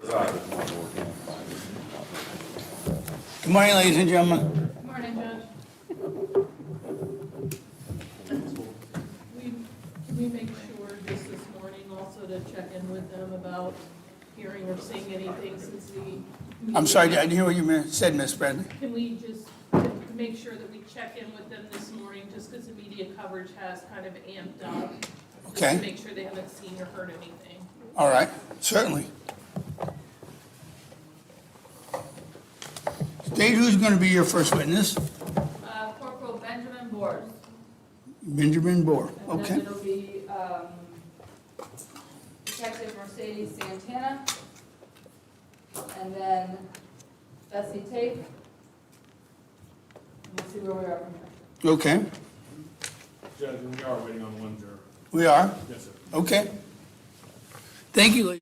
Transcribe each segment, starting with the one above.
Good morning, ladies and gentlemen. Morning, Judge. Can we make sure just this morning also to check in with them about hearing or seeing anything since the. I'm sorry, I didn't hear what you said, Miss Bradley. Can we just make sure that we check in with them this morning, just because the media coverage has kind of amped up? Just Okay. to make sure they haven't seen or heard anything. All right, certainly. State who's going to be your first witness? Corporal Benjamin Bors. Benjamin Bohr. And Okay. then it'll be Detective Mercedes Santana. And then Bessie Tate. And we'll see where we are from here. Okay, Judge, we are waiting on one juror. we are? Yes, sir. Okay. Thank you, ladies.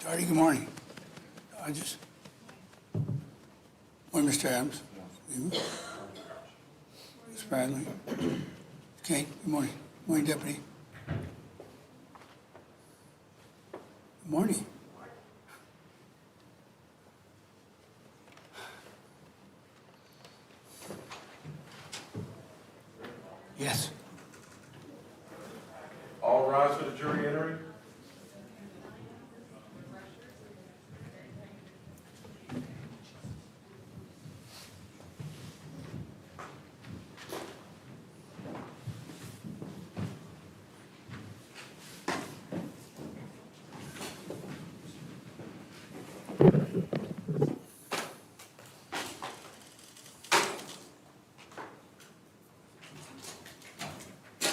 Artie, good morning. Morning, Mr. Adams. Ms. Bradley. Kate, good morning. Morning, Deputy. Good morning. Yes. All rise for the jury entering.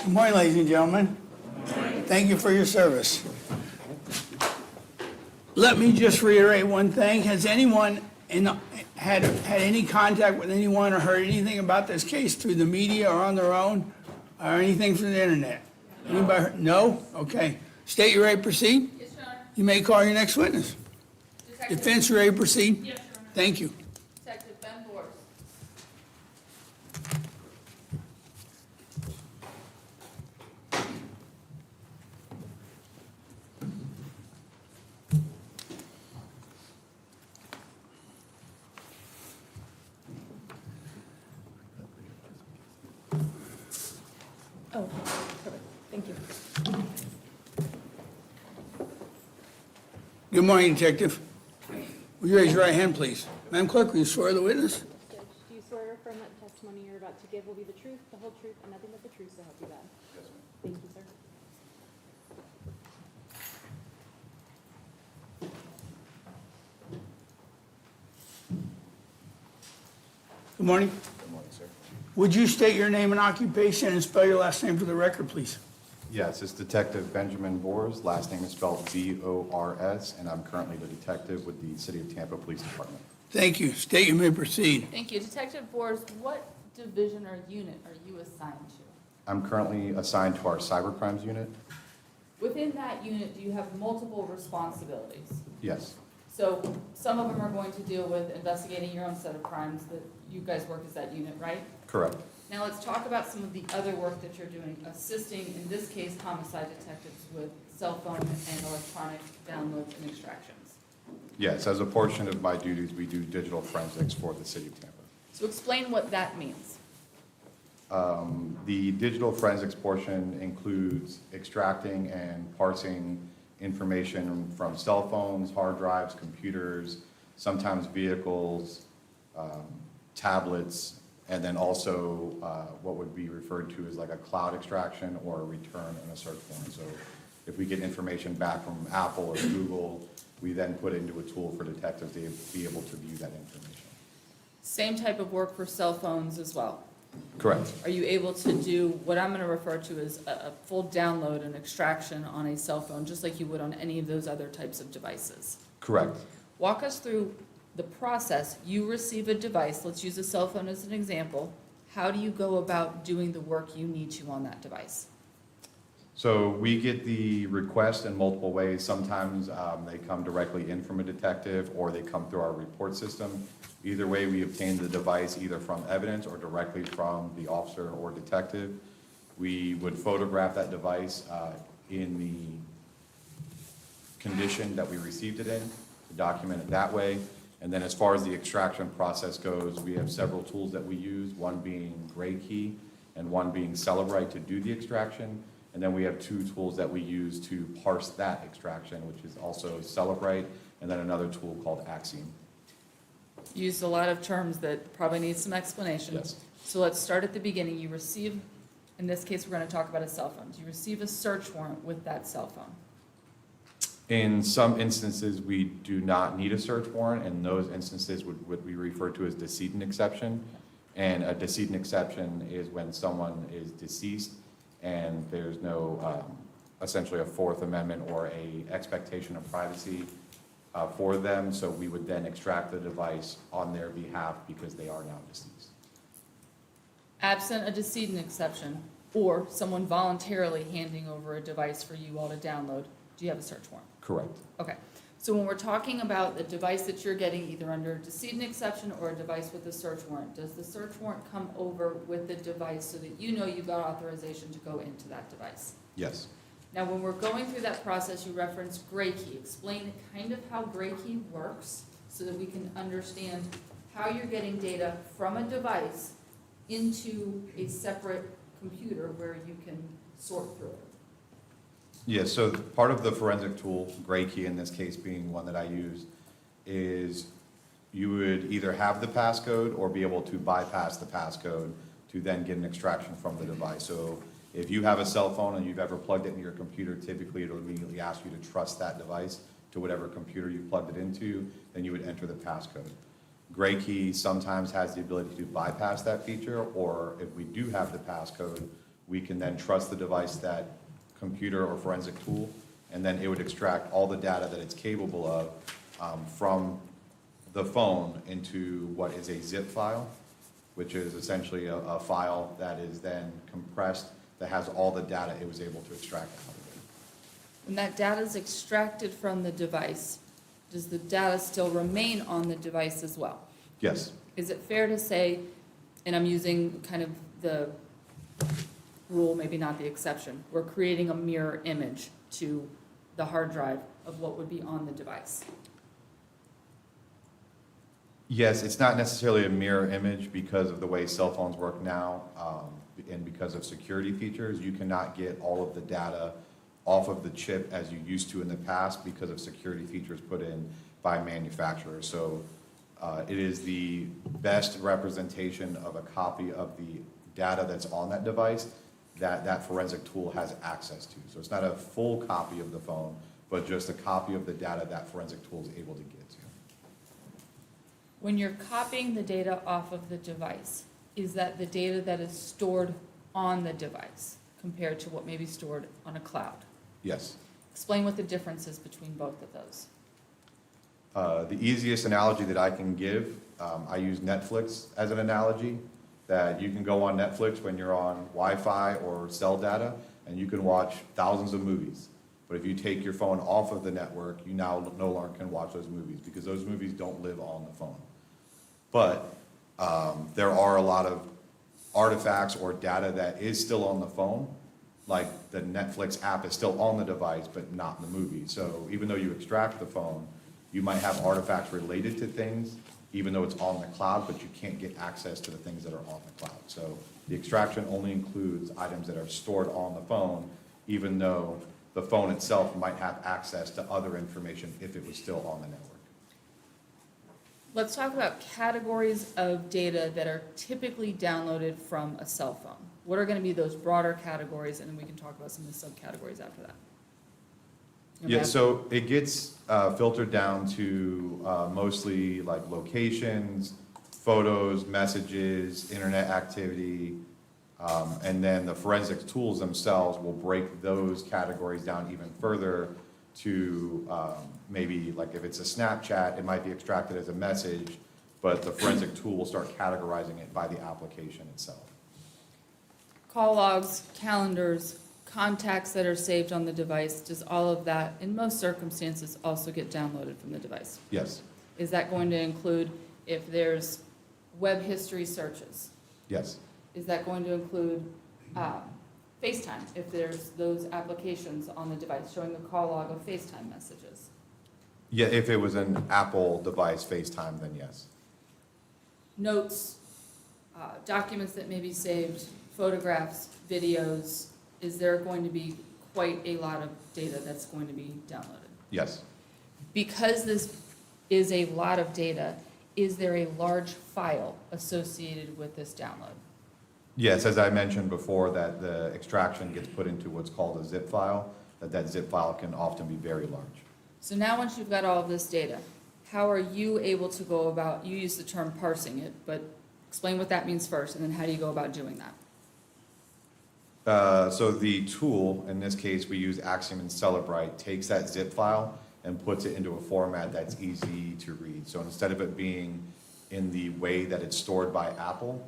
Good morning, ladies and gentlemen. Thank you for your service. Let me just reiterate one thing. Has anyone had any contact with anyone or heard anything about this case through the media or on their own or anything from the internet? Anybody? No? Okay. State you're ready to proceed. Yes, Your Honor. You may call your next witness. Detective. Defense, you ready to proceed? Yes, Your Honor. Thank you. Detective Ben Bors. Oh, perfect, thank you. Good morning, Detective. Will you raise your right hand, please? Madam Clerk, will you swear the witness? Judge, do you swear or affirm that the testimony you're about to give will be the truth, the whole truth, and nothing but the truth, so help you God? Yes, ma'am. Thank you, sir. Good morning. Good morning, sir. Would you state your name and occupation and spell your last name for the record, please? Yes, it's Detective Benjamin Bors. Last name is spelled B-O-R-S, and I'm currently the detective with the City of Tampa Police Department. Thank you. State you may proceed. Thank you. Detective Bors, what division or unit are you assigned to? I'm currently assigned to our cybercrimes unit. Within that unit, do you have multiple responsibilities? Yes, So some of them are going to deal with investigating your own set of crimes that you guys work as that unit, right? correct. Now let's talk about some of the other work that you're doing, assisting, in this case, homicide detectives with cell phone and electronic downloads and extractions. Yes, as a portion of my duties, we do digital forensics for the City of Tampa. So explain what that means. The digital forensics portion includes extracting and parsing information from cell phones, hard drives, computers, sometimes vehicles, tablets, and then also what would be referred to as like a cloud extraction or a return in a search warrant. So if we get information back from Apple or Google, we then put it into a tool for detectives to be able to view that information. Same type of work for cell phones as well. Correct. Are you able to do what I'm going to refer to as a full download and extraction on a cell phone, just like you would on any of those other types of devices? Correct. Walk us through the process. You receive a device, let's use a cell phone as an example. How do you go about doing the work you need to on that device? So we get the request in multiple ways. Sometimes they come directly in from a detective or they come through our report system. Either way, we obtain the device either from evidence or directly from the officer or detective. We would photograph that device in the condition that we received it in, to document it that way. And then as far as the extraction process goes, we have several tools that we use, one being GrayKey and one being Cellebrite to do the extraction. And then we have two tools that we use to parse that extraction, which is also Cellebrite, and then another tool called Axiom. Used a lot of terms that probably need some explanation. Yes. So let's start at the beginning. You receive, in this case, we're going to talk about a cell phone. You receive a search warrant with that cell phone. In some instances, we do not need a search warrant, and those instances would be referred to as decedent exception. And a decedent exception is when someone is deceased and there's no, essentially a Fourth Amendment or a expectation of privacy for them, so we would then extract the device on their behalf because they are now deceased. Absent a decedent exception or someone voluntarily handing over a device for you all to download, do you have a search warrant? Correct. Okay. So when we're talking about the device that you're getting either under a decedent exception or a device with a search warrant, does the search warrant come over with the device so that you know you've got authorization to go into that device? Yes. Now, when we're going through that process, you referenced Gray Key. Explain kind of how Gray Key works so that we can understand how you're getting data from a device into a separate computer where you can sort through it. Yeah, so part of the forensic tool, Gray Key in this case being one that I use, is you would either have the passcode or be able to bypass the passcode to then get an extraction from the device. So if you have a cell phone and you've ever plugged it into your computer, typically it'll immediately ask you to trust that device to whatever computer you plugged it into, then you would enter the passcode. Gray Key sometimes has the ability to bypass that feature, or if we do have the passcode, we can then trust the device, that computer or forensic tool, and then it would extract all the data that it's capable of from the phone into what is a zip file, which is essentially a file that is then compressed, that has all the data it was able to extract out of it. When that data is extracted from the device, does the data still remain on the device as well? Yes, Is it fair to say, and I'm using kind of the rule, maybe not the exception, we're creating a mirror image to the hard drive of what would be on the device? yes, it's not necessarily a mirror image because of the way cell phones work now, and because of security features. You cannot get all of the data off of the chip as you used to in the past because of security features put in by manufacturers. So it is the best representation of a copy of the data that's on that device that that forensic tool has access to. So it's not a full copy of the phone, but just a copy of the data that forensic tool is able to get to. When you're copying the data off of the device, is that the data that is stored on the device compared to what may be stored on a cloud? Yes. Explain what the difference is between both of those. The easiest analogy that I can give, I use Netflix as an analogy, that you can go on Netflix when you're on Wi-Fi or cell data, and you can watch thousands of movies. But if you take your phone off of the network, you now no longer can watch those movies because those movies don't live on the phone. But there are a lot of artifacts or data that is still on the phone, like the Netflix app is still on the device, but not in the movie. So even though you extract the phone, you might have artifacts related to things, even though it's on the cloud, but you can't get access to the things that are on the cloud. So the extraction only includes items that are stored on the phone, even though the phone itself might have access to other information if it was still on the network. Let's talk about categories of data that are typically downloaded from a cell phone. What are going to be those broader categories, and then we can talk about some of the subcategories after that. Yeah, so it gets filtered down to mostly like locations, photos, messages, internet activity, and then the forensic tools themselves will break those categories down even further to maybe like if it's a Snapchat, it might be extracted as a message, but the forensic tool will start categorizing it by the application itself. Call logs, calendars, contacts that are saved on the device, does all of that, in most circumstances, also get downloaded from the device? Yes, Is that going to include if there's web history searches? yes, Is that going to include FaceTime, if there's those applications on the device showing the call log of FaceTime messages? yeah, if it was an Apple device, FaceTime, then yes. Notes, documents that may be saved, photographs, videos, is there going to be quite a lot of data that's going to be downloaded? Yes, Because this is a lot of data, is there a large file associated with this download? yes, as I mentioned before, that the extraction gets put into what's called a zip file, that zip file can often be very large. So now once you've got all of this data, how are you able to go about, you use the term parsing it, but explain what that means first, and then how do you go about doing that? So the tool, in this case, we use Axiom and Cellebrite, takes that zip file and puts it into a format that's easy to read. So instead of it being in the way that it's stored by Apple,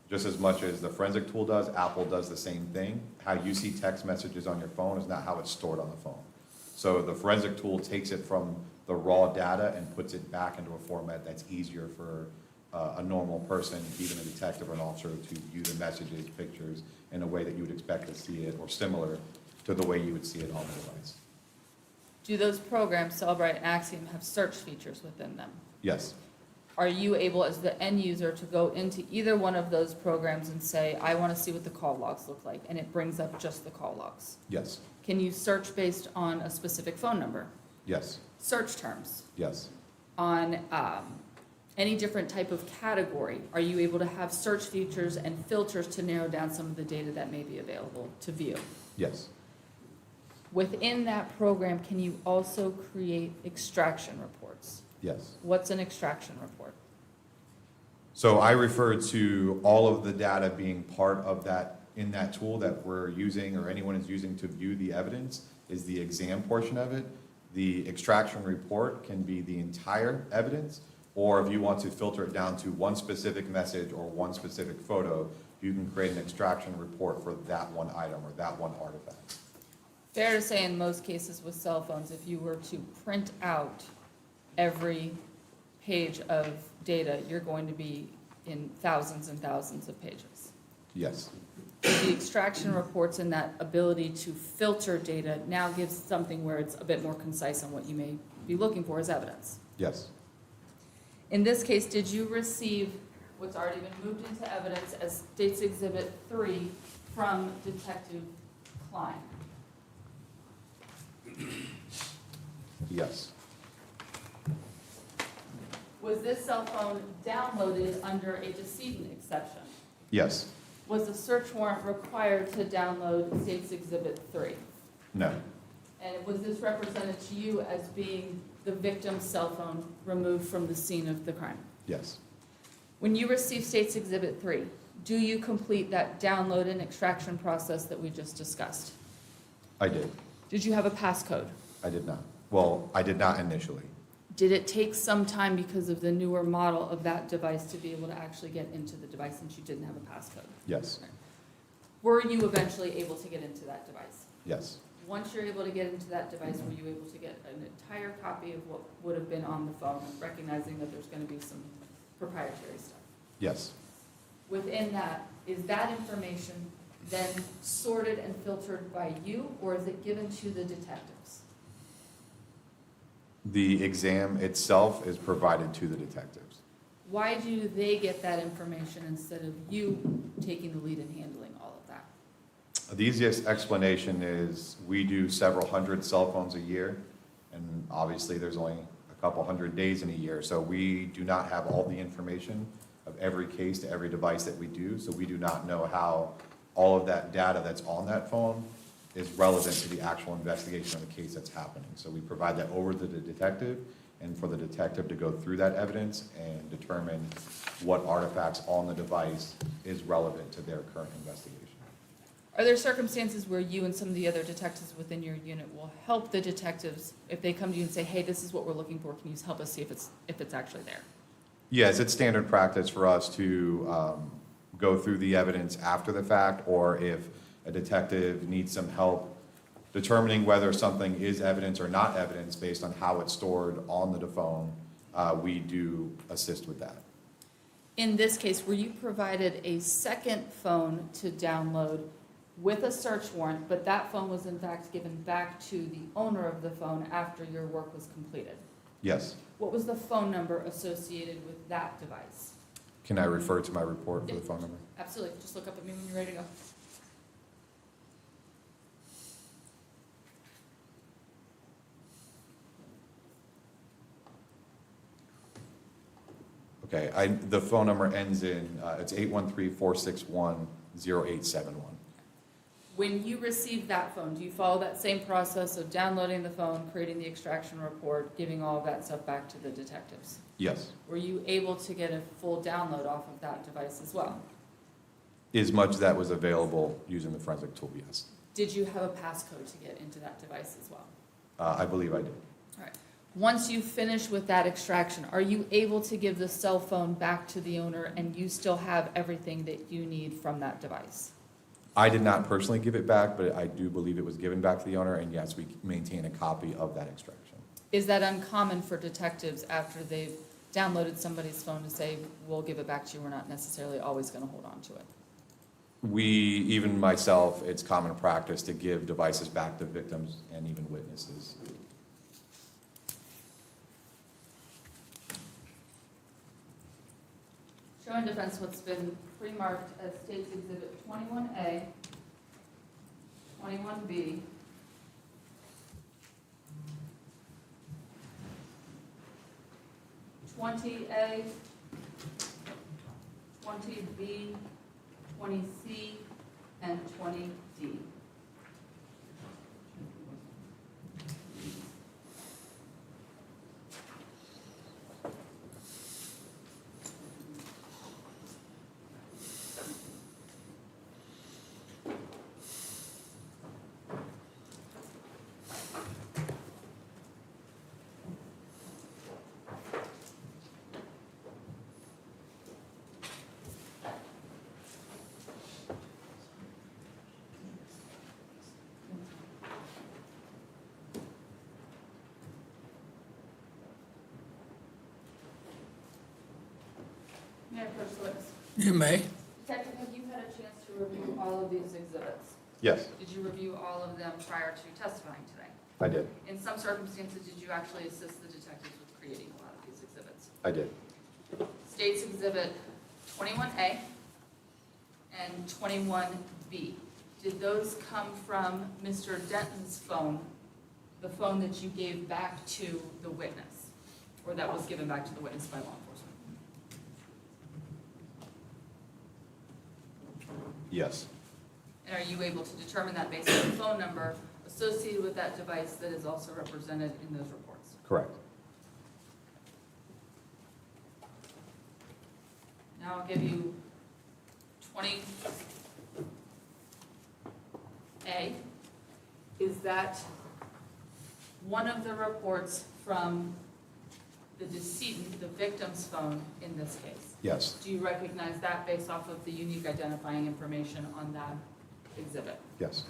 just as much as the forensic tool does, Apple does the same thing. How you see text messages on your phone is not how it's stored on the phone. So the forensic tool takes it from the raw data and puts it back into a format that's easier for a normal person, even a detective or an officer, to view the messages, pictures, in a way that you would expect to see it, or similar to the way you would see it on the device. Do those programs, Cellbrite and Axiom, have search features within them? Yes, Are you able, as the end user, to go into either one of those programs and say, I want to see what the call logs look like, and it brings up just the call logs? yes, Can you search based on a specific phone number? yes, Search terms? yes, On any different type of category? Are you able to have search features and filters to narrow down some of the data that may be available to view? yes, Within that program, can you also create extraction reports? yes. What's an extraction report? So I refer to all of the data being part of that, in that tool that we're using, or anyone is using to view the evidence, is the exam portion of it. The extraction report can be the entire evidence, or if you want to filter it down to one specific message or one specific photo, you can create an extraction report for that one item or that one artifact. Fair to say in most cases with cell phones, if you were to print out every page of data, you're going to be in thousands and thousands of pages. Yes, The extraction reports and that ability to filter data now gives something where it's a bit more concise on what you may be looking for as evidence. yes, In this case, did you receive what's already been moved into evidence as State's Exhibit 3 from Detective Klein? yes, Was this cell phone downloaded under a decedent exception? yes, Was the search warrant required to download State's Exhibit 3? no, And was this represented to you as being the victim's cell phone removed from the scene of the crime? yes, When you receive State's Exhibit 3, do you complete that download and extraction process that we just discussed? I did. Did you have a passcode? I did not. Well, I did not initially. Did it take some time because of the newer model of that device to be able to actually get into the device since you didn't have a passcode? Yes, Were you eventually able to get into that device? yes, Once you're able to get into that device, were you able to get an entire copy of what would have been on the phone, recognizing that there's going to be some proprietary stuff? yes. Within that, is that information then sorted and filtered by you, or is it given to the detectives? The exam itself is provided to the detectives. Why do they get that information instead of you taking the lead and handling all of that? The easiest explanation is we do several hundred cell phones a year, and obviously there's only a couple hundred days in a year, so we do not have all the information of every case to every device that we do, so we do not know how all of that data that's on that phone is relevant to the actual investigation of the case that's happening. So we provide that over to the detective, and for the detective to go through that evidence and determine what artifacts on the device is relevant to their current investigation. Are there circumstances where you and some of the other detectives within your unit will help the detectives if they come to you and say, hey, this is what we're looking for, can you help us see if it's actually there? Yes, it's standard practice for us to go through the evidence after the fact, or if a detective needs some help determining whether something is evidence or not evidence based on how it's stored on the phone, we do assist with that. In this case, were you provided a second phone to download with a search warrant, but that phone was in fact given back to the owner of the phone after your work was completed? Yes. What was the phone number associated with that device? Can I refer to my report for the phone number? Absolutely, just look up at me when you're ready to go. Okay, the phone number ends in, it's 813-461-0871. When you receive that phone, do you follow that same process of downloading the phone, creating the extraction report, giving all of that stuff back to the detectives? Yes. Were you able to get a full download off of that device as well? As much as that was available using the forensic tool, yes. Did you have a passcode to get into that device as well? I believe I did. All right. Once you finish with that extraction, are you able to give the cell phone back to the owner and you still have everything that you need from that device? I did not personally give it back, but I do believe it was given back to the owner, and yes, we maintain a copy of that extraction. Is that uncommon for detectives after they've downloaded somebody's phone to say, we'll give it back to you, we're not necessarily always gonna hold on to it? Even myself, it's common practice to give devices back to victims and even witnesses. Show in defense what's been pre-marked as State's Exhibit 21A, 21B, 20A, 20B, 20C, and 20D. Mayor Pro Tem, You may. Detective, have you had a chance to review all of these exhibits? Yes, Did you review all of them prior to testifying today? I did. In some circumstances, did you actually assist the detectives with creating a lot of these exhibits? I did. State's Exhibit 21A and 21B. Did those come from Mr. Denton's phone, the phone that you gave back to the witness, or that was given back to the witness by law enforcement? Yes, And are you able to determine that based on the phone number associated with that device that is also represented in those reports? correct. Now I'll give you 20A. Is that one of the reports from the decedent, the victim's phone in this case? Yes, Do you recognize that based off of the unique identifying information on that exhibit? yes,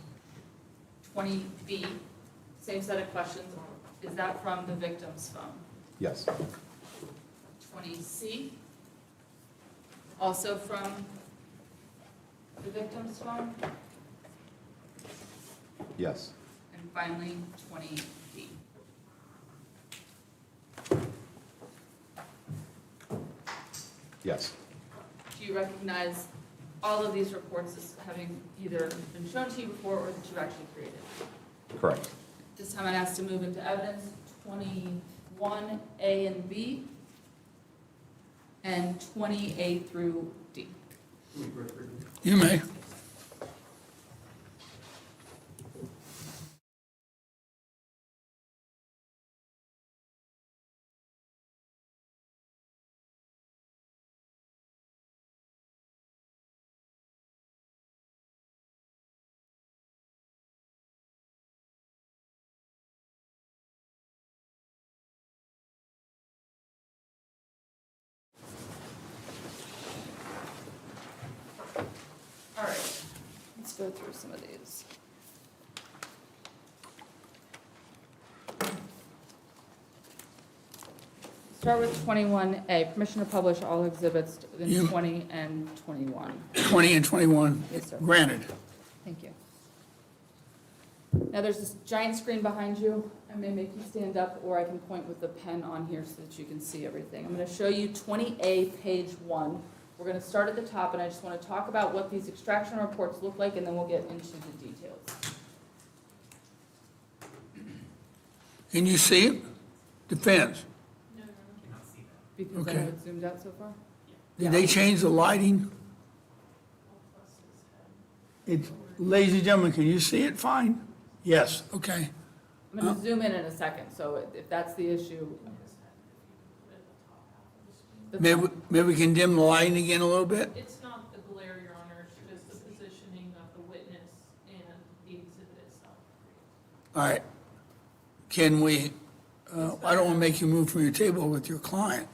20B, same set of questions. Is that from the victim's phone? yes, 20C, also from the victim's phone? yes, And finally, 20D. yes, Do you recognize all of these reports as having either been shown to you before or that you actually created? correct. This time I asked to move into evidence 21A and B, and 20A through D. You may. All right, let's go through some of these. Start with 21A, permission to publish all exhibits in You- 20 and 21. 20 and 21, Yes, sir. granted. Thank you. Now, there's this giant screen behind you. I may make you stand up, or I can point with the pen on here so that you can see everything. I'm going to show you 20A, page 1. We're going to start at the top, and I just want to talk about what these extraction reports look like, and then we'll get into the details. Can you see it? Defense. Because I Okay. have it zoomed out so far? Did they change the lighting? It's, ladies and gentlemen, can you see it fine? Yes, okay. I'm going to zoom in a second, so if that's the issue. Maybe we can dim the lighting again a little bit? It's not the glare, Your Honor, it's just the positioning of the witness and the exhibit itself. All right. Can we, I don't want to make you move from your table with your client.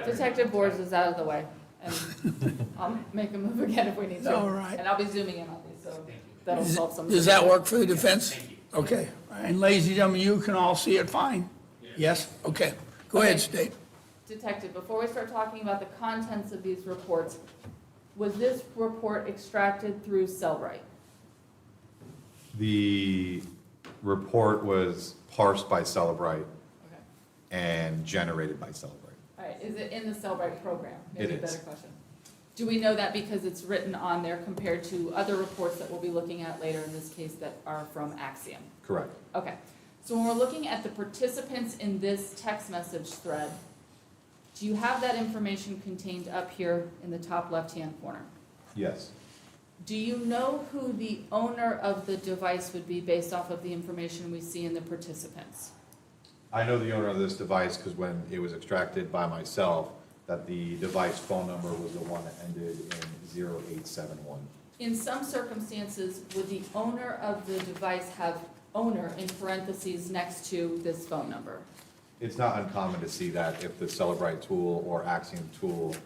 Detective Borges is out of the way, and I'll make a move again if we need to. All right. And I'll be zooming in on these, so that'll solve some of the. Does that work for the defense? Okay. And ladies and gentlemen, you can all see it fine? Yes? Okay. Go ahead, State. Detective, before we start talking about the contents of these reports, was this report extracted through Cellbrite? The report was parsed by Celebrite Okay. and generated by Celebrite. All right, is it in the Cellbrite program? Maybe It a is. better question. Do we know that because it's written on there compared to other reports that we'll be looking at later in this case that are from Axiom? Correct. Okay, so when we're looking at the participants in this text message thread, do you have that information contained up here in the top left-hand corner? Yes. Do you know who the owner of the device would be based off of the information we see in the participants? I know the owner of this device because when it was extracted by myself, that the device phone number was the one that ended in 0871. In some circumstances, would the owner of the device have owner in parentheses next to this phone number? It's not uncommon to see that if the Celebrite tool or Axiom tool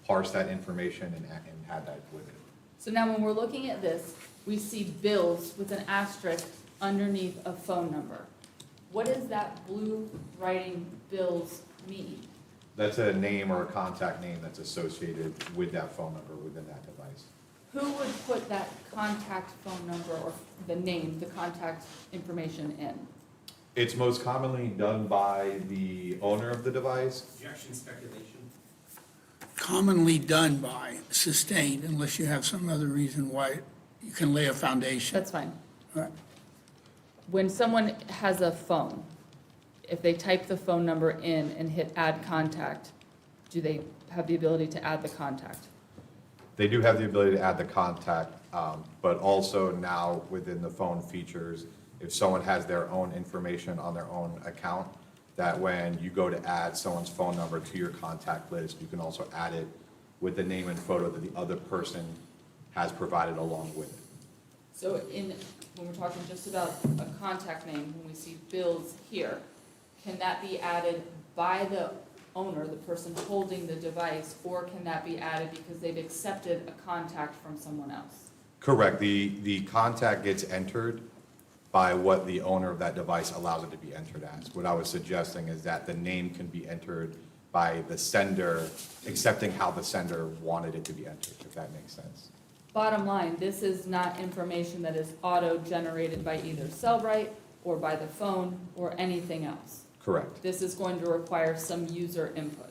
parse that information and had that with it. So now when we're looking at this, we see bills with an asterisk underneath a phone number. What does that blue writing bills mean? That's a name or a contact name that's associated with that phone number within that device. Who would put that contact phone number or the name, the contact information in? It's most commonly done by the owner of the device. Objection, speculation. Commonly done by, sustained, unless you have some other reason why you can lay a foundation. That's fine. All right. When someone has a phone, if they type the phone number in and hit add contact, do they have the ability to add the contact? They do have the ability to add the contact, but also now within the phone features, if someone has their own information on their own account, that when you go to add someone's phone number to your contact list, you can also add it with the name and photo that the other person has provided along with it. So when we're talking just about a contact name, when we see bills here, can that be added by the owner, the person holding the device, or can that be added because they've accepted a contact from someone else? Correct. The contact gets entered by what the owner of that device allows it to be entered as. What I was suggesting is that the name can be entered by the sender, accepting how the sender wanted it to be entered, if that makes sense. Bottom line, this is not information that is auto-generated by either Cellbrite or by the phone or anything else. Correct. This is going to require some user input.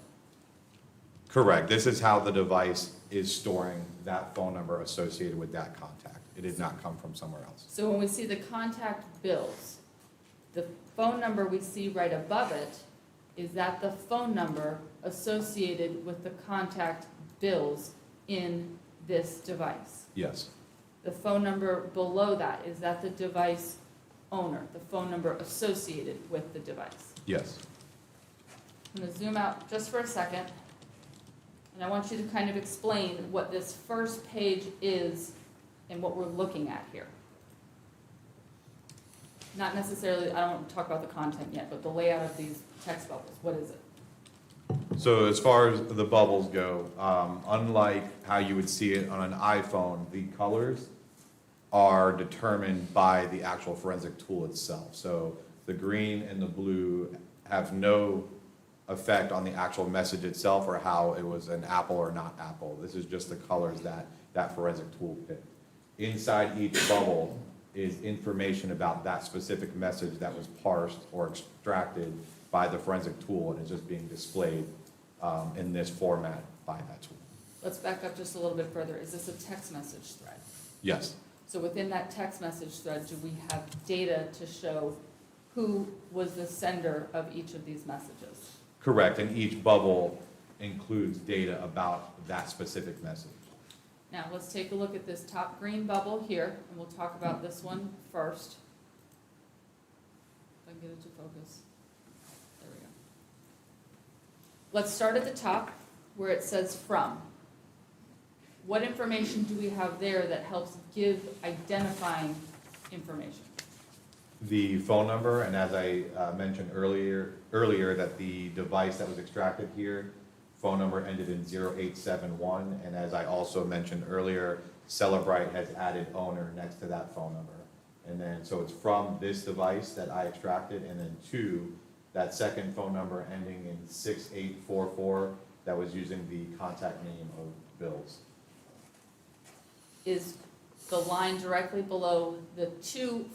Correct. This is how the device is storing that phone number associated with that contact. It did not come from somewhere else. So when we see the contact bills, the phone number we see right above it, is that the phone number associated with the contact bills in this device? Yes. The phone number below that, is that the device owner, the phone number associated with the device? Yes. I'm gonna zoom out just for a second, and I want you to kind of explain what this first page is and what we're looking at here. Not necessarily, I don't want to talk about the content yet, but the layout of these text bubbles, what is it? So as far as the bubbles go, unlike how you would see it on an iPhone, the colors are determined by the actual forensic tool itself. So the green and the blue have no effect on the actual message itself or how it was an apple or not apple. This is just the colors that that forensic tool picked. Inside each bubble is information about that specific message that was parsed or extracted by the forensic tool and is just being displayed in this format by that tool. Let's back up just a little bit further. Is this a text message thread? Yes. So within that text message thread, do we have data to show who was the sender of each of these messages? Correct, and each bubble includes data about that specific message. Now, let's take a look at this top green bubble here, and we'll talk about this one first. If I can get it to focus. There we go. Let's start at the top where it says from. What information do we have there that helps give identifying information? The phone number, and as I mentioned earlier that the device that was extracted here, phone number ended in 0871, and as I also mentioned earlier, Celebrite has added owner next to that phone number. And then, so it's from this device that I extracted, and then two, that second phone number ending in 6844, that was using the contact name of Bills. Is the line directly below the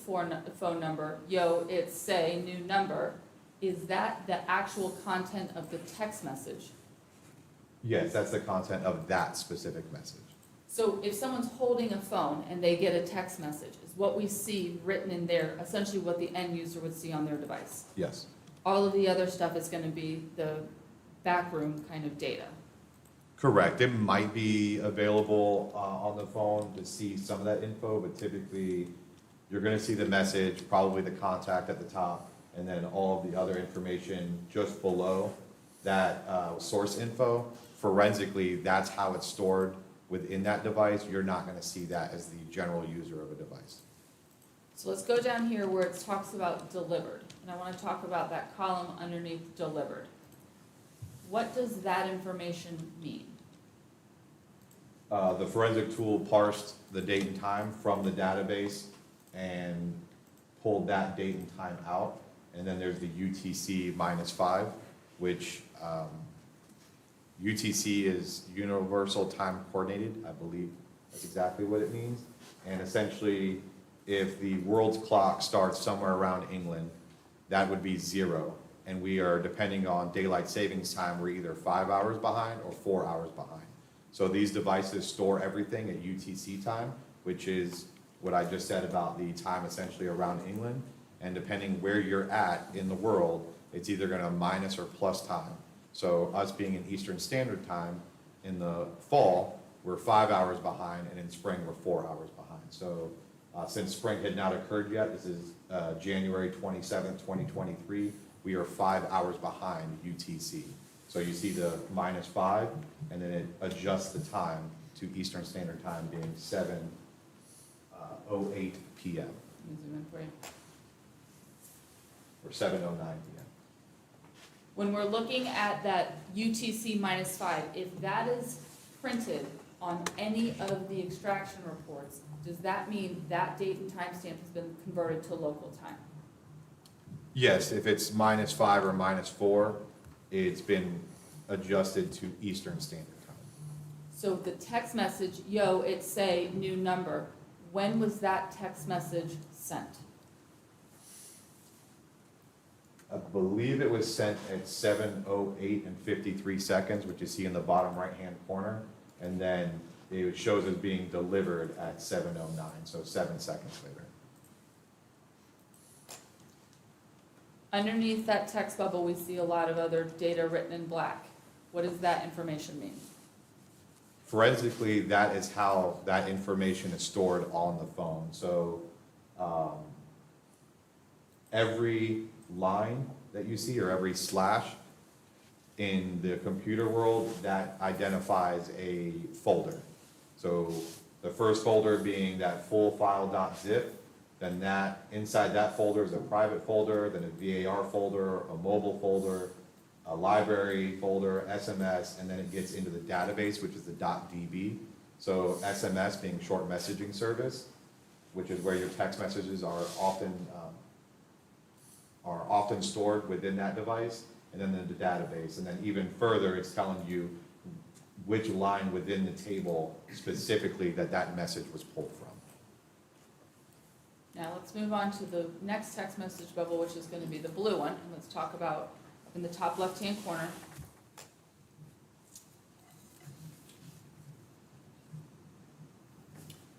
phone number, yo, it's say, new number, is that the actual content of the text message? Yes, that's the content of that specific message. So if someone's holding a phone and they get a text message, is what we see written in there essentially what the end user would see on their device? Yes. All of the other stuff is gonna be the backroom kind of data. Correct. It might be available on the phone to see some of that info, but typically you're going to see the message, probably the contact at the top, and then all of the other information just below that source info. Forensically, that's how it's stored within that device. You're not going to see that as the general user of a device. So let's go down here where it talks about delivered, and I want to talk about that column underneath delivered. What does that information mean? The forensic tool parsed the date and time from the database and pulled that date and time out. And then there's the UTC -5, which UTC is Universal Time Coordinated, I believe that's exactly what it means. And essentially, if the world's clock starts somewhere around England, that would be 0. And we are, depending on daylight savings time, we're either 5 hours behind or 4 hours behind. So these devices store everything at UTC time, which is what I just said about the time essentially around England. And depending where you're at in the world, it's either gonna minus or plus time. So us being in Eastern Standard Time, in the fall, we're 5 hours behind, and in spring, we're 4 hours behind. So since spring had not occurred yet, this is January 27th, 2023, we are 5 hours behind UTC. So you see the -5, and then it adjusts the time to Eastern Standard Time being 7:08 PM, Let me zoom in for you. or 7:09 PM. When we're looking at that UTC -5, if that is printed on any of the extraction reports, does that mean that date and timestamp has been converted to local time? Yes, if it's -5 or -4, it's been adjusted to Eastern Standard Time. So the text message, yo, it's say, new number, when was that text message sent? I believe it was sent at 7:08 and 53 seconds, which you see in the bottom right-hand corner. And then it shows as being delivered at 7:09, so 7 seconds later. Underneath that text bubble, we see a lot of other data written in black. What does that information mean? Forensically, that is how that information is stored on the phone. So every line that you see, or every slash in the computer world, that identifies a folder. So the first folder being that full file.zip, then that, inside that folder is a private folder, then a VAR folder, a mobile folder, a library folder, SMS, and then it gets into the database, which is the .db. So SMS being short messaging service, which is where your text messages are often stored within that device, and then the database. And then even further, it's telling you which line within the table specifically that message was pulled from. Now, let's move on to the next text message bubble, which is gonna be the blue one, and let's talk about in the top left-hand corner.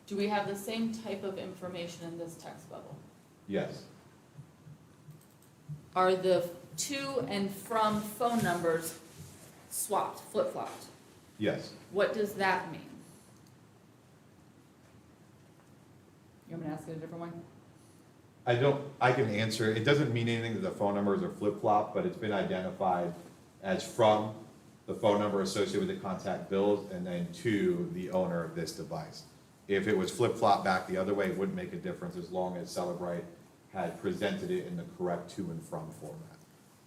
Do we have the same type of information in this text bubble? Yes. Are the to and from phone numbers swapped, flip-flopped? Yes. What does that mean? You want me to ask it a different way? I can answer, it doesn't mean anything that the phone numbers are flip-flop, but it's been identified as from the phone number associated with the contact bills and then to the owner of this device. If it was flip-flop back the other way, it wouldn't make a difference as long as Cellebrite had presented it in the correct to and from format.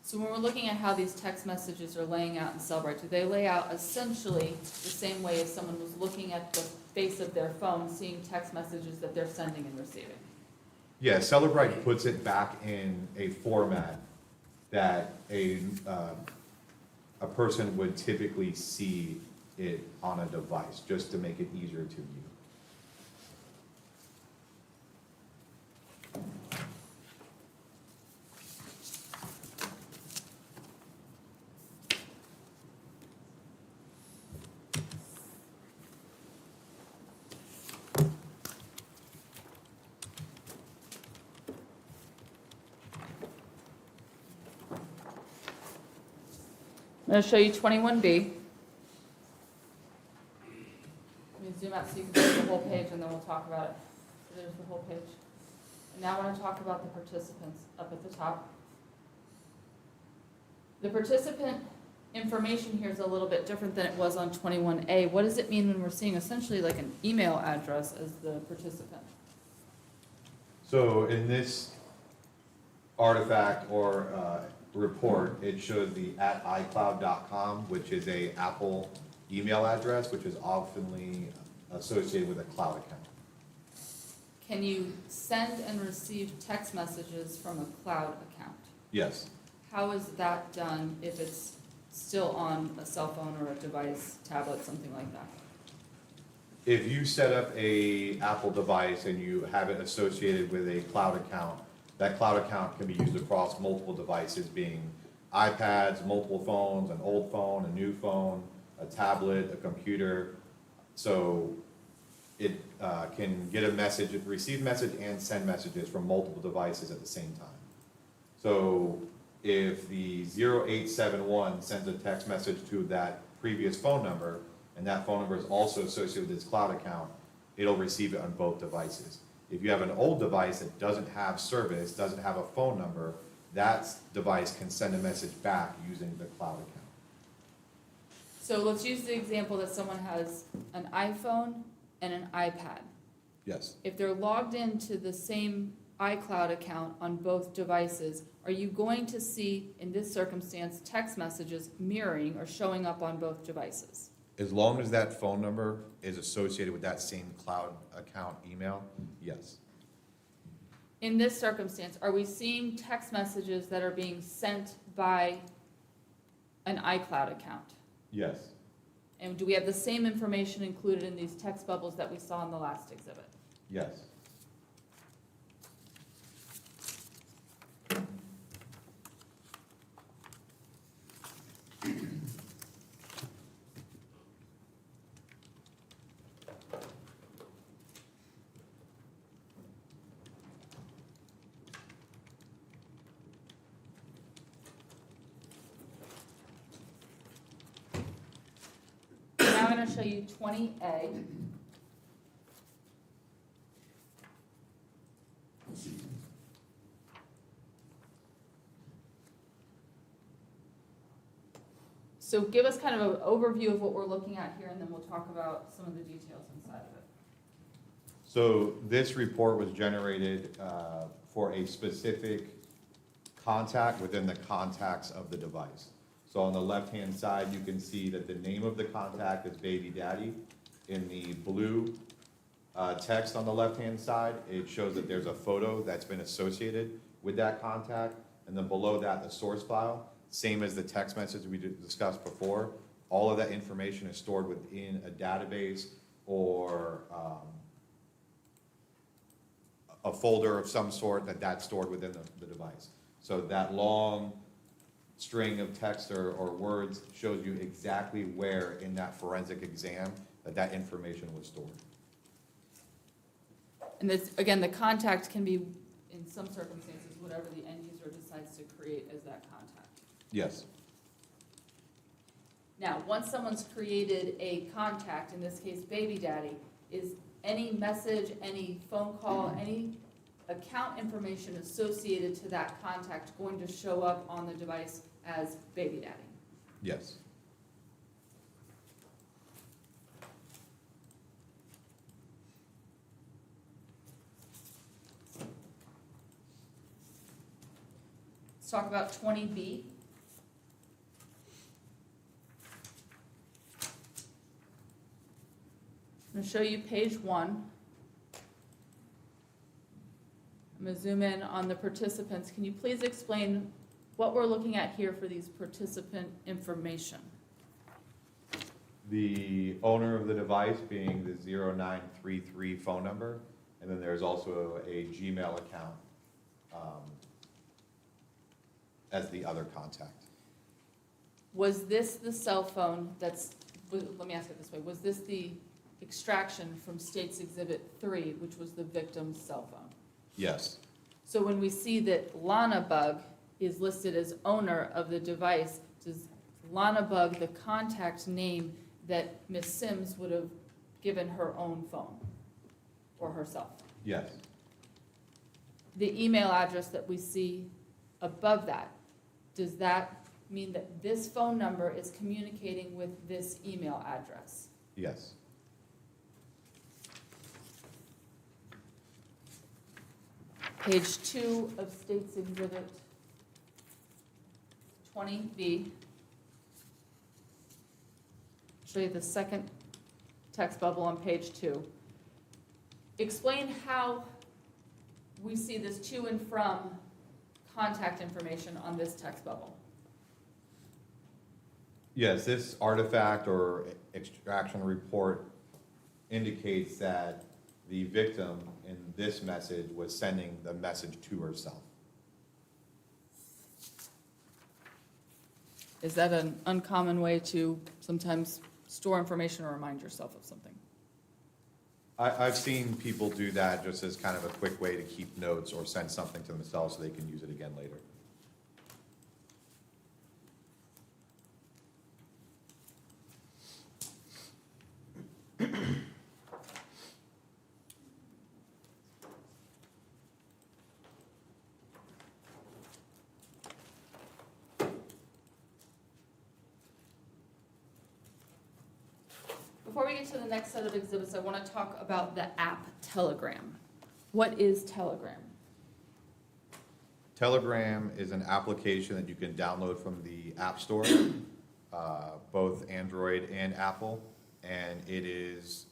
So when we're looking at how these text messages are laying out in Cellebrite, do they lay out essentially the same way as someone was looking at the face of their phone, seeing text messages that they're sending and receiving? Yeah, Cellebrite puts it back in a format that a person would typically see it on a device, just to make it easier to view. I'm gonna show you 21B. Let me zoom out so you can see the whole page and then we'll talk about it. There's the whole page. And now I wanna talk about the participants up at the top. The participant information here is a little bit different than it was on 21A. What does it mean when we're seeing essentially like an email address as the participant? So in this artifact or report, it shows the @icloud.com, which is a Apple email address, which is oftenly associated with a cloud account. Can you send and receive text messages from a cloud account? Yes. How is that done if it's still on a cell phone or a device, tablet, something like that? If you set up a Apple device and you have it associated with a cloud account, that cloud account can be used across multiple devices, being iPads, multiple phones, an old phone, a new phone, a tablet, a computer. So it can get a message, receive message and send messages from multiple devices at the same time. So if the 0871 sends a text message to that previous phone number, and that phone number is also associated with this cloud account, it'll receive it on both devices. If you have an old device that doesn't have service, doesn't have a phone number, that device can send a message back using the cloud account. So let's use the example that someone has an iPhone and an iPad. Yes. If they're logged into the same iCloud account on both devices, are you going to see, in this circumstance, text messages mirroring or showing up on both devices? As long as that phone number is associated with that same cloud account email, yes. In this circumstance, are we seeing text messages that are being sent by an iCloud account? Yes. And do we have the same information included in these text bubbles that we saw in the last exhibit? Yes. Now I'm going to show you 20A. So give us kind of an overview of what we're looking at here, and then we'll talk about some of the details inside of it. So this report was generated for a specific contact within the contacts of the device. So on the left-hand side, you can see that the name of the contact is Baby Daddy. In the blue text on the left-hand side, it shows that there's a photo that's been associated with that contact. And then below that, the source file, same as the text message we discussed before. All of that information is stored within a database or a folder of some sort that's stored within the device. So that long string of text or words shows you exactly where in that forensic exam that information was stored. And this, again, the contact can be, in some circumstances, whatever the end user decides to create as that contact. Yes. Now, once someone's created a contact, in this case, Baby Daddy, is any message, any phone call, any account information associated to that contact going to show up on the device as Baby Daddy? Yes. Let's talk about 20B. I'm going to show you page 1. I'm going to zoom in on the participants. Can you please explain what we're looking at here for these participant information. The owner of the device being the 0933 phone number, and then there's also a Gmail account as the other contact. Was this the cell phone let me ask it this way, was this the extraction from State's Exhibit 3, which was the victim's cell phone? Yes, So when we see that Lana Bug is listed as owner of the device, does Lana Bug the contact name that Ms. Sims would have given her own phone or herself? yes, The email address that we see above that, does that mean that this phone number is communicating with this email address? yes. Page 2 of State's Exhibit 20B. Show you the second text bubble on page 2. Explain how we see this to and from contact information on this text bubble. Yes, this artifact or extraction report indicates that the victim in this message was sending the message to herself. Is that an uncommon way to sometimes store information or remind yourself of something? I've seen people do that just as kind of a quick way to keep notes or send something to themselves so they can use it again later. Before we get to the next set of exhibits, I want to talk about the app Telegram. What is Telegram? Telegram is an application that you can download from the App Store, both Android and Apple, and it is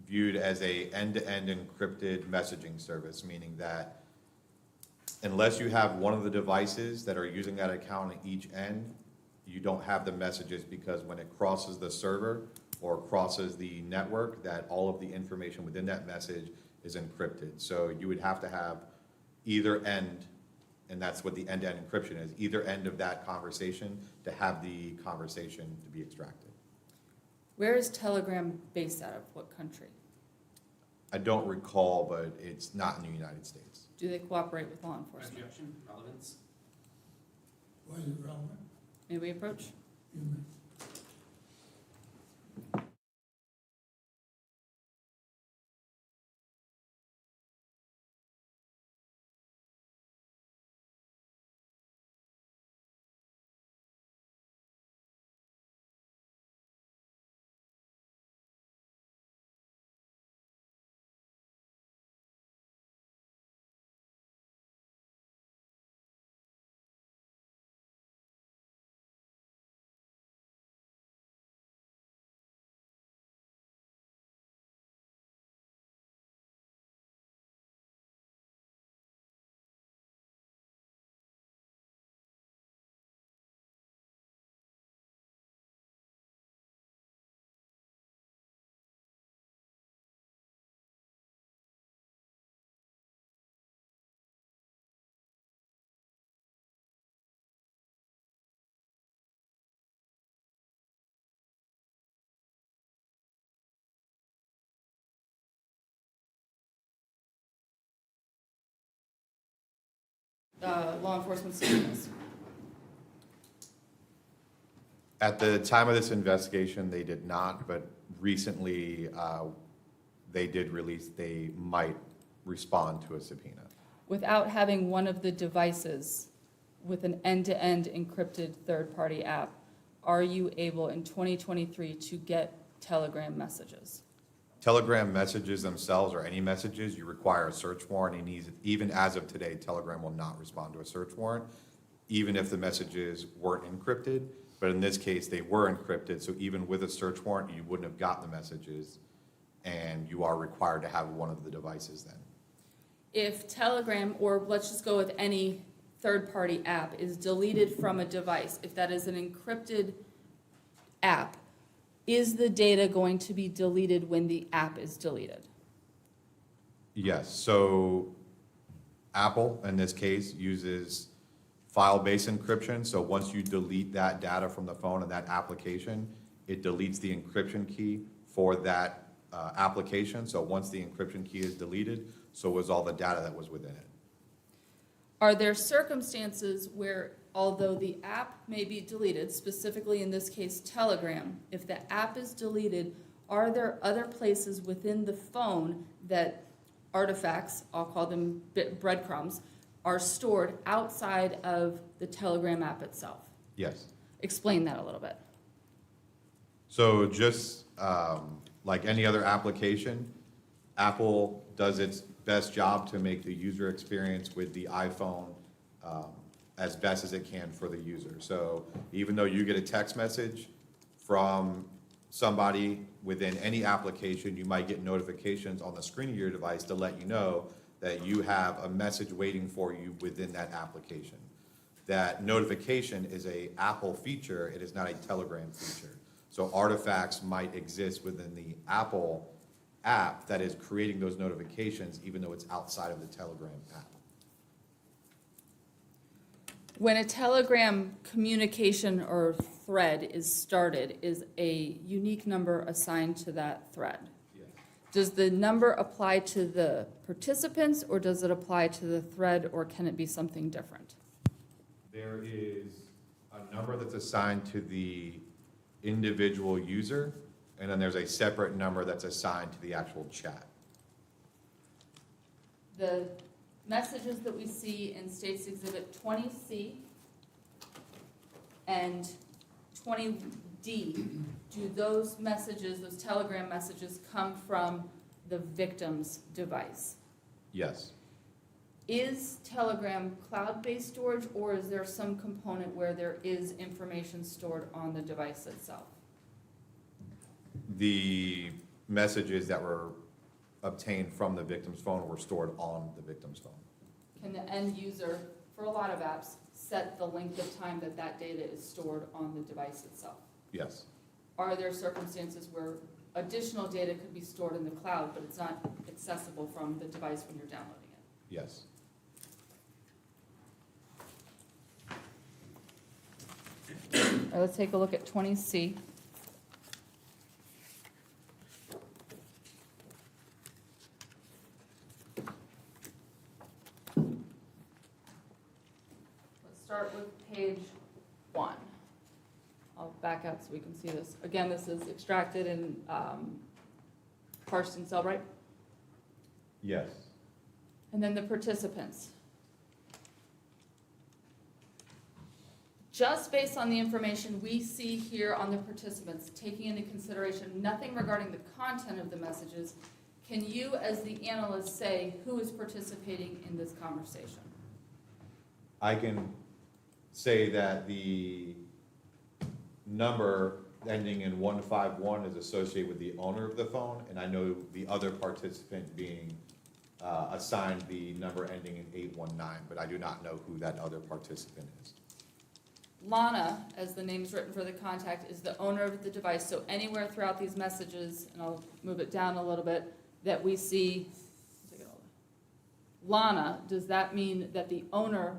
viewed as a end-to-end encrypted messaging service, meaning that unless you have one of the devices that are using that account at each end, you don't have the messages, because when it crosses the server or crosses the network, that all of the information within that message is encrypted. So you would have to have either end, and that's what the end-to-end encryption is, either end of that conversation to have the conversation to be extracted. Where is Telegram based out of? What country? I don't recall, but it's not in the United States. Do they cooperate with law enforcement? Objection, relevance. Why is it relevant? May we approach? Law enforcement subpoenas. At the time of this investigation, they did not, but recently, they did release, they might respond to a subpoena. Without having one of the devices with an end-to-end encrypted third-party app, are you able in 2023 to get Telegram messages? Telegram messages themselves, or any messages, you require a search warrant, and even as of today, Telegram will not respond to a search warrant, even if the messages weren't encrypted. But in this case, they were encrypted, so even with a search warrant, you wouldn't have gotten the messages, and you are required to have one of the devices then. If Telegram, or let's just go with any third-party app is deleted from a device, if that is an encrypted app, is the data going to be deleted when the app is deleted? Yes, so Apple, in this case, uses file-based encryption. So once you delete that data from the phone and that application, it deletes the encryption key for that application. So once the encryption key is deleted, so was all the data that was within it. Are there circumstances where, although the app may be deleted, specifically in this case Telegram, if the app is deleted, are there other places within the phone that artifacts, I'll call them breadcrumbs, are stored outside of the Telegram app itself? Yes. Explain that a little bit. So just like any other application, Apple does its best job to make the user experience with the iPhone as best as it can for the user. So even though you get a text message from somebody within any application, you might get notifications on the screen of your device to let you know that you have a message waiting for you within that application. That notification is a Apple feature, it is not a Telegram feature. So artifacts might exist within the Apple app that is creating those notifications, even though it's outside of the Telegram app. When a Telegram communication or thread is started, is a unique number assigned to that thread? Does the number apply to the participants, or does it apply to the thread, or can it be something different? There is a number that's assigned to the individual user, and then there's a separate number that's assigned to the actual chat. The messages that we see in States Exhibit 20C and 20D, do those messages, those Telegram messages, come from the victim's device? Yes. Is Telegram cloud-based storage, or is there some component where there is information stored on the device itself? The messages that were obtained from the victim's phone were stored on the victim's phone. Can the end user, for a lot of apps, set the length of time that that data is stored on the device itself? Yes. Are there circumstances where additional data could be stored in the cloud, but it's not accessible from the device when you're downloading it? Yes. All right, let's take a look at 20C. Let's start with page 1. I'll back out so we can see this. Again, this is extracted and parsed in Cellbrite. Yes. And then the participants. Just based on the information we see here on the participants, taking into consideration nothing regarding the content of the messages, can you, as the analyst, say who is participating in this conversation? I can say that the number ending in 151 is associated with the owner of the phone, and I know the other participant being assigned the number ending in 819, but I do not know who that other participant is. Lana, as the name's written for the contact, is the owner of the device, so anywhere throughout these messages, and I'll move it down a little bit, that we see Lana, does that mean that the owner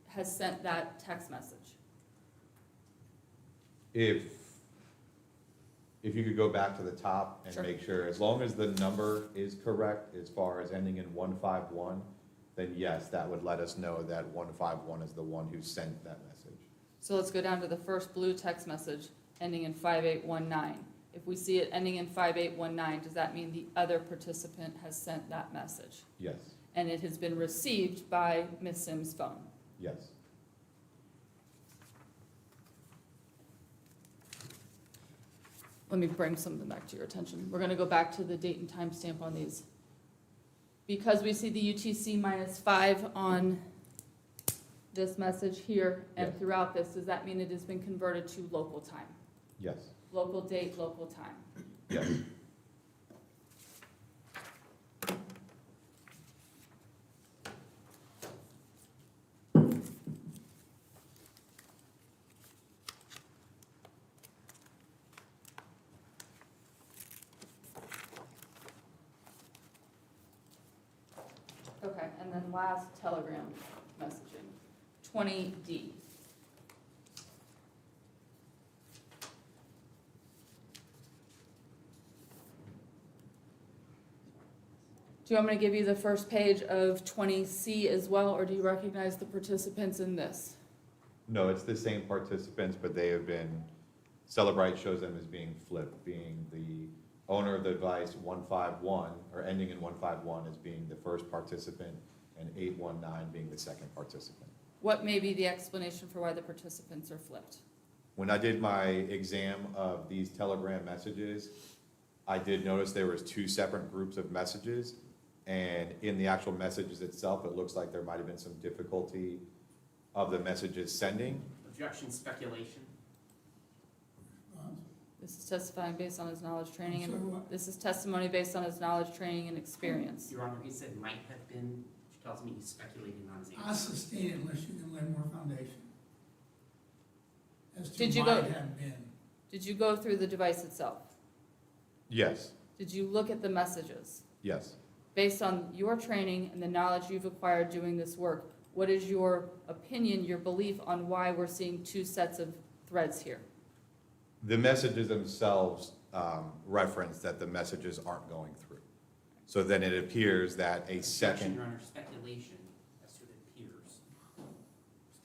has sent that text message? If you could go back to the top and Sure. make sure, as long as the number is correct as far as ending in 151, then yes, that would let us know that 151 is the one who sent that message. So let's go down to the first blue text message ending in 5819. If we see it ending in 5819, does that mean the other participant has sent that message? Yes, And it has been received by Ms. Sims' phone? yes. Let me bring something back to your attention. We're gonna go back to the date and time stamp on these. Because we see the UTC -5 on this message here and Yes. throughout this, does that mean it has been converted to local time? Yes, Local date, local time? yes. then last Telegram messaging, 20D. Do you want me to give you the first page of 20C as well, or do you recognize the participants in this? No, it's the same participants, but they have been, Celebrite shows them as being flipped, being the owner of the device 151, or ending in 151 as being the first participant, and 819 being the second participant. What may be the explanation for why the participants are flipped? When I did my exam of these Telegram messages, I did notice there was two separate groups of messages, and in the actual messages itself, it looks like there might have been some difficulty of the messages sending. Objection, speculation. This is testifying based on his knowledge, training, I'm sorry, and, what? this is testimony based on his knowledge, training, and experience. Your Honor, he said might have been, which tells me he's speculating on his I answer. sustain it unless you can lay more foundation. As Did to you might go- have been. Did you go through the device itself? Yes, Did you look at the messages? yes. Based on your training and the knowledge you've acquired doing this work, what is your opinion, your belief on why we're seeing two sets of threads here? The messages themselves reference that the messages aren't going through. So then it appears that a Objection, second, Your Honor, speculation as to it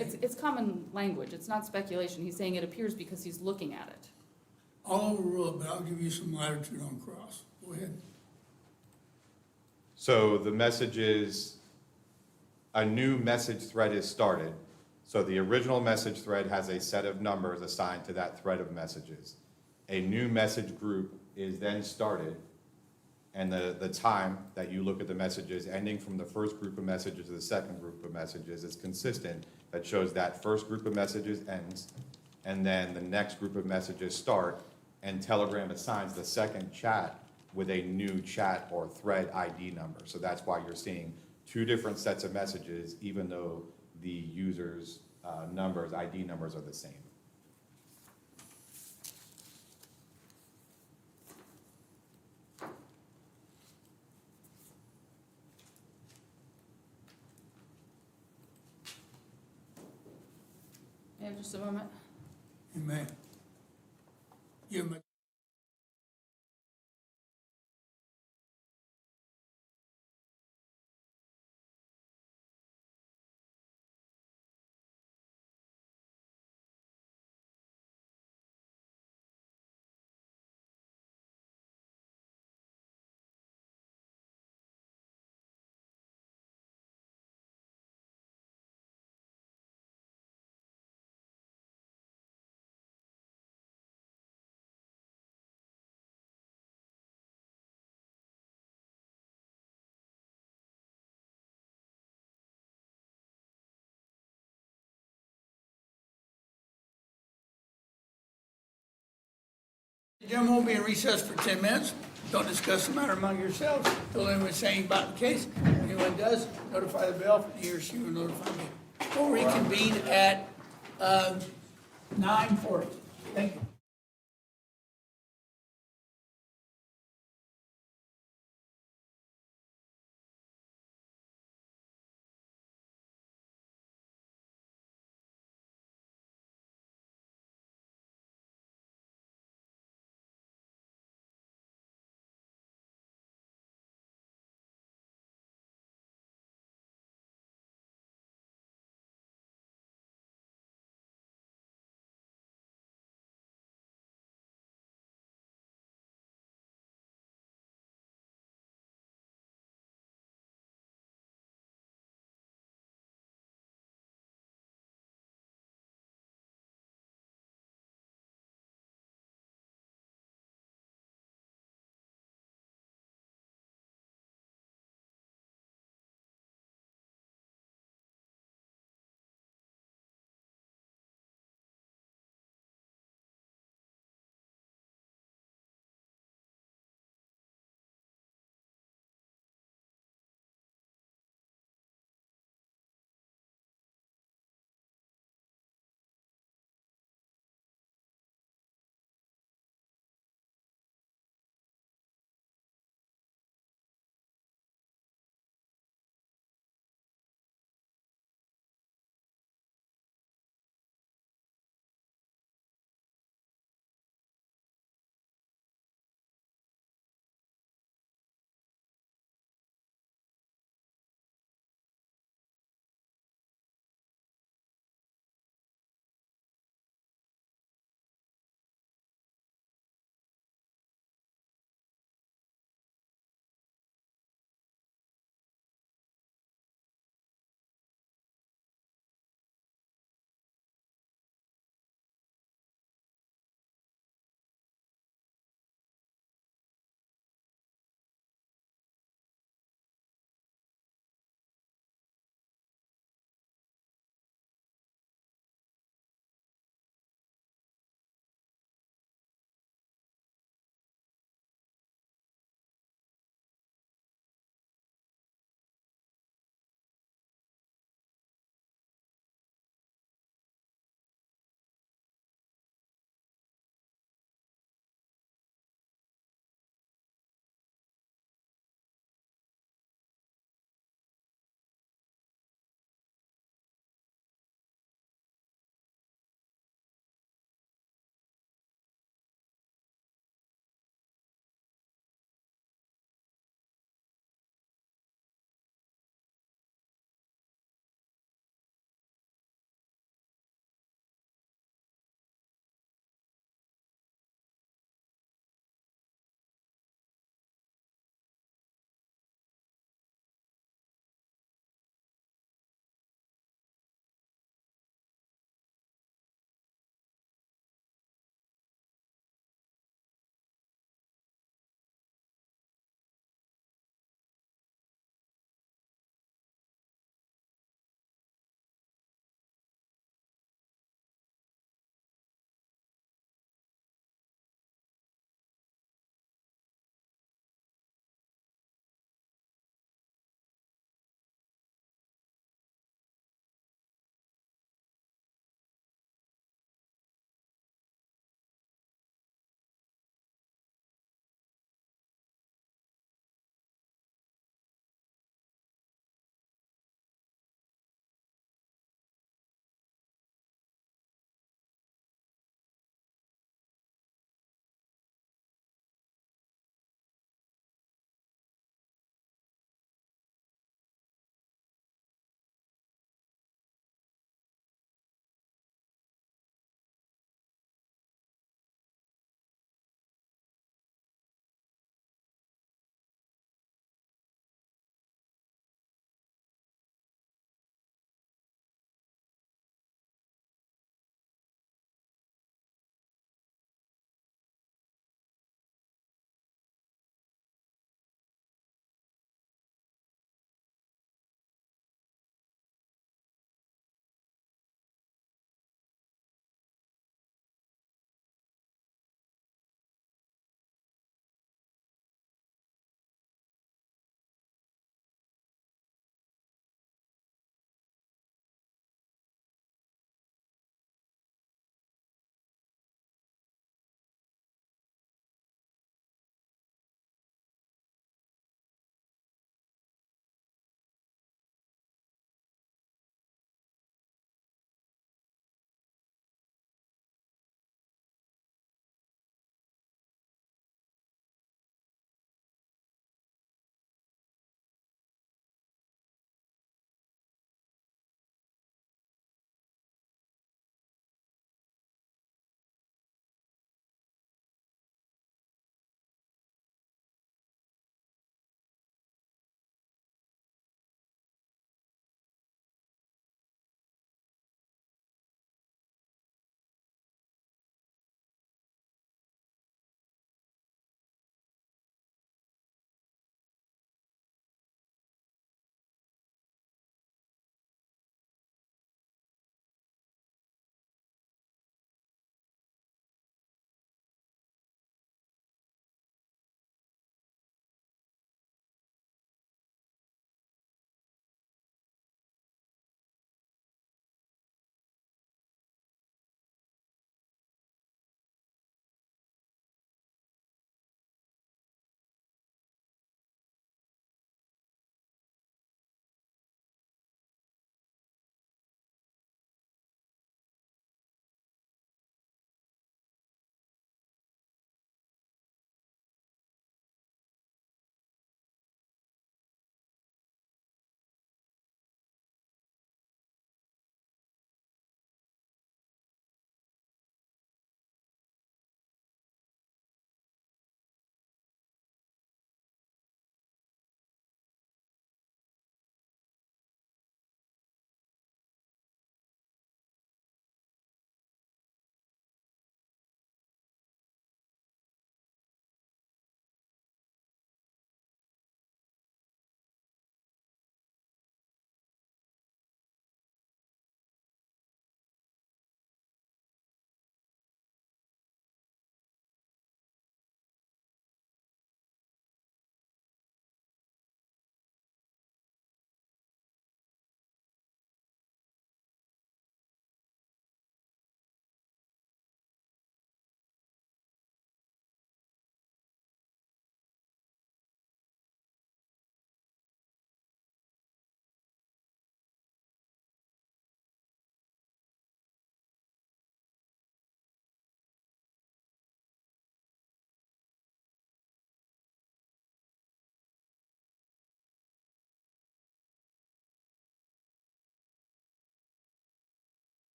appears. It's common language, it's not speculation, he's saying it appears because he's looking at it. I'll overrule it, but I'll give you some latitude on cross. Go ahead. so the messages, a new message thread is started. So the original message thread has a set of numbers assigned to that thread of messages. A new message group is then started, and the time that you look at the messages ending from the first group of messages to the second group of messages is consistent. That shows that first group of messages ends, and then the next group of messages start, and Telegram assigns the second chat with a new chat or thread ID number. So that's why you're seeing two different sets of messages, even though the user's numbers, ID numbers are the same. May I have just a moment? Amen. Give him a The gentlemen will be in recess for 10 minutes. Don't discuss the matter among yourselves until anyone is saying about the case. If anyone does, notify the bailiff, and he or she will notify me. We'll reconvene at 9:40. Thank you.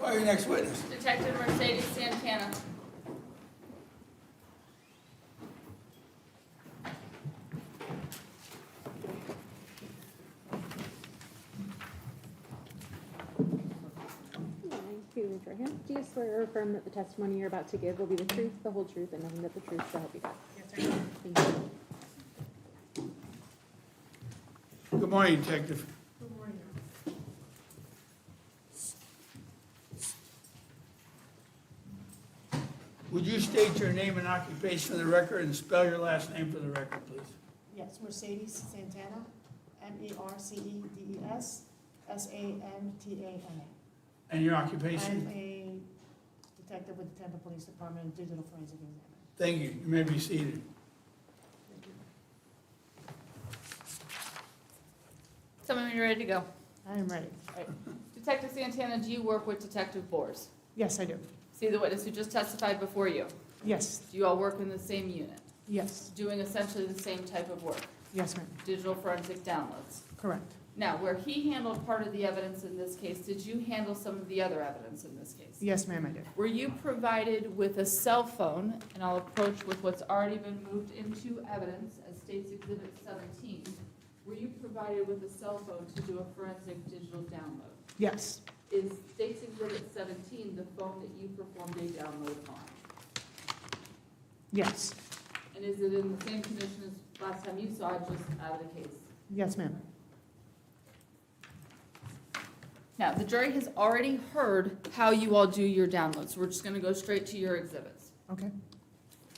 Call your next witness. Detective Mercedes Santana. Good morning. Please raise your hand. Do you swear or affirm that the testimony you're about to give will be the truth, the whole truth, and nothing but the truth, so help you God? Yes, I do. Thank you. Good morning, Detective. Good morning. Would you state your name and occupation for the record and spell your last name for the record, please? Yes, Mercedes Santana, Mercedes Santana. And your I'm occupation? a detective with the Tampa Police Department, digital forensic examiner. Thank you. You may be seated. Tell me when you're ready to go. I am ready. Detective Santana, do you work with Detective Bors? Yes, I do. See the witness who just testified before you? Yes, Do you all work in the same unit, yes, doing essentially the same type of work, yes, ma'am. digital forensic downloads? Correct. Now, where he handled part of the evidence in this case, did you handle some of the other evidence in this case? Yes, ma'am, I did. Were you provided with a cell phone, and I'll approach with what's already been moved into evidence as State's Exhibit 17, were you provided with a cell phone to do a forensic digital download? Yes, Is State's Exhibit 17 the phone that you performed a download on? yes, And is it in the same condition as last time you saw it, just out of the case? yes, ma'am. Now, the jury has already heard how you all do your downloads, so we're just gonna go straight to your exhibits. Okay.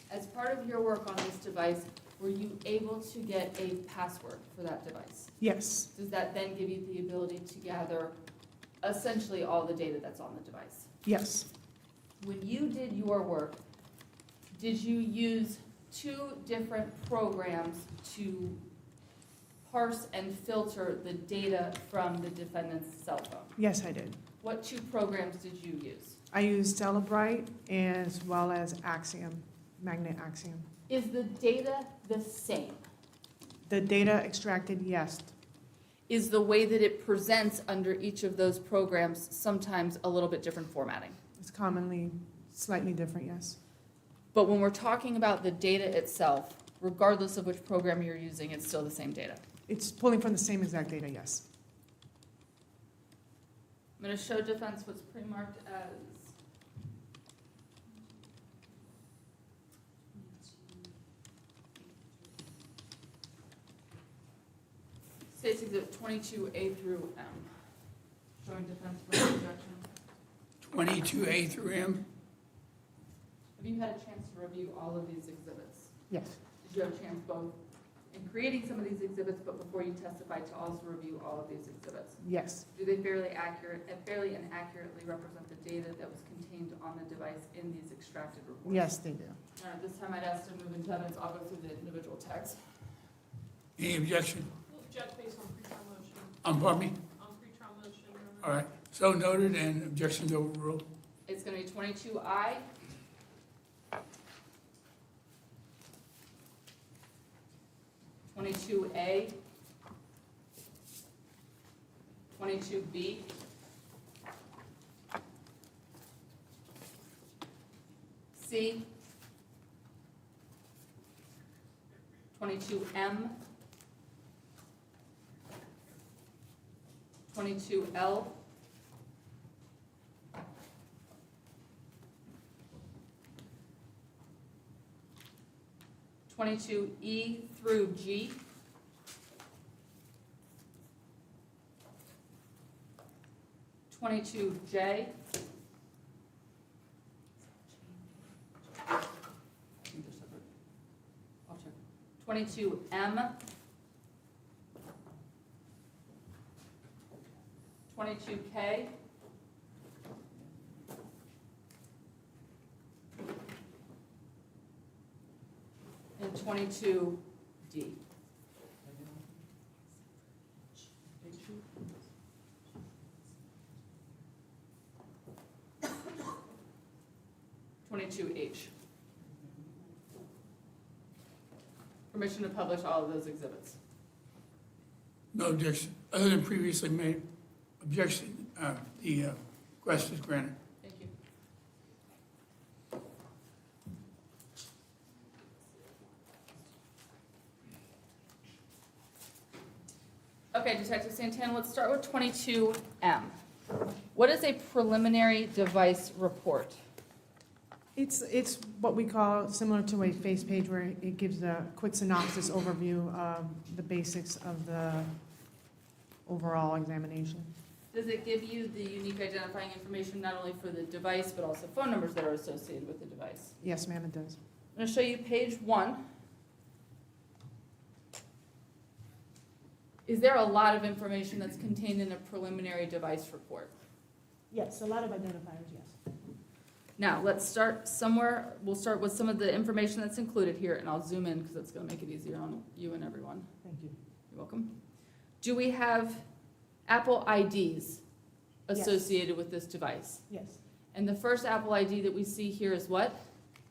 As part of your work on this device, were you able to get a password for that device? Yes, Does that then give you the ability to gather essentially all the data that's on the device? yes, When you did your work, did you use two different programs to parse and filter the data from the defendant's cell phone? yes, I did. What two programs did you use? I used Celebrite as well as Axiom, Magnet Axiom. Is the data the same? The data extracted, yes. Is the way that it presents under each of those programs sometimes a little bit different formatting? It's commonly slightly different, yes. But when we're talking about the data itself, regardless of which program you're using, it's still the same data. It's pulling from the same exact data, yes. I'm going to show defense what's pre-marked as. State's Exhibit 22A through M. Showing defense for objection. 22A through M? Have you had a chance to review all of these exhibits? Yes, Did you have a chance both in creating some of these exhibits, but before you testified to also review all of these exhibits? yes, Do they fairly and accurately represent the data that was contained on the device in these extracted reports? yes, they do. All right, this time I'd ask to move into evidence. I'll go through the individual text. Any objection? Object based on pretrial motion, Pardon me? on pretrial motion. All right. So noted and objections overruled. It's gonna be 22I. Twenty-two A. 22B. C. 22M. 22L. 22E through G. 22J. I think they're separate. I'll check. 22M. 22K. And 22D. 22H. Permission to publish all of those exhibits. No objection, other than previously made objection. The Request is granted. Thank you. Okay, Detective Santana, let's start with 22M. What is a preliminary device report? It's what we call, similar to a face page, where it gives a quick synopsis overview of the basics of the overall examination. Does it give you the unique identifying information not only for the device, but also phone numbers that are associated with the device? Yes, ma'am, it does. I'm going to show you page 1. Is there a lot of information that's contained in a preliminary device report? Yes, a lot of identifiers, yes. Now, let's start somewhere, we'll start with some of the information that's included here, and I'll zoom in because that's going to make it easier on you and everyone. Thank you. You're welcome. Do we have Apple IDs associated with this device? Yes. And the first Apple ID that we see here is what?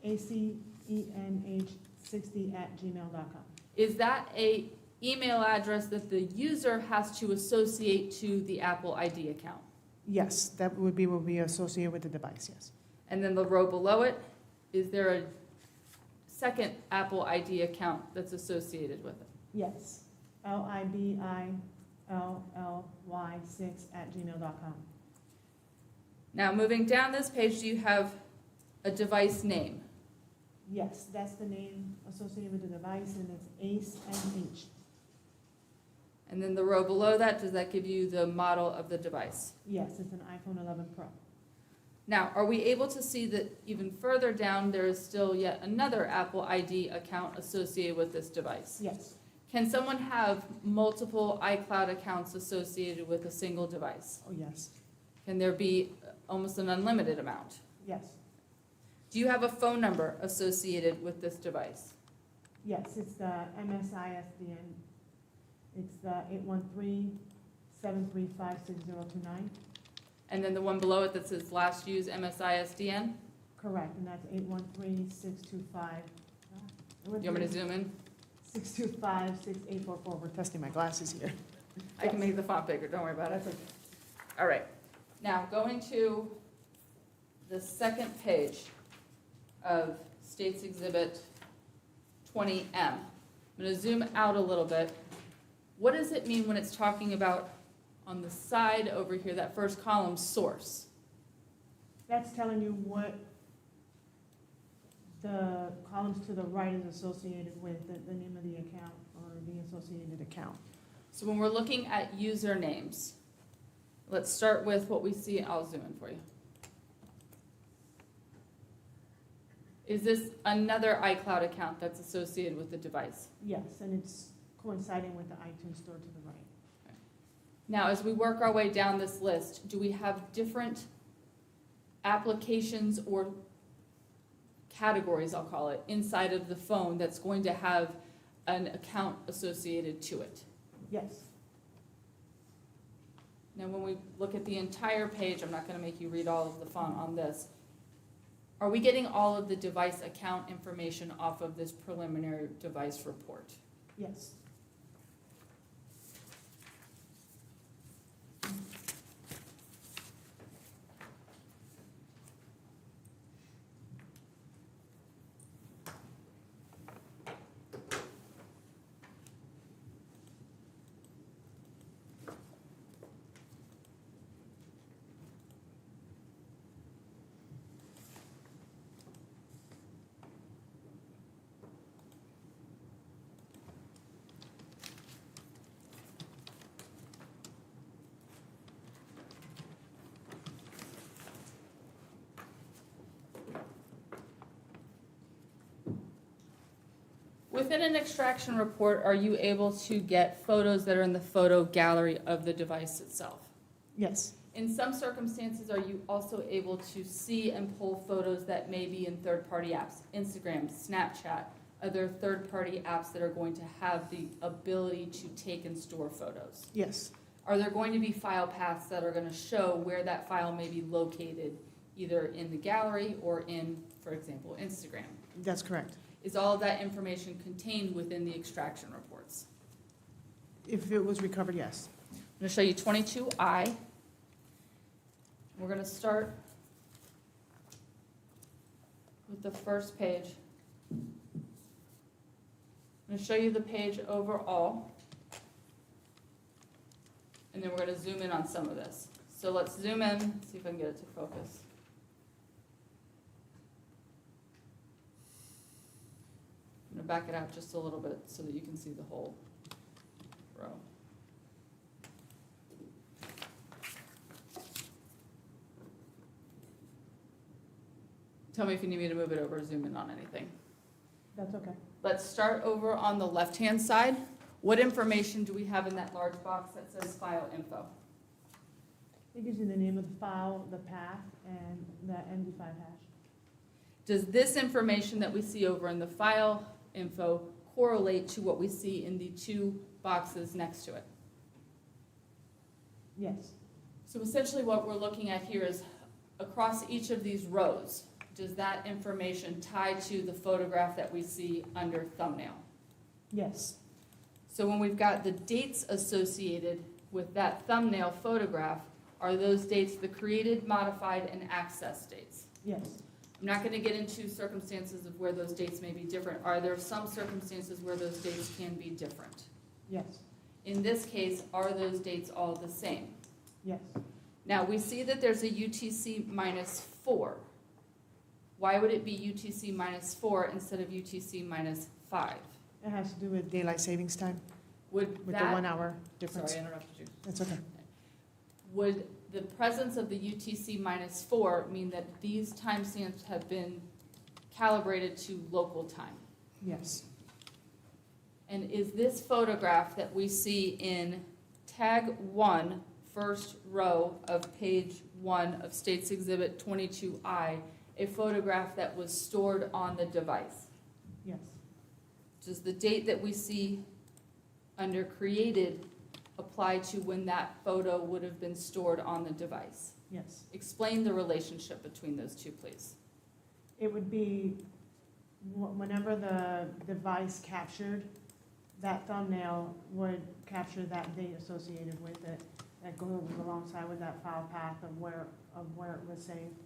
ACENH60@gmail.com. Is that a email address that the user has to associate to the Apple ID account? Yes, that would be what we associate with the device, yes. And then the row below it, is there a second Apple ID account that's associated with it? Yes. LIBILLY6@gmail.com. Now, moving down this page, do you have a device name? Yes, that's the name associated with the device, and it's ACENH. And then the row below that, does that give you the model of the device? Yes, it's an iPhone 11 Pro. Now, are we able to see that even further down, there is still yet another Apple ID account associated with this device? Yes. Can someone have multiple iCloud accounts associated with a single device? Oh, yes. Can there be almost an unlimited amount? Yes. Do you have a phone number associated with this device? Yes, it's the MSISDN. It's the 813-735-6029. And then the one below it that says last used MSISDN? Correct, and that's 813-625. You want me to zoom in? 625-6844. We're testing my glasses here. I can make the font bigger, don't worry about it. All right, now going to the second page of State's Exhibit 20M. I'm going to zoom out a little bit. What does it mean when it's talking about on the side over here, that first column, source? That's telling you what the columns to the right is associated with, the name of the account or the associated account. So when we're looking at usernames, let's start with what we see. I'll zoom in for you. Is this another iCloud account that's associated with the device? Yes, and it's coinciding with the iTunes store to the right. Now, as we work our way down this list, do we have different applications or categories, I'll call it, inside of the phone that's going to have an account associated to it? Yes. Now, when we look at the entire page, I'm not going to make you read all of the font on this. Are we getting all of the device account information off of this preliminary device report? Yes. Within an extraction report, are you able to get photos that are in the photo gallery of the device itself? Yes. In some circumstances, are you also able to see and pull photos that may be in third-party apps? Instagram, Snapchat, other third-party apps that are going to have the ability to take and store photos? Yes. Are there going to be file paths that are going to show where that file may be located, either in the gallery or in, for example, Instagram? That's correct. Is all of that information contained within the extraction reports? If it was recovered, yes. I'm going to show you 22I. We're gonna start with the first page. I'm gonna show you the page overall. And then we're gonna zoom in on some of this. So let's zoom in, see if I can get it to focus. I'm gonna back it out just a little bit so that you can see the whole row. Tell me if you need me to move it over or zoom in on anything. That's okay. Let's start over on the left-hand side. What information do we have in that large box that says file info? It gives you the name of the file, the path, and the MD5 hash. Does this information that we see over in the file info correlate to what we see in the two boxes next to it? Yes, So essentially what we're looking at here is across each of these rows, does that information tie to the photograph that we see under thumbnail? yes, So when we've got the dates associated with that thumbnail photograph, are those dates the created, modified, and access dates? yes, I'm not gonna get into circumstances of where those dates may be different. Are there some circumstances where those dates can be different? yes, In this case, are those dates all the same? yes. Now, we see that there's a UTC -4. Why would it be UTC -4 instead of UTC -5? It has to do with daylight savings time, Would with the that, 1 hour difference. sorry, I interrupted you. That's okay. Would the presence of the UTC -4 mean that these timestamps have been calibrated to local time? Yes, And is this photograph that we see in tag 1, first row of page 1 of States Exhibit 22I, a photograph that was stored on the device? yes, Does the date that we see under created apply to when that photo would have been stored on the device? yes. Explain the relationship between those two, please. It would be whenever the device captured, that thumbnail would capture that date associated with it that goes alongside with that file path of where it was saved.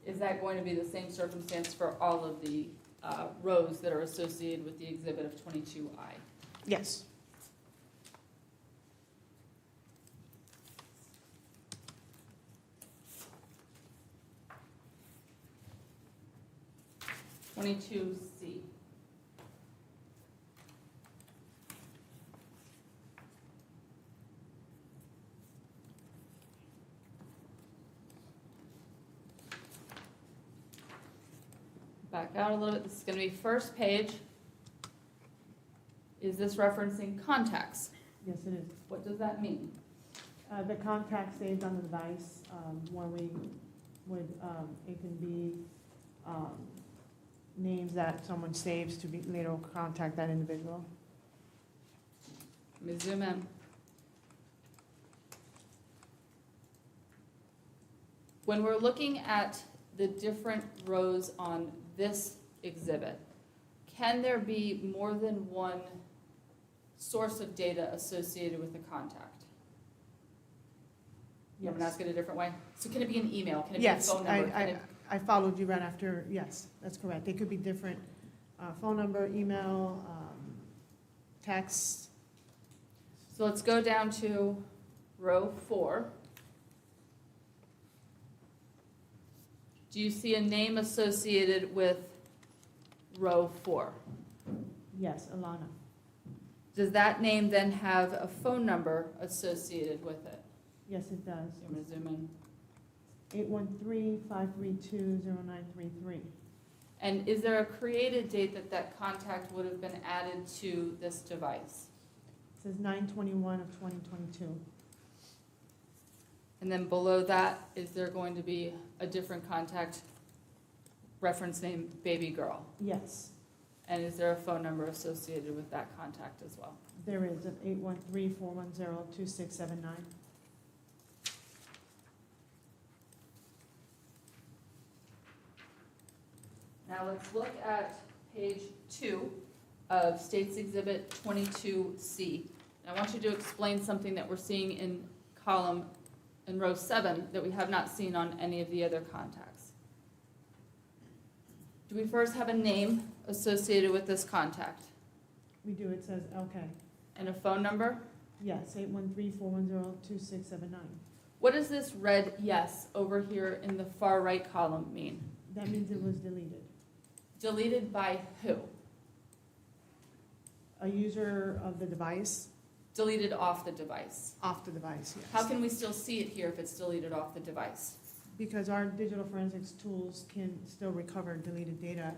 Is that going to be the same circumstance for all of the rows that are associated with the exhibit of 22I? Yes, Twenty-two C. Back out a little bit, this is gonna be first page. Is this referencing contacts? yes, it is. What does that mean? The contact saved on the device, where we would, it can be names that someone saves to be later contact that individual. Let me zoom in. When we're looking at the different rows on this exhibit, can there be more than one source of data associated with the contact? You want me to ask it a different way? So can it be an email? Can it be a Yes, phone number? Can it- I followed you right after, yes, that's correct. They could be different, phone number, email, text. So let's go down to row 4. Do you see a name associated with row 4? Yes, Alana. Does that name then have a phone number associated with it? Yes, it does. I'm gonna zoom in. 813-532-0933. And is there a created date that that contact would have been added to this device? It says 9/21 of 2022. And then below that, is there going to be a different contact reference name, baby girl? Yes, And is there a phone number associated with that contact as well? there is, at 813-410-2679. Now Now let's look at page 2 of States Exhibit 22C. And I want you to explain something that we're seeing in column, in row 7, that we have not seen on any of the other contacts. Do we first have a name associated with this contact? We do, it says LK. And a phone number? Yes, 813-410-2679. What does this red yes over here in the far right column mean? That means it was deleted. Deleted by who? A user of the device, Deleted off the device. off the device, yes. How can we still see it here if it's deleted off the device? Because our digital forensics tools can still recover deleted data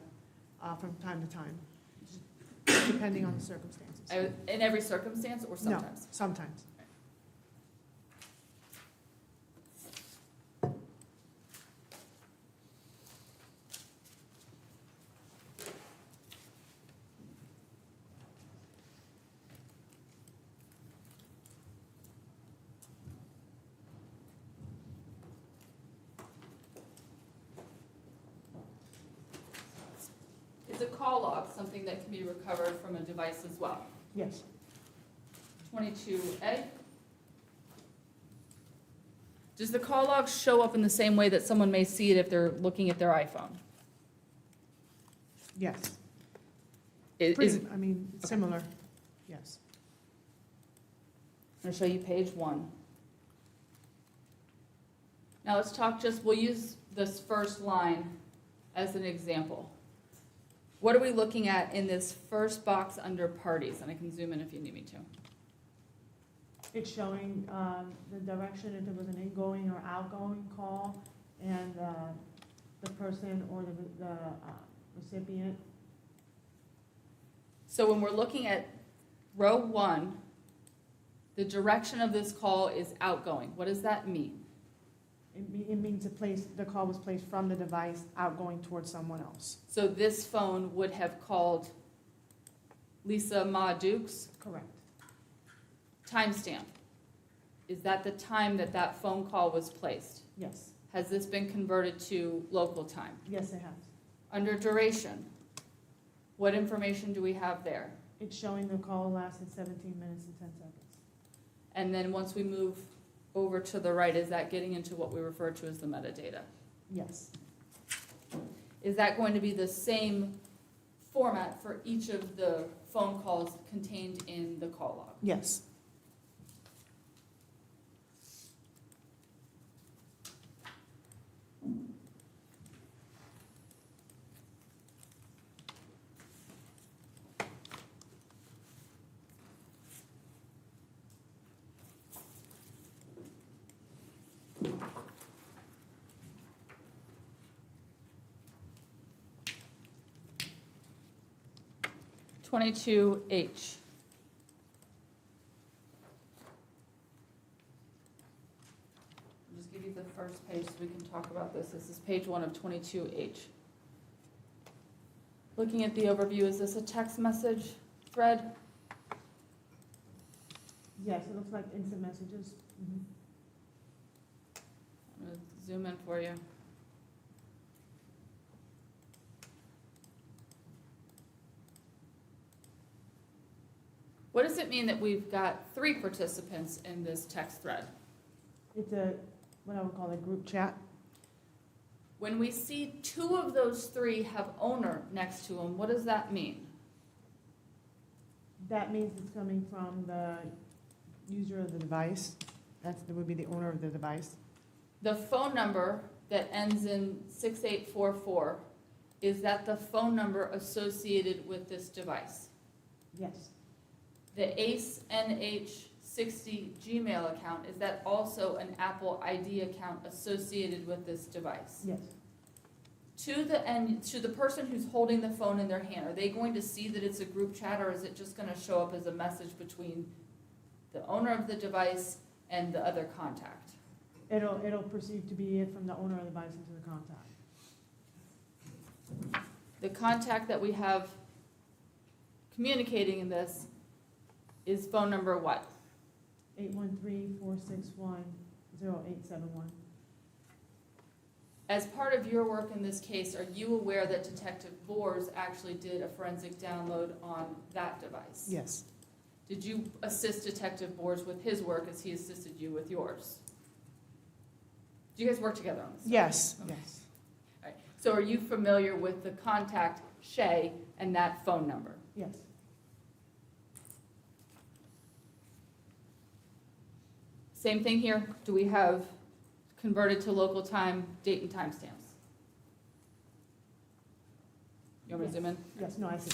from time to time, depending on the circumstances. In every circumstance or No, sometimes? sometimes. Is a call log something that can be recovered from a device as well? Yes, 22A. Does the call log show up in the same way that someone may see it if they're looking at their iPhone? yes. Is, Pretty, I mean, similar, yes. I'm going to show you page 1. Now let's talk we'll use this first line as an example. What are we looking at in this first box under parties? And I can zoom in if you need me to. It's showing the direction, if it was an ingoing or outgoing call, and the person or the recipient. So when we're looking at row 1, the direction of this call is outgoing. What does that mean? It means the call was placed from the device outgoing towards someone else. So this phone would have called Lisa Ma Dukes. Correct. Timestamp. Is that the time that that phone call was placed? Yes, Has this been converted to local time? yes, it has. Under duration, what information do we have there? It's showing the call lasted 17 minutes and 10 seconds. And then once we move over to the right, is that getting into what we refer to as the metadata? Yes, Is that going to be the same format for each of the phone calls contained in the call log? yes. Twenty-two H. I'll just give you the first page so we can talk about this. This is page 1 of 22H. Looking at the overview, is this a text message thread? Yes, it looks like instant messages. Mhm. I'm going to zoom in for you. What does it mean that we've got 3 participants in this text thread? It's what I would call a group chat. When we see 2 of those 3 have owner next to them, what does that mean? That means it's coming from the user of the device. That would be the owner of the device. The phone number that ends in 6844, is that the phone number associated with this device? Yes, The ACE NH60 Gmail account, is that also an Apple ID account associated with this device? yes. To the person who's holding the phone in their hand, are they going to see that it's a group chat, or is it just gonna show up as a message between the owner of the device and the other contact? It'll perceive to be it from the owner of the device into the contact. The contact that we have communicating in this is phone number what? 813-461-0871. As part of your work in this case, are you aware that Detective Bors actually did a forensic download on that device? Yes, Did you assist Detective Bors with his work as he assisted you with yours? Do you guys work together on this? yes, Okay. yes, All right. So are you familiar with the contact Shay and that phone number? yes. Same thing here. Do we have converted to local time, date and timestamps? You want me to zoom in? Yes, no, I see.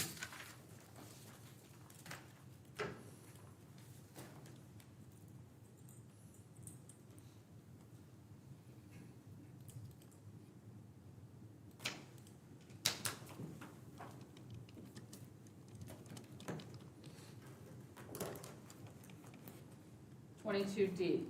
Twenty-two D.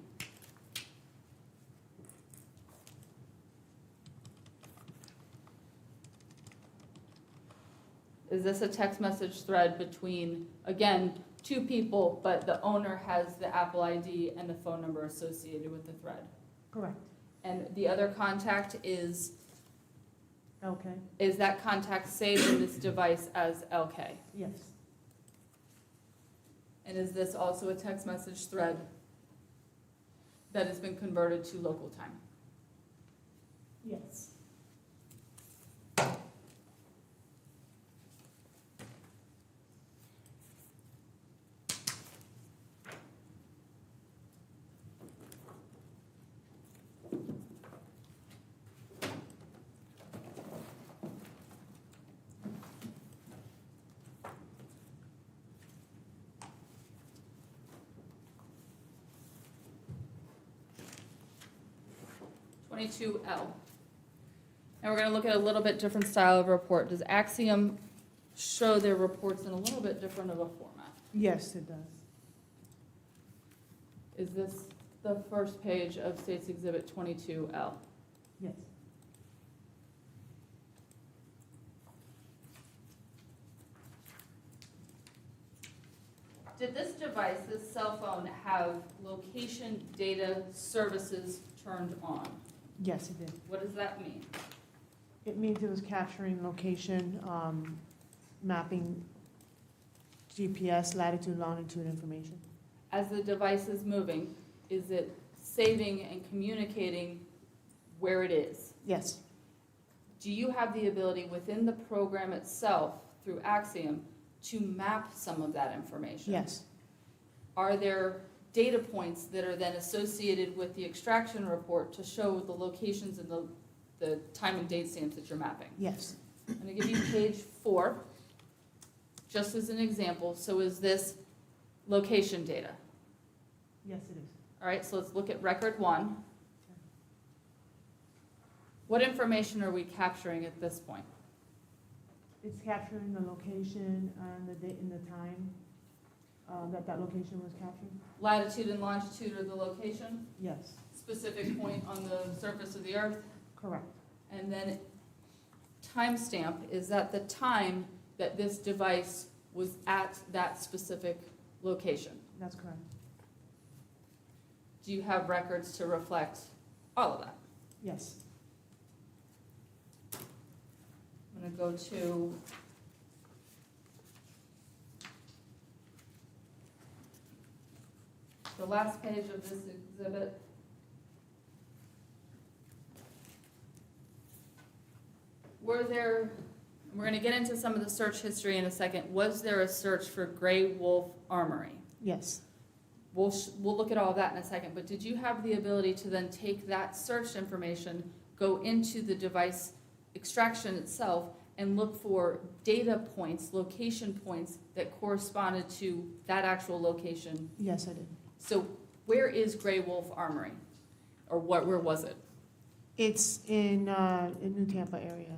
Is this a text message thread between, again, two people, but the owner has the Apple ID and the phone number associated with the thread? Correct. And the other contact is Okay, that contact saved in this device as LK? yes, And is this also a text message thread that has been converted to local time? yes. Twenty-two L. And we're gonna look at a little bit different style of report. Does Axiom show their reports in a little bit different of a format? Yes, it does. Is this the first page of State's Exhibit 22L? Yes, Did this device, this cell phone, have location data services turned on? yes, it did. What does that mean? It means it was capturing location, mapping GPS, latitude, longitude information. As the device is moving, is it saving and communicating where it is? Yes, Do you have the ability within the program itself, through Axiom, to map some of that information? yes, Are there data points that are then associated with the extraction report to show the locations and the time and date stamps that you're mapping? yes, I'm gonna give you page 4, just as an example. So is this location data? yes, it is. All right, so let's look at record 1. What information are we capturing at this point? It's capturing the location and the date and the time that location was captured. Latitude and longitude are the location, Yes, specific point on the surface of the earth, correct. and then timestamp is at the time that this device was at that specific location. That's correct. Do you have records to reflect all of that? Yes, I'm gonna go to the last page of this exhibit. Were there, we're gonna get into some of the search history in a second, was there a search for Gray Wolf Armory? yes, We'll look at all of that in a second, but did you have the ability to then take that search information, go into the device extraction itself, and look for data points, location points that corresponded to that actual location? yes, I did. So where is Gray Wolf Armory? Or where was it? It's in New Tampa area.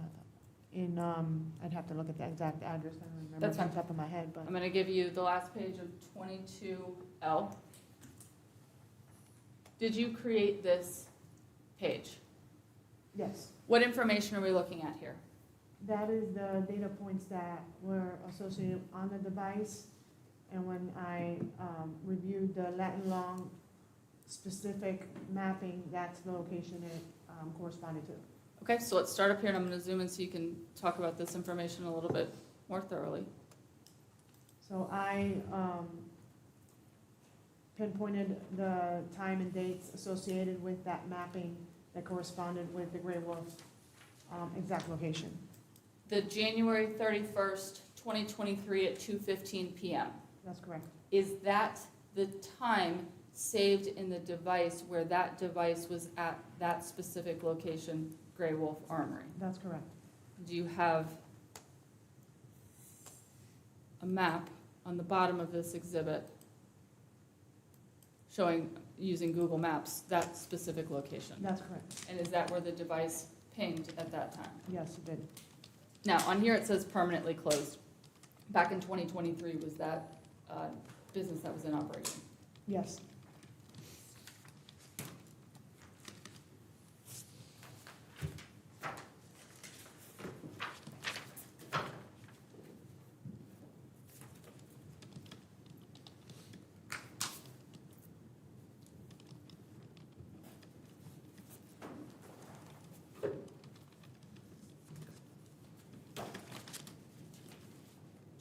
I'd have to look at the exact address. I don't remember That's off the fine. top of my head, but I'm gonna give you the last page of 22L. Did you create this page? yes. What information are we looking at here? That is the data points that were associated on the device. And when I reviewed the Latin long specific mapping, that's the location it corresponded to. Okay, so let's start up here and I'm gonna zoom in so you can talk about this information a little bit more thoroughly. So I pinpointed the time and dates associated with that mapping that corresponded with the Gray Wolf exact location. The January 31st, 2023 at 2:15 PM. That's correct. Is that the time saved in the device where that device was at that specific location, Gray Wolf Armory? That's correct. Do you have a map on the bottom of this exhibit showing, using Google Maps, that specific location? That's correct. And is that where the device pinged at that time? Yes, it did. Now, on here it says permanently closed. Back in 2023, was that business that was in operation? Yes.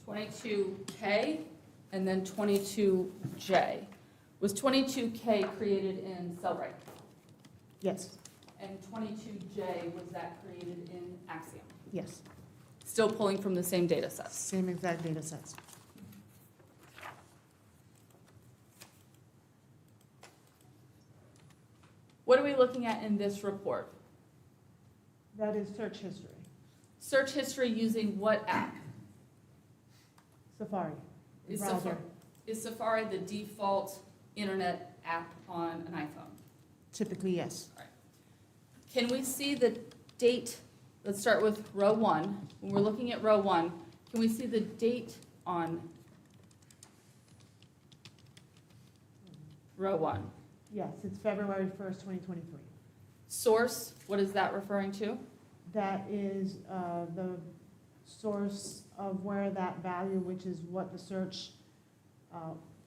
$22K and then $22J. Was $22K created in Cellbrite? Yes. And $22J, was that created in Axiom? Yes. Still pulling from the same data sets. Same exact data sets. What are we looking at in this report? That is search history. Search history using what app? Safari. Is Browser. Safari, is Safari the default internet app on an iPhone? Typically, yes. Can we see the date? Let's start with row one. When we're looking at row one, can we see the date on row one? Yes, it's February 1st, 2023. Source, what is that referring to? That is the source of where that value, which is what the search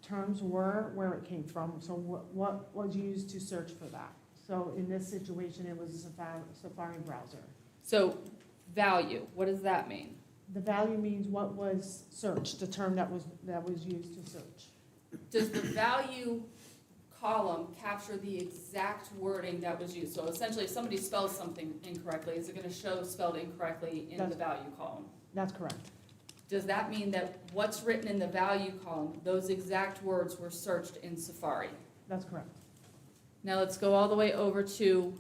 terms were, where it came from. So what was used to search for that? So in this situation, it was a Safari browser. So value, what does that mean? The value means what was searched, the term that was used to search. Does the value column capture the exact wording that was used? So essentially, if somebody spells something incorrectly, is it going to show spelled incorrectly in the value column? That's correct. Does that mean that what's written in the value column, those exact words were searched in Safari? That's correct. Now let's go all the way over to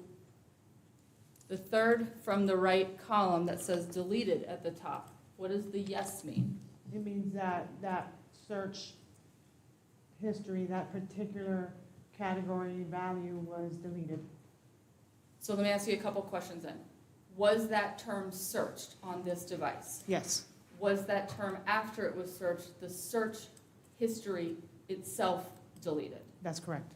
the third from the right column that says deleted at the top. What does the yes mean? It means that that search history, that particular category value was deleted. So let me ask you a couple questions then. Was that term searched on this device? Yes. Was that term, after it was searched, the search history itself deleted? That's correct.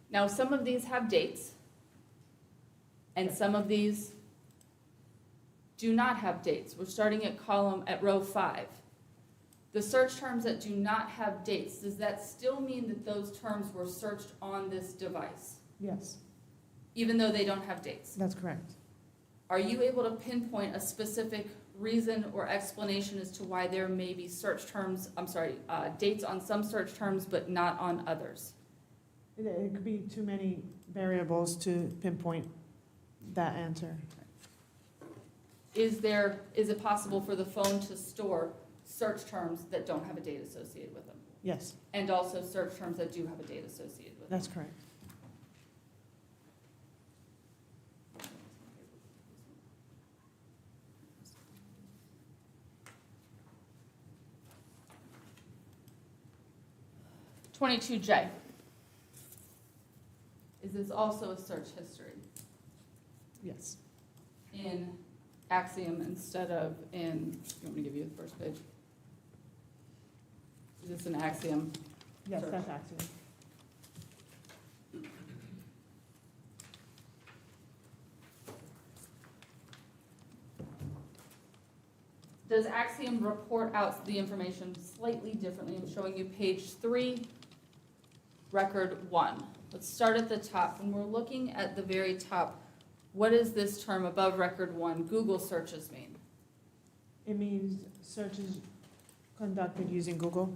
Now, some of these have dates, and some of these do not have dates. We're starting at row 5. The search terms that do not have dates, does that still mean that those terms were searched on this device, Yes, even though they don't have dates? that's correct. Are you able to pinpoint a specific reason or explanation as to why there may be dates on some search terms but not on others? It could be too many variables to pinpoint that answer. Is it possible for the phone to store search terms that don't have a date associated with them? Yes, And also search terms that do have a date associated with them? that's correct. $22J. Is this also a search history Yes, in Axiom instead of in, you want me to give you the first page? Is this an Axiom? yes, Search. that's Axiom. Does Axiom report out the information slightly differently? I'm showing you page 3 record one. Let's start at the top. When we're looking at the very top, what does this term above record one, Google searches mean? It means searches conducted using Google.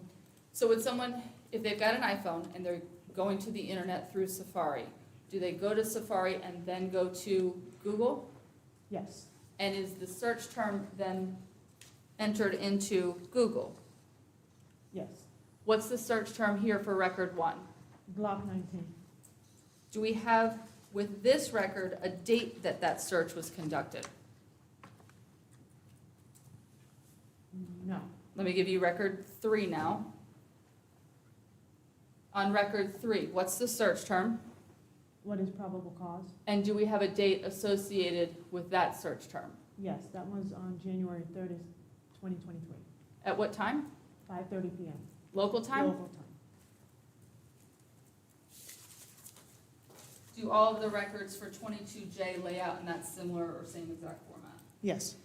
So would someone, if they've got an iPhone and they're going to the internet through Safari, do they go to Safari and then go to Google? Yes, And is the search term then entered into Google? yes. What's the search term here for record one? Block 19. Do we have, with this record, a date that that search was conducted? No. Let me give you record three now. On record three, what's the search term? What is probable cause? And do we have a date associated with that search term? Yes, that was on January 30th, 2023, At what time? 5:30 PM. Local time? Local time. Do all of the records for 22J lay out in that similar or same exact format? Yes.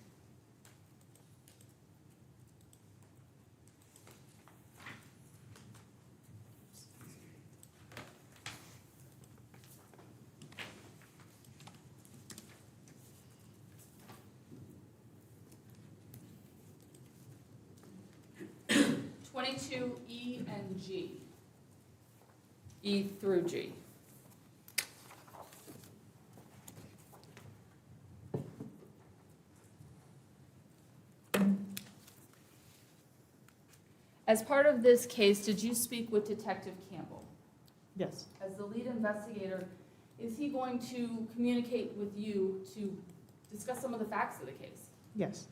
Twenty-two E and G. E through G. As part of this case, did you speak with Detective Campbell? Yes. As the lead investigator, is he going to communicate with you to discuss some of the facts of the case? Yes.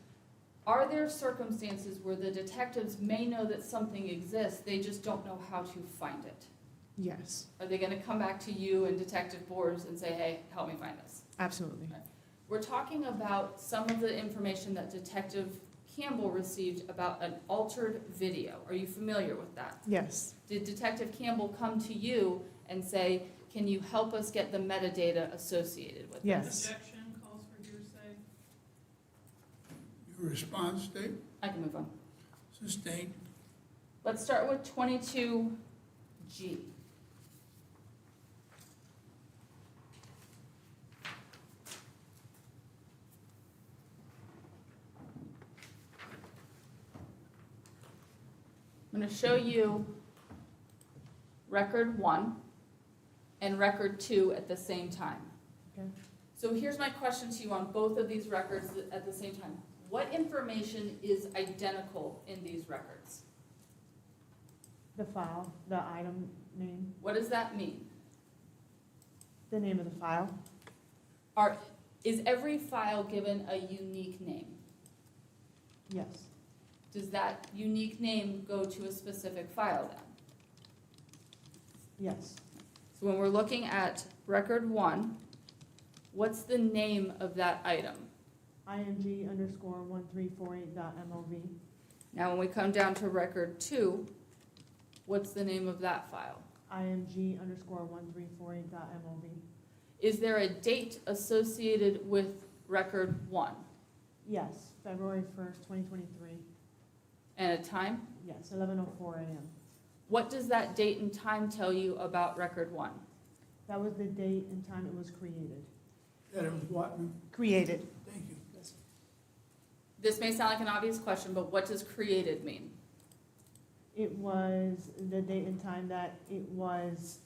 Are there circumstances where the detectives may know that something exists, they just don't know how to find it? Yes. Are they gonna come back to you and Detective Bors and say, hey, help me find this? Absolutely. We're talking about some of the information that Detective Campbell received about an altered video. Are you familiar with that? Yes. Did Detective Campbell come to you and say, can you help us get the metadata associated with this? Yes. Objection calls for hearsay. Your response, Dave? I can move on. Sustained. Let's start with 22G. I'm going to show you record one and record two at the same time. Okay. So here's my question to you on both of these records at the same time. What information is identical in these records? The file, the item name, What does that mean? the name of the file. Is every file given a unique name? Yes. Does that unique name go to a specific file then? Yes. So when we're looking at record one, what's the name of that item? IMG_1348.mov. Now, when we come down to record two, what's the name of that file? IMG_1348.mov. Is there a date associated with record one Yes, February 1st, 2023. and a time? Yes, 11:04 a.m. What does that date and time tell you about record one? That was the date and time it was created. That it was what? Created. Thank you. This may sound like an obvious question, but what does created mean? It was the date and time that it was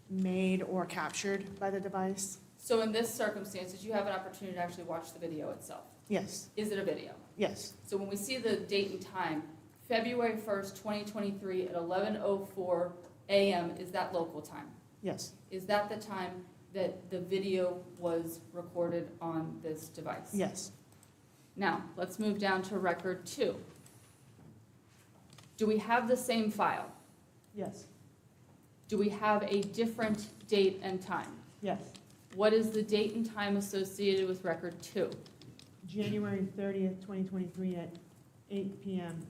made or captured by the device. So in this circumstance, did you have an opportunity to actually watch the video itself? Yes, Is it a video? yes, So when we see the date and time, February 1st, 2023 at 11:04 a.m., is that local time? yes, Is that the time that the video was recorded on this device? yes. Now, let's move down to record two. Do we have the same file? Yes, Do we have a different date and time? yes. What is the date and time associated with record two? January 30th, 2023 at 8 p.m.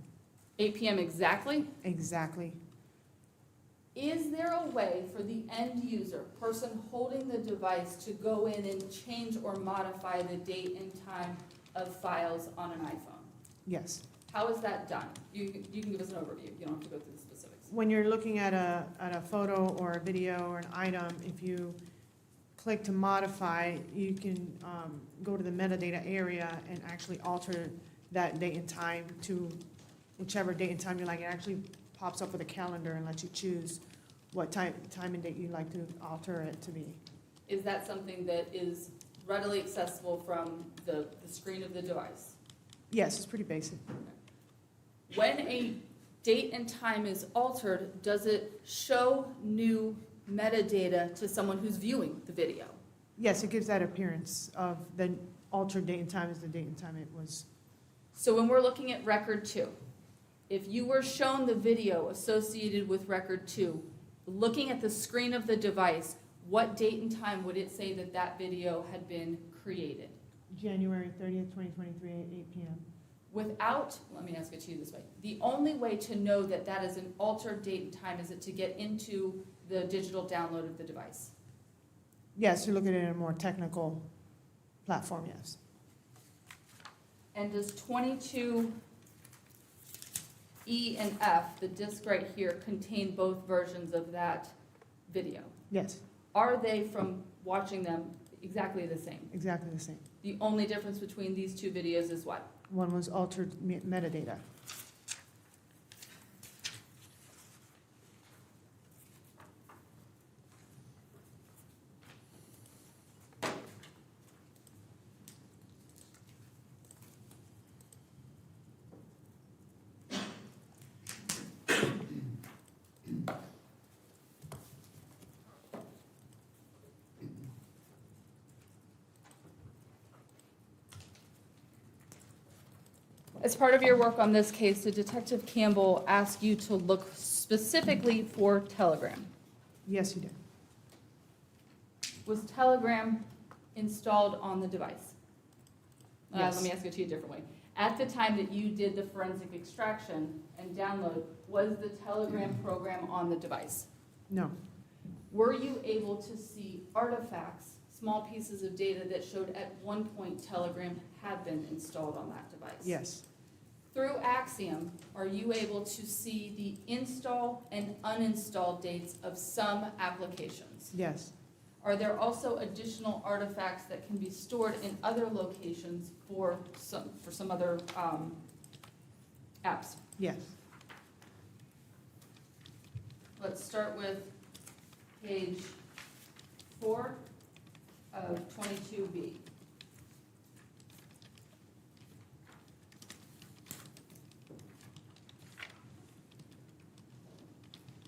8 p.m. exactly? Exactly. Is there a way for the end user, person holding the device, to go in and change or modify the date and time of files on an iPhone? Yes. How is that done? You can give us an overview, you don't have to go through the specifics. when you're looking at a photo or a video or an item, if you click to modify, you can go to the metadata area and actually alter that date and time to whichever date and time you like. It actually pops up with a calendar and lets you choose what time and date you'd like to alter it to be. Is that something that is readily accessible from the screen of the device? Yes, it's pretty basic. When a date and time is altered, does it show new metadata to someone who's viewing the video? Yes, it gives that appearance of the altered date and time as the date and time it was. So when we're looking at record 2, if you were shown the video associated with record 2, looking at the screen of the device, what date and time would it say that that video had been created? January 30th, 2023 at 8 p.m. Without, let me ask it to you this way, the only way to know that that is an altered date and time is it to get into the digital download of the device? Yes, you look at it in a more technical platform, yes. And does 22E and F, the disc right here, contain both versions of that video? Yes, Are they, from watching them, exactly the same? exactly the same. The only difference between these two videos is what? One was altered metadata. As part of your work on this case, did Detective Campbell ask you to look specifically for Telegram? Yes, you did. Was Telegram installed on the device? Yes. Let me ask it to you a different way. At the time that you did the forensic extraction and download, was the Telegram program on the device? No, Were you able to see artifacts, small pieces of data that showed at one point Telegram had been installed on that device? yes, Through Axiom, are you able to see the install and uninstall dates of some applications? yes, Are there also additional artifacts that can be stored in other locations for some other apps? yes. Let's start with page 4 of 22B.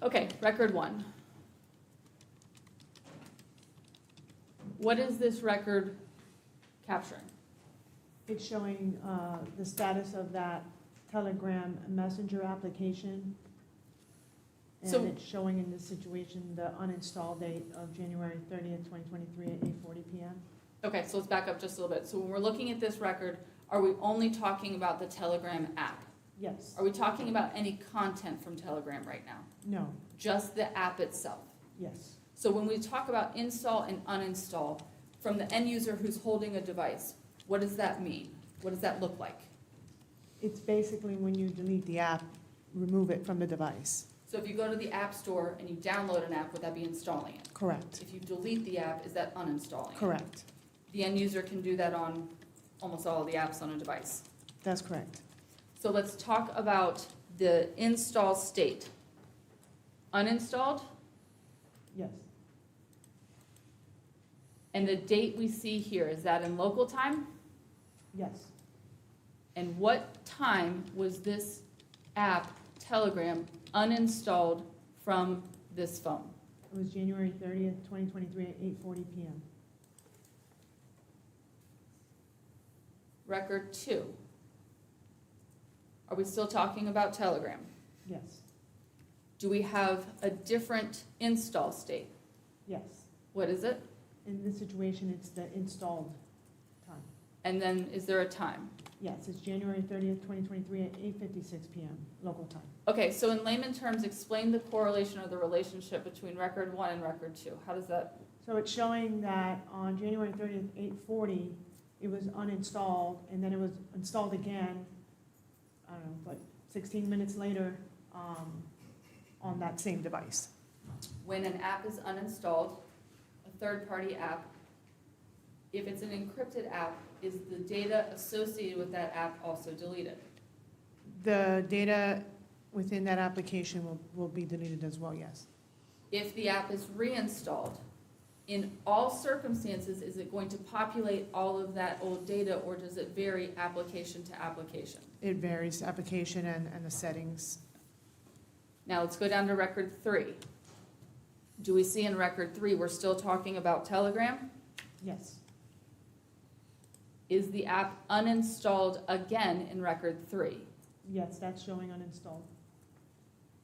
Okay, record 1. What is this record capturing? It's showing the status of that Telegram Messenger application. So- And it's showing in this situation the uninstall date of January 30th, 2023 at 8:40 p.m. Okay, so let's back up just a little bit. So when we're looking at this record, are we only talking about the Telegram app? Yes, Are we talking about any content from Telegram right now? no, Just the app itself? yes, So when we talk about install and uninstall, from the end user who's holding a device, what does that mean? What does that look like? it's basically when you delete the app, remove it from the device. So if you go to the App Store and you download an app, would that be installing it? Correct, If you delete the app, is that uninstalling it? correct, The end user can do that on almost all of the apps on a device. that's correct. So let's talk about the install state. Uninstalled, Yes, and the date we see here, is that in local time? yes. And what time was this app, Telegram, uninstalled from this phone? It was January 30th, 2023 at 8:40 p.m. Record 2. Are we still talking about Telegram? Yes, Do we have a different install state? yes. What is it? In this situation, it's the installed time. And then is there a time? Yes, it's January 30th, 2023 at 8:56 p.m. local time. Okay, so in layman terms, explain the correlation or the relationship between record 1 and record 2. How does that, So it's showing that on January 30th, 8:40, it was uninstalled, and then it was installed again, I don't know, but 16 minutes later, on that same device. When an app is uninstalled, a third-party app, if it's an encrypted app, is the data associated with that app also deleted? The data within that application will be deleted as well, yes. If the app is reinstalled, in all circumstances, is it going to populate all of that old data, or does it vary application to application? It varies, application and the settings. Now, let's go down to record 3. Do we see in record 3, we're still talking about Telegram? Yes, Is the app uninstalled again in record 3? yes, that's showing uninstalled.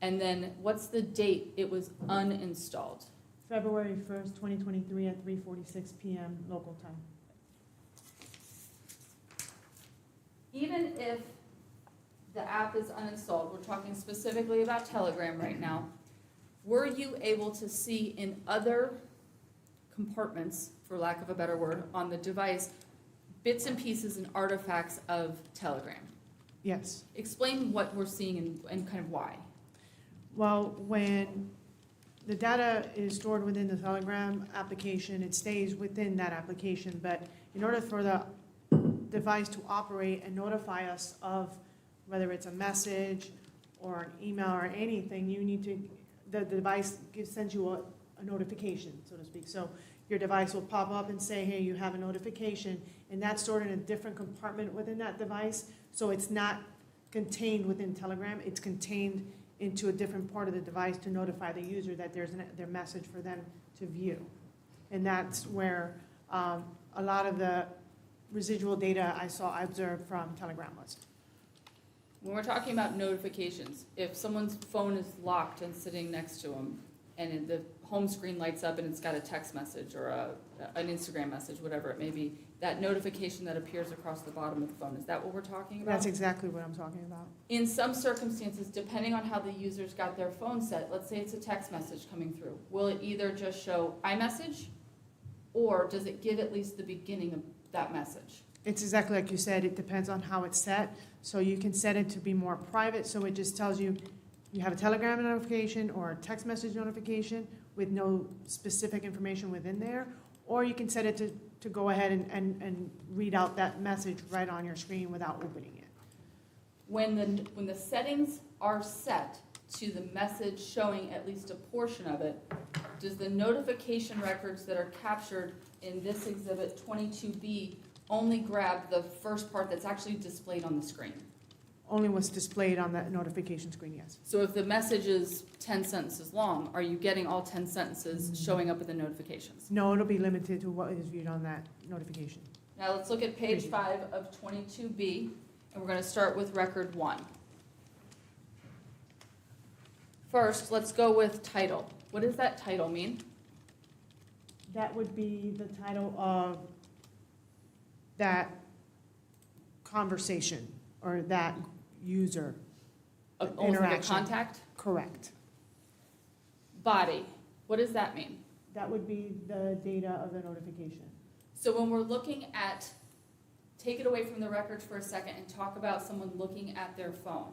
And then what's the date it was uninstalled? February 1st, 2023 at 3:46 PM local time. Even if the app is uninstalled, we're talking specifically about Telegram right now, were you able to see in other compartments, for lack of a better word, on the device, bits and pieces and artifacts of Telegram? Yes. Explain what we're seeing and kind of why. Well, when the data is stored within the Telegram application, it stays within that application, but in order for the device to operate and notify us of whether it's a message or an email or anything, you need to, the device sends you a notification, so to speak. So your device will pop up and say, hey, you have a notification, and that's stored in a different compartment within that device, so it's not contained within Telegram, it's contained into a different part of the device to notify the user that there's their message for them to view. And that's where a lot of the residual data I observed from Telegram was. When we're talking about notifications, if someone's phone is locked and sitting next to them, and the home screen lights up and it's got a text message or an Instagram message, whatever it may be, that notification that appears across the bottom of the phone, is that what we're talking about? That's exactly what I'm talking about. In some circumstances, depending on how the user's got their phone set, let's say it's a text message coming through, will it either just show iMessage, or does it give at least the beginning of that message? It's exactly like you said, it depends on how it's set. So you can set it to be more private, so it just tells you you have a Telegram notification or a text message notification with no specific information within there, or you can set it to go ahead and read out that message right on your screen without opening it. When the settings are set to the message showing at least a portion of it, does the notification records that are captured in this exhibit 22B only grab the first part that's actually displayed on the screen? Only what's displayed on that notification screen, yes. So if the message is 10 sentences long, are you getting all 10 sentences showing up in the notifications? No, it'll be limited to what is viewed on that notification. Now let's look at page 5 of 22B, and we're going to start with record 1. First, let's go with title. What does that title mean? That would be the title of that conversation or that user. Almost like a Interaction. contact? Correct. Body. What does that mean? That would be the data of the notification. So when we're looking at, take it away from the records for a second and talk about someone looking at their phone.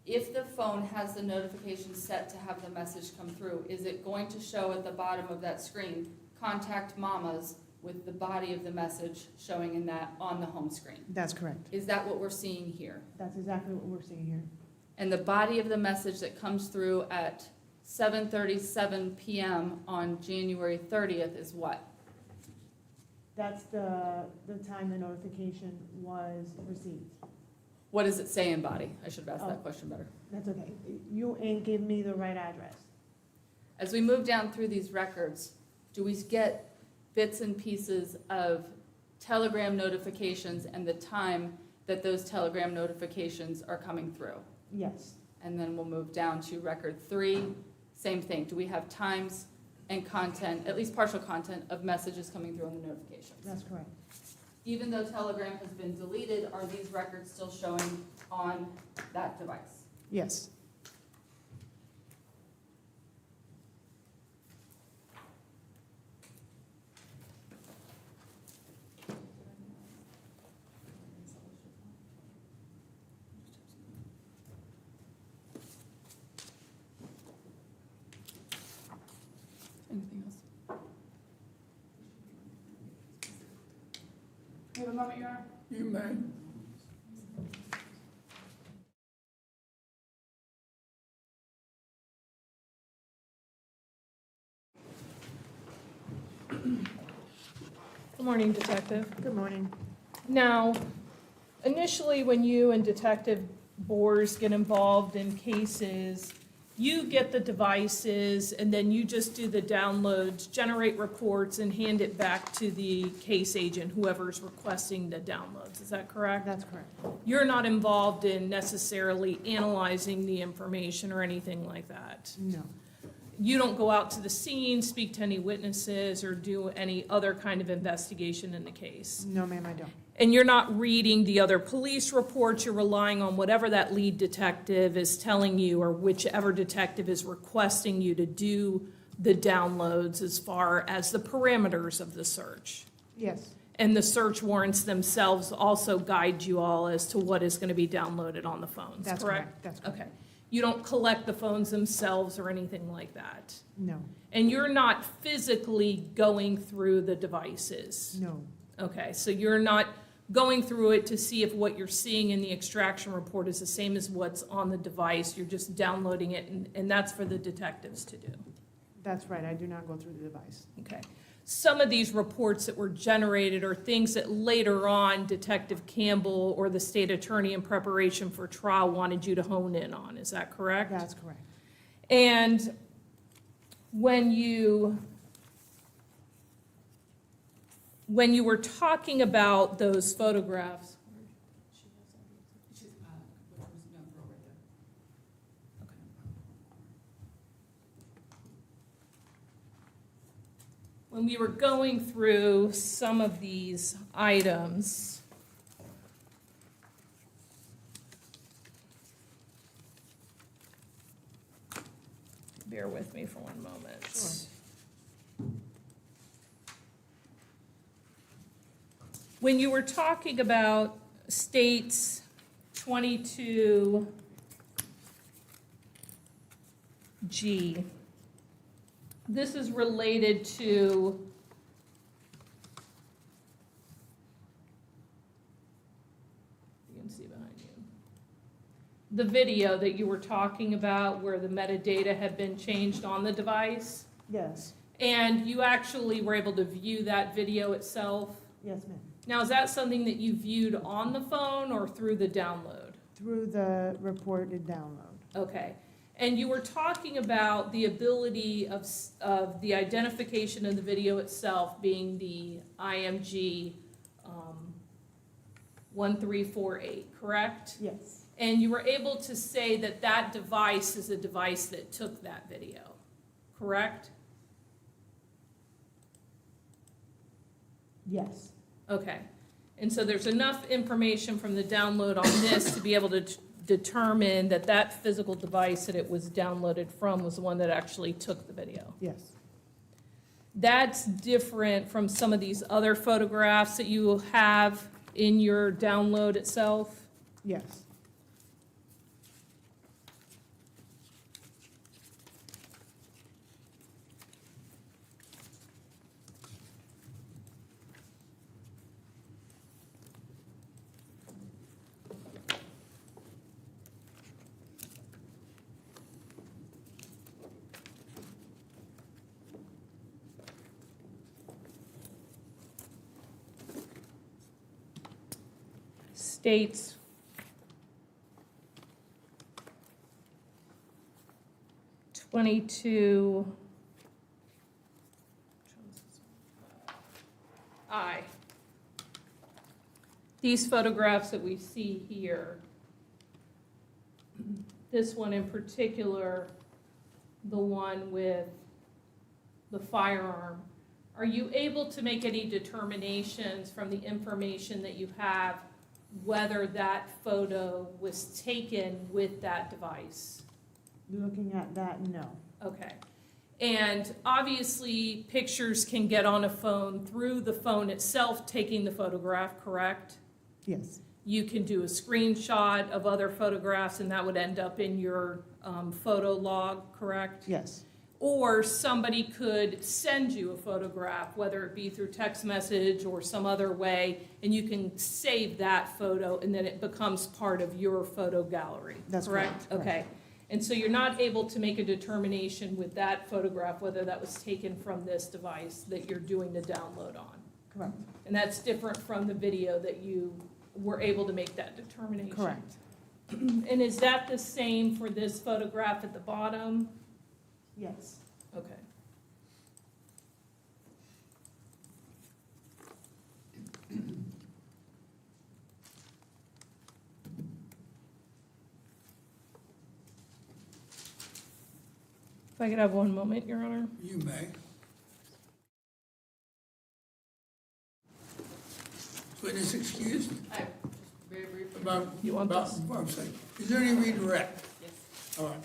If the phone has the notification set to have the message come through, is it going to show at the bottom of that screen, contact mamas, with the body of the message showing in that on the home screen? That's correct. Is that what we're seeing here? That's exactly what we're seeing here. And the body of the message that comes through at 7:37 p.m. on January 30th is what? That's the time the notification was received. What does it say in body? I should have asked Oh. that question better. That's okay. You ain't give me the right address. As we move down through these records, do we get bits and pieces of Telegram notifications and the time that those Telegram notifications are coming through? Yes, And then we'll move down to record 3, same thing. Do we have times and content, at least partial content, of messages coming through on the notifications? that's correct. Even though Telegram has been deleted, are these records still showing on that device? Yes. moment, Your Honor? You may. Good morning, Detective. Good morning. Now, initially, when you and Detective Bors get involved in cases, you get the devices, and then you just do the downloads, generate reports, and hand it back to the case agent, whoever's requesting the downloads. Is that correct? That's correct. You're not involved in necessarily analyzing the information or anything like that? No, You don't go out to the scene, speak to any witnesses, or do any other kind of investigation in the case? no, ma'am, I don't. And you're not reading the other police reports, you're relying on whatever that lead detective is telling you, or whichever detective is requesting you to do the downloads as far as the parameters of the search. Yes, And the search warrants themselves also guide you all as to what is going to be downloaded on the phones, that's correct? correct, that's correct. Okay. You don't collect the phones themselves or anything like that? No, And you're not physically going through the devices? no, Okay, so you're not going through it to see if what you're seeing in the extraction report is the same as what's on the device, you're just downloading it, and that's for the detectives to do? that's right, I do not go through the device. Okay. Some of these reports that were generated are things that later on Detective Campbell or the state attorney in preparation for trial wanted you to hone in on, is that correct? That's correct. And when you were talking about those photographs, She's, no, girl right there. when we were going through some of these items, bear with me for one moment. Sure. When you were talking about states 22G, this is related to, you can see behind you, the video that you were talking about where the metadata had been changed on the device, Yes, and you actually were able to view that video itself. yes, ma'am. Now, is that something that you viewed on the phone or through the download? Through the reported download. Okay. And you were talking about the ability of the identification of the video itself being the IMG 1348, correct? Yes, And you were able to say that that device is a device that took that video, correct? yes, Okay. And so there's enough information from the download on this to be able to determine that that physical device that it was downloaded from was the one that actually took the video. yes. That's different from some of these other photographs that you have in your download itself. Yes, States '22 I. These photographs that we see here, this one in particular, the one with the firearm, are you able to make any determinations from the information that you have whether that photo was taken with that device? looking at that, no. Okay. And obviously, pictures can get on a phone through the phone itself taking the photograph, correct? Yes, You can do a screenshot of other photographs, and that would end up in your photo log, correct? yes, Or somebody could send you a photograph, whether it be through text message or some other way, and you can save that photo, and then it becomes part of your photo gallery. That's Correct? correct. Okay. And so you're not able to make a determination with that photograph, whether that was taken from this device that you're doing the download on. Correct. And that's different from the video that you were able to make that determination. Correct. And is that the same for this photograph at the bottom? Yes. Okay. If I could have one moment, Your Honor. You may. Witness excused? I, just very briefly. About, You want about, this? I'm sorry. Is there any redirect? Yes. All right.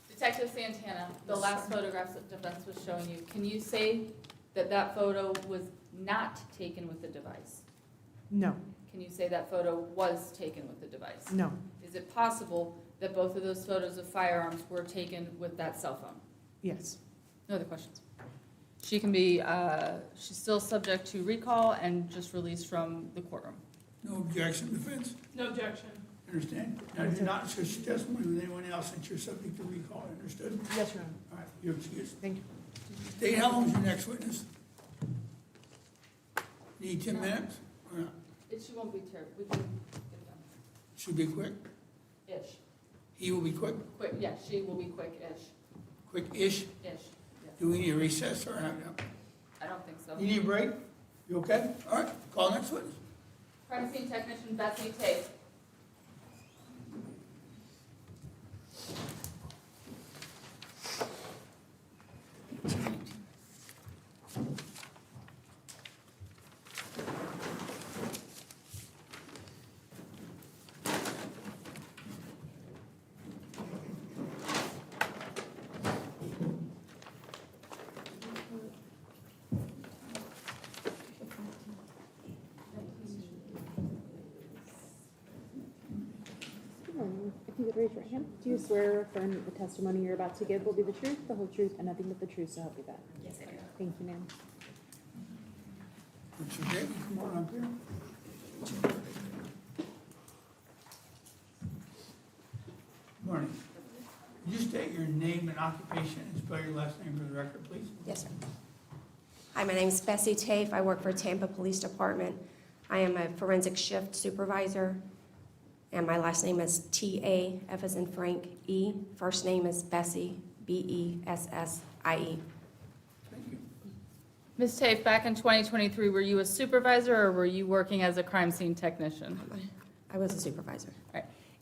Detective Santana, the last photographs that defense was showing you, can you say that that photo was not taken with the device? No, Can you say that photo was taken with the device? no, Is it possible that both of those photos of firearms were taken with that cell phone? yes. No other questions? She can be, she's still subject to recall and just released from the courtroom. No objection, defense? No objection. Understand? Now, do not switch your testimony with anyone else that you're subject to recall, understood? Yes, Your Honor. All right, you're excused. Thank you. State, how long is your next witness? Need 10 minutes? Or not? She won't be terrible, we can get done. Should be quick? Ish. He will be quick? Quick, yeah, she will be quick-ish, Quick-ish? ish, yes. Do we need a recess or not? I don't think so. You need a break? You okay? All right, call next witness. Crime scene technician Bethany Tate. Good morning. If you could raise your hand, do you swear or affirm that the testimony you're about to give will be the truth, the whole truth, and nothing but the truth, so help you God? Yes, I do. Thank you, ma'am. What's your name? Come on up here. Morning. Could you state your name and occupation and spell your last name for the record, please? Yes, sir. Hi, my name is Bessie Tafe. I work for Tampa Police Department. I am a forensic shift supervisor, and my last name is T-A, F as in Frank, E. First name is Bessie, B-E-S-S-I-E. Thank you. Ms. Tafe, back in 2023, were you a supervisor or were you working as a crime scene technician? I was a supervisor.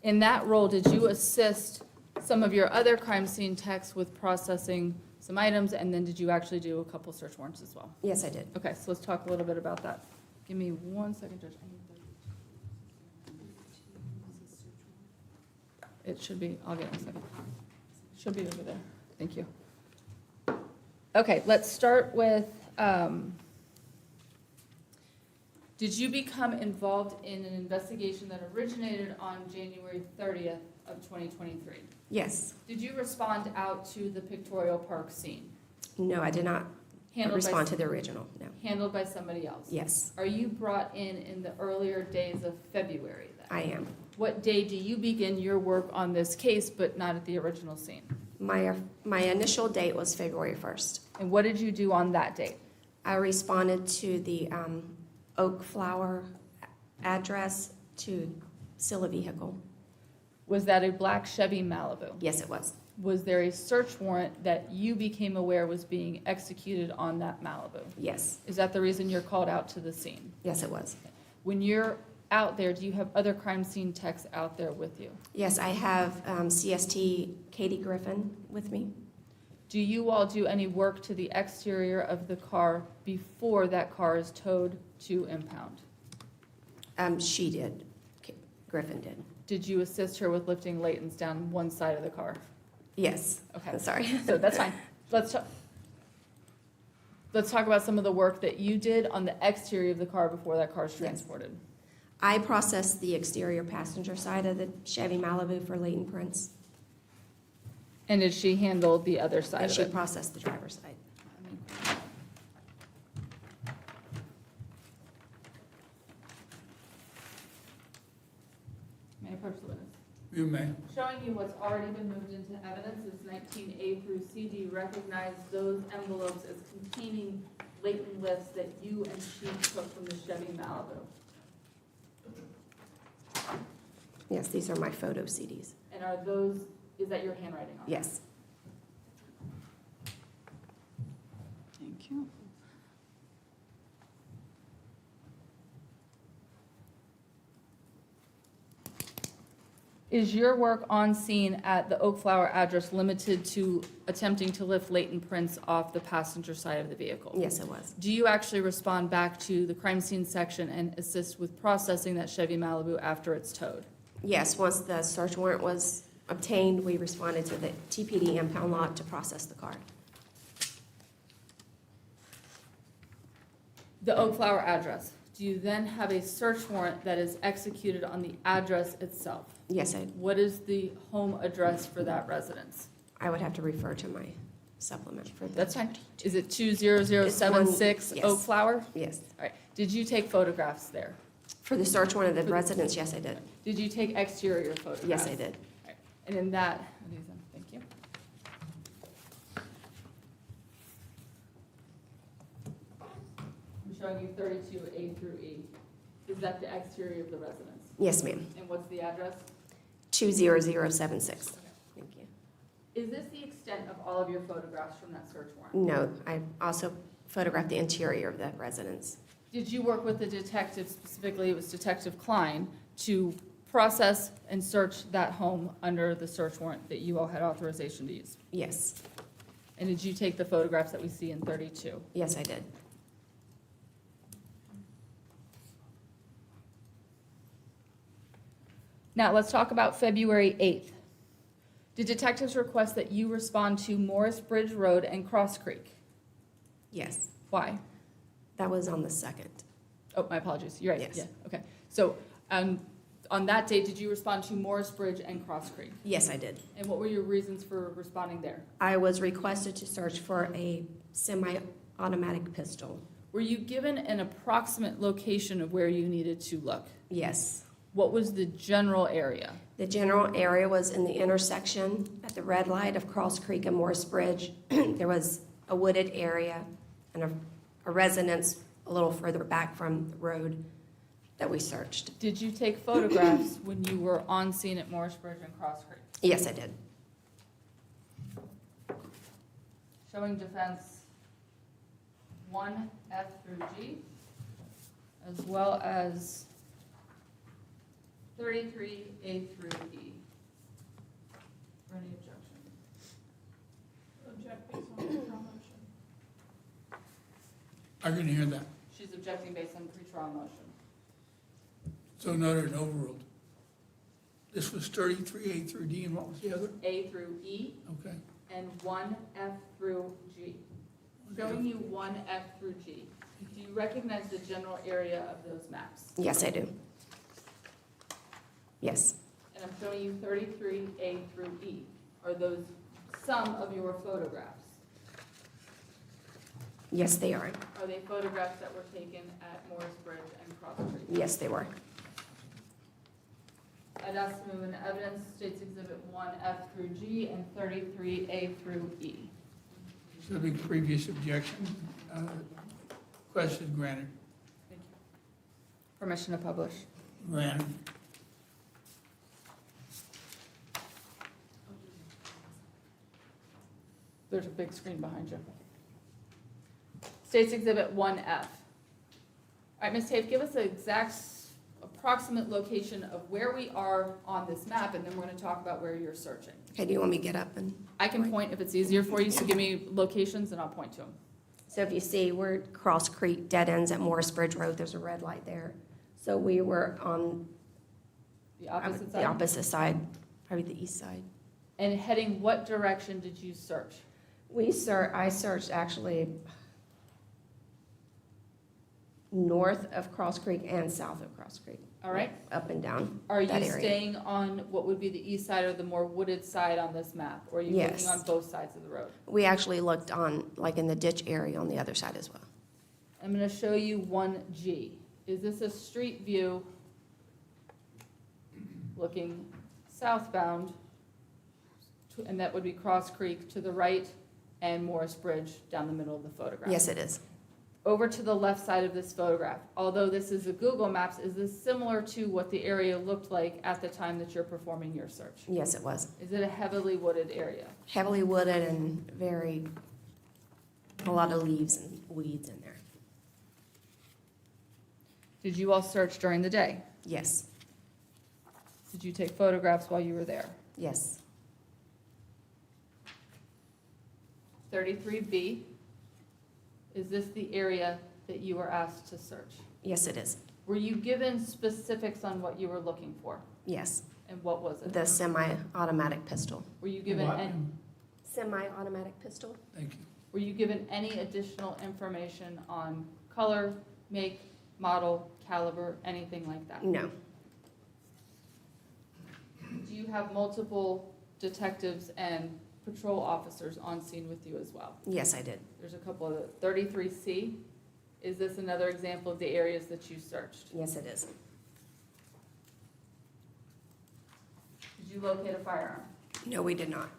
In that role, did you assist some of your other crime scene techs with processing some items, and then did you actually do a couple search warrants as well? Yes, I did. Okay, so let's talk a little bit about that. Give me 1 second, Judge. It should be, I'll get it in a second. Should be over there. Thank you. Okay, let's start with, did you become involved in an investigation that originated on January 30th of 2023? Yes. Did you respond out to the Pictorial Park scene? No, I did not Handled respond by, to the original, no. handled by somebody else? Yes, Are you brought in the earlier days of February then? I am. What day do you begin your work on this case, but not at the original scene? My initial date was February 1st. And what did you do on that date? I responded to the Oak Flower address to steal a vehicle. Was that a black Chevy Malibu? Yes, it was. Was there a search warrant that you became aware was being executed on that Malibu? Yes, Is that the reason you're called out to the scene? yes, it was. When you're out there, do you have other crime scene techs out there with you? Yes, I have CST Katie Griffin with me. Do you all do any work to the exterior of the car before that car is towed to impound? She did. Griffin did. Did you assist her with lifting Layton's down one side of the car? Yes. Okay. Sorry. So that's fine. Let's talk about some of the work that you did on the exterior of the car before that car is transported. I processed the exterior passenger side of the Chevy Malibu for Leighton Prince. And did she handle the other side And of she it? processed the driver's side. May I approach the witness? You may. Showing you what's already been moved into evidence is 19A through C. Do you recognize those envelopes as containing latent lifts that you and she took from the Chevy Malibu? Yes, these are my photo CDs. And are those, is that your handwriting on it? Yes. Thank you. Is your work on scene at the Oak Flower address limited to attempting to lift latent prints off the passenger side of the vehicle? Yes, it was. Do you actually respond back to the crime scene section and assist with processing that Chevy Malibu after it's towed? Yes, once the search warrant was obtained, we responded to the TPD impound lot to process the car. The Oak Flower address, do you then have a search warrant that is executed on the address itself? Yes, What is the home address for that residence? I would have to refer to my supplement for that. That's fine. Is it 20076 It's one- Oak yes. Flower? Yes. All right. Did you take photographs there? For the search warrant of the residence, yes, I did. Did you take exterior photographs? Yes, I did. All right. And in that, I'll use them. Thank you. I'm showing you 32A through E. Is that the exterior of the residence? Yes, ma'am. And what's the address? 20076. Thank you. Is this the extent of all of your photographs from that search warrant? No, I also photographed the interior of that residence. Did you work with the detective, specifically it was Detective Klein, to process and search that home under the search warrant that you all had authorization to use? Yes. And did you take the photographs that we see in 32? Yes, I did. Now, let's talk about February 8th. Did detectives request that you respond to Morris Bridge Road and Cross Creek? Yes. Why? That was on the 2nd. Oh, my apologies, you're right. Yes. Yeah, okay. So, on that date, did you respond to Morris Bridge and Cross Creek? Yes, I did. And what were your reasons for responding there? I was requested to search for a semi-automatic pistol. Were you given an approximate location of where you needed to look? Yes. What was the general area? The general area was in the intersection at the red light of Cross Creek and Morris Bridge. There was a wooded area and a residence a little further back from the road that we searched. Did you take photographs when you were on scene at Morris Bridge and Cross Creek? Yes, I did. Showing defense 1F through G, as well as 33A through E. For any objection? Object based on pretrial motion. I can hear that. She's objecting based on pretrial motion. So noted and overruled. This was 33A through D, and what was the other? A through E Okay. and 1F through G. Showing you 1F through G. Do you recognize the general area of those maps? Yes, I do. Yes. And I'm showing you 33A through E. Are those some of your photographs? Yes, they are. Are they photographs that were taken at Morris Bridge and Cross Creek? Yes, they were. I'd ask to move in evidence States Exhibit 1F through G and 33A through E. Subject to previous objection, question granted. Thank you. Permission to publish. Granted. There's a big screen behind you. States Exhibit 1F. All right, Ms. Tafe, give us the exact approximate location of where we are on this map, and then we're going to talk about where you're searching. Okay, do you want me to get up and? I can point if it's easier for you, so give me locations and I'll point to them. So if you see, we're at Cross Creek, dead ends at Morris Bridge Road, there's a red light there. So we were on The opposite the side? opposite side, probably the east side. And heading what direction did you search? I searched actually north of Cross Creek and south of Cross Creek. All right. Up and down. Are you that area. staying on what would be the east side or the more wooded side on this map? Or are you Yes. looking on both sides of the road? We actually looked on, like in the ditch area on the other side as well. I'm gonna show you 1G. Is this a street view looking southbound? And that would be Cross Creek to the right and Morris Bridge down the middle of the photograph. Yes, it is. Over to the left side of this photograph, although this is a Google Maps, is this similar to what the area looked like at the time that you're performing your search? Yes, it was. Is it a heavily wooded area? Heavily wooded and a lot of leaves and weeds in there. Did you all search during the day? Yes, Did you take photographs while you were there? yes, 33B, is this the area that you were asked to search? yes, it is. Were you given specifics on what you were looking for? Yes, And what was it? the semi-automatic pistol. Were you given What? any, Semi-automatic pistol? Thank you. were you given any additional information on color, make, model, caliber, anything like that? No, Do you have multiple detectives and patrol officers on scene with you as well? yes, I did. There's a couple of, 33C, is this another example of the areas that you searched? Yes, it is. Did you locate a firearm? No, we did not.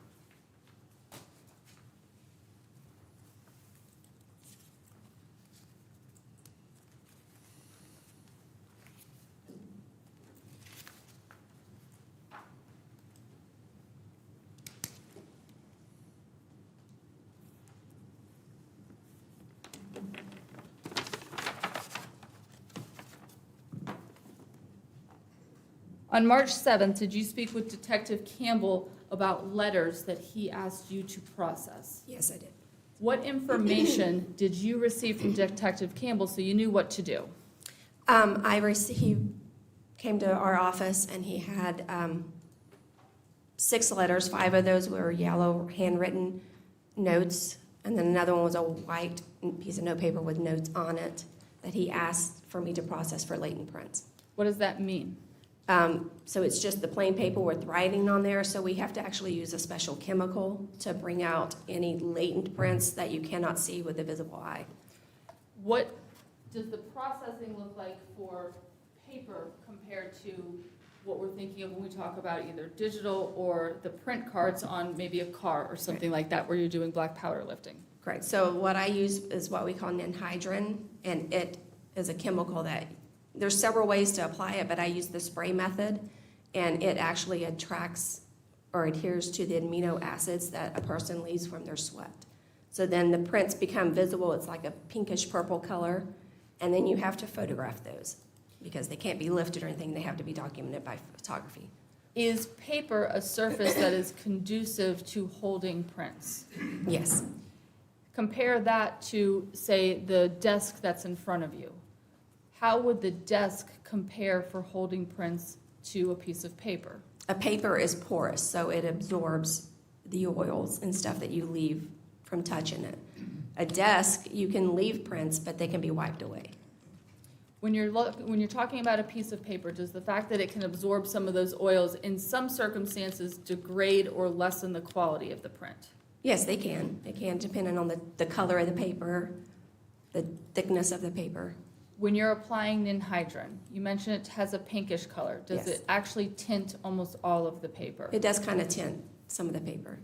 On March 7th, did you speak with Detective Campbell about letters that he asked you to process? Yes, I did. What information did you receive from Detective Campbell so you knew what to do? He came to our office and he had 6 letters. 5 of those were yellow handwritten notes, and then another one was a white piece of notepaper with notes on it that he asked for me to process for latent prints. What does that mean? So it's just the plain paper with writing on there, so we have to actually use a special chemical to bring out any latent prints that you cannot see with the visible eye. What does the processing look like for paper compared to what we're thinking of when we talk about either digital or the print cards on maybe a car or something like that where you're doing black powder lifting? Correct. So what I use is what we call ninhydrin, and it is a chemical that, there's several ways to apply it, but I use the spray method, and it actually attracts or adheres to the amino acids that a person leaves from their sweat. So then the prints become visible. It's like a pinkish purple color, and then you have to photograph those because they can't be lifted or anything. They have to be documented by photography. Is paper a surface that is conducive to holding prints? Yes. Compare that to, say, the desk that's in front of you. How would the desk compare for holding prints to a piece of paper? A paper is porous, so it absorbs the oils and stuff that you leave from touching it. A desk, you can leave prints, but they can be wiped away. When you're talking about a piece of paper, does the fact that it can absorb some of those oils in some circumstances degrade or lessen the quality of the print? Yes, they can. They can, depending on the color of the paper, the thickness of the paper. When you're applying ninhydrin, you mentioned it has a pinkish color. Does Yes. it actually tint almost all of the paper? It does kind of tint some of the paper.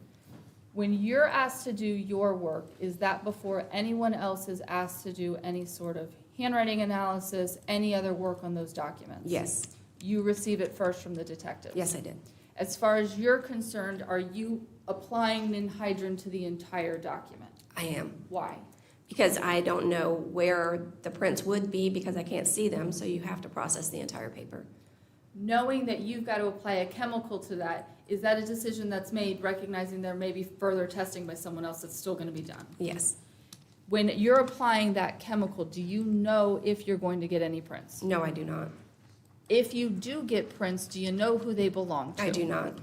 When you're asked to do your work, is that before anyone else is asked to do any sort of handwriting analysis, any other work on those documents? Yes, You receive it first from the detective? yes, I did. As far as you're concerned, are you applying ninhydrin to the entire document? I am. Why? Because I don't know where the prints would be because I can't see them, so you have to process the entire paper. Knowing that you've got to apply a chemical to that, is that a decision that's made recognizing there may be further testing by someone else that's still going to be done? Yes. When you're applying that chemical, do you know if you're going to get any prints? No, I do not. If you do get prints, do you know who they belong to? I do not.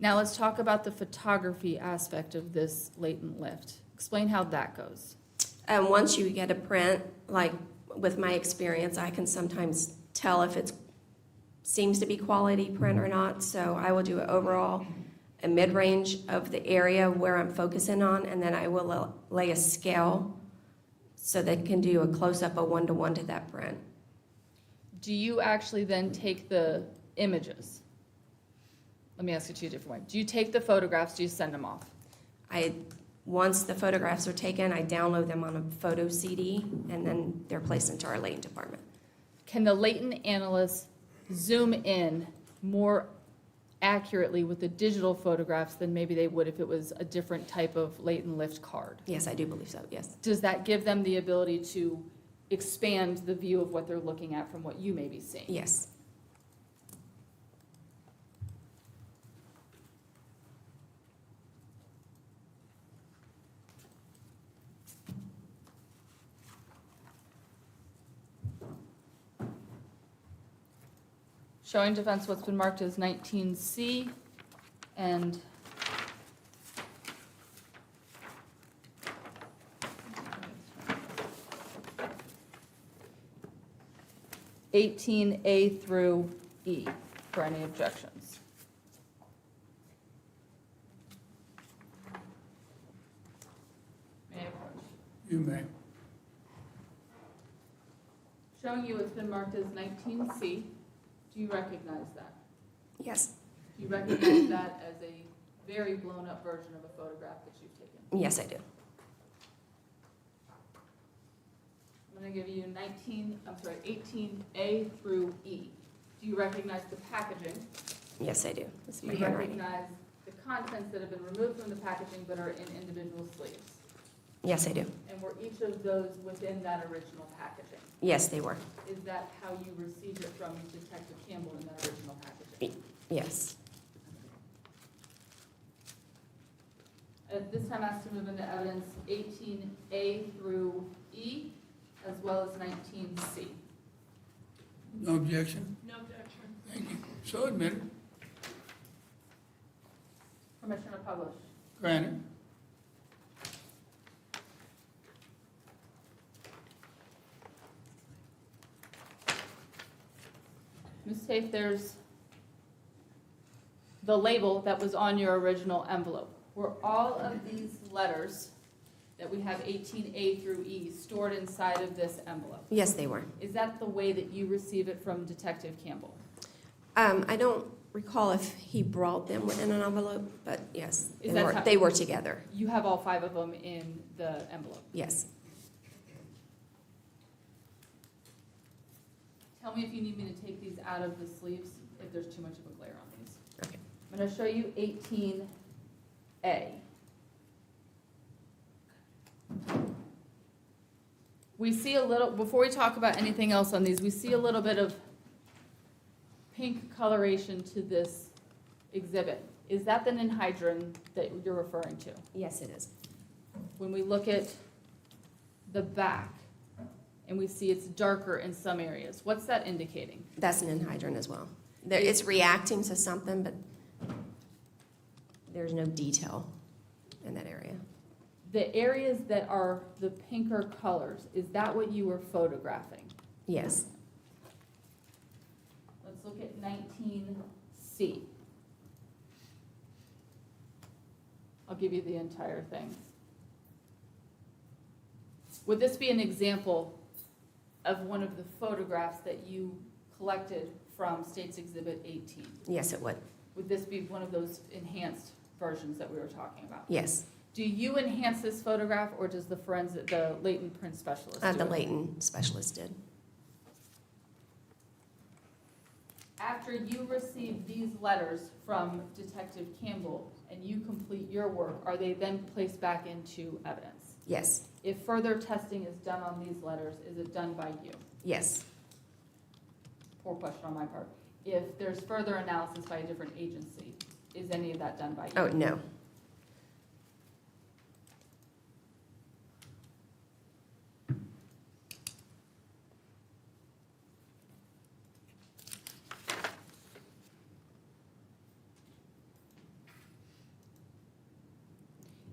Now let's talk about the photography aspect of this latent lift. Explain how that goes. Once you get a print, like with my experience, I can sometimes tell if it seems to be quality print or not. So I will do an overall, a mid-range of the area where I'm focusing on, and then I will lay a scale so they can do a close-up, a one-to-one to that print. Do you actually then take the images? Let me ask you two different ways. Do you take the photographs, do you send them off? Once the photographs are taken, I download them on a photo CD, and then they're placed into our latent department. Can the latent analyst zoom in more accurately with the digital photographs than maybe they would if it was a different type of latent lift card? Yes, I do believe so, yes. Does that give them the ability to expand the view of what they're looking at from what you may be seeing? Yes. Showing defense what's been marked as 19C and (18A through E) for any objections. May I approach? You may. Showing you what's been marked as 19C, do you recognize that? Yes. Do you recognize that as a very blown-up version of a photograph that you've taken? Yes, I do. I'm going to give you 18A through E. Do you recognize the packaging? Yes, I do. It's Do my you handwriting. recognize the contents that have been removed from the packaging but are in individual sleeves? Yes, I do. And were each of those within that original packaging? Yes, they were. Is that how you received it from Detective Campbell in that original packaging? Yes. At this time, asked to move into evidence 18A through E, as well as 19C. No objection? No objection. Thank you. So admitted. Permission to publish. Granted. Ms. Tafe, there's the label that was on your original envelope. Were all of these letters that we have 18A through E stored inside of this envelope? Yes, they were. Is that the way that you receive it from Detective Campbell? I don't recall if he brought them in an envelope, but yes, Is that how- they were together. You have all 5 of them in the envelope. Yes. Tell me if you need me to take these out of the sleeves, if there's too much of a glare on these. Okay. I'm going to show you 18A. We see a little, before we talk about anything else on these, we see a little bit of pink coloration to this exhibit. Is that the ninhydrin that you're referring to? Yes, it is. When we look at the back and we see it's darker in some areas, what's that indicating? That's an anhydrous as well. It's reacting to something, but there's no detail in that area. The areas that are the pinker colors, is that what you were photographing? Yes. Let's look at 19C. I'll give you the entire thing. Would this be an example of one of the photographs that you collected from State's Exhibit 18? Yes, it would. Would this be one of those enhanced versions that we were talking about? Yes. Do you enhance this photograph, or does the latent print specialist do The it? latent specialist did. After you receive these letters from Detective Campbell and you complete your work, are they then placed back into evidence? Yes. If further testing is done on these letters, is it done by you? Yes. Poor question on my part. If there's further analysis by a different agency, is any of that done by you? Oh, no.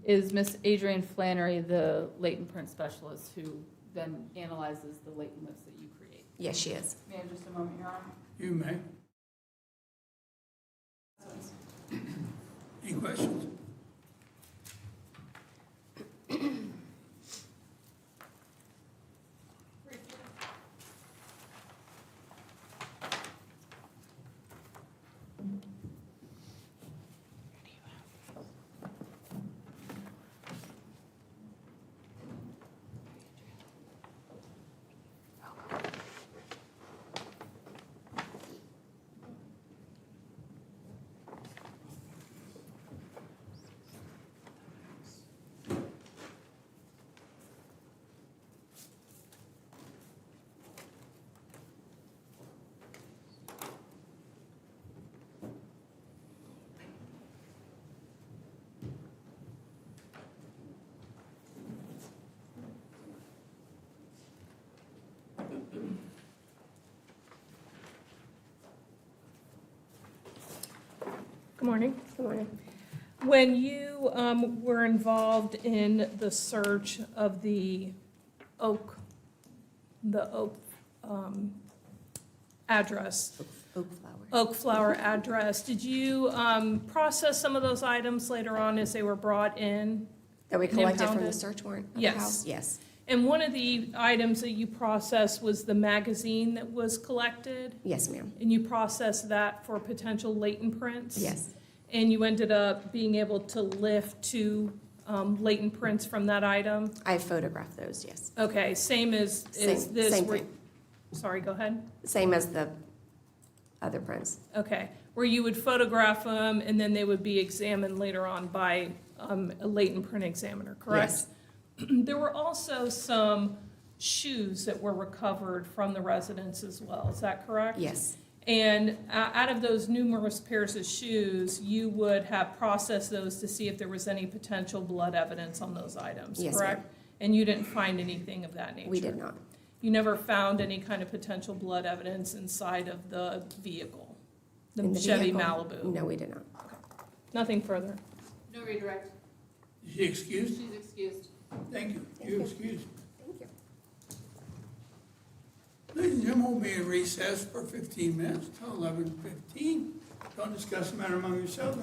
Is Miss Adrienne Flannery the latent print specialist who then analyzes the latent lifts that you create. Yes, she is. May I have just a moment, Your Honor? You may. Any questions? Good morning. Good morning. When you were involved in the search of the Oak address, Oak flower. Oak Flower address, did you process some of those items later on as they were brought in? That we collected from the impounded? search warrant of the Yes. house? Yes. And one of the items that you processed was the magazine that was collected? Yes, ma'am. And you processed that for potential latent prints? Yes. And you ended up being able to lift two latent prints from that item? I photographed those, yes. Okay, same as this? Same where- thing. Sorry, go ahead. Same as the other prints. Okay, where you would photograph them and then they would be examined later on by a latent print examiner, correct? Yes. There were also some shoes that were recovered from the residence as well, is that correct? Yes. And out of those numerous pairs of shoes, you would have processed those to see if there was any potential blood evidence on those items, Yes, correct? ma'am. And you didn't find anything of that nature? We did not. You never found any kind of potential blood evidence inside of the vehicle? In The Chevy vehicle? Malibu? No, we did not. Nothing further? No redirect. Is she excused? She's excused. Thank you. Thank You you. excused. Thank you. Ladies and gentlemen, we'll be in recess for 15 minutes till 11:15. Don't discuss the matter among yourselves.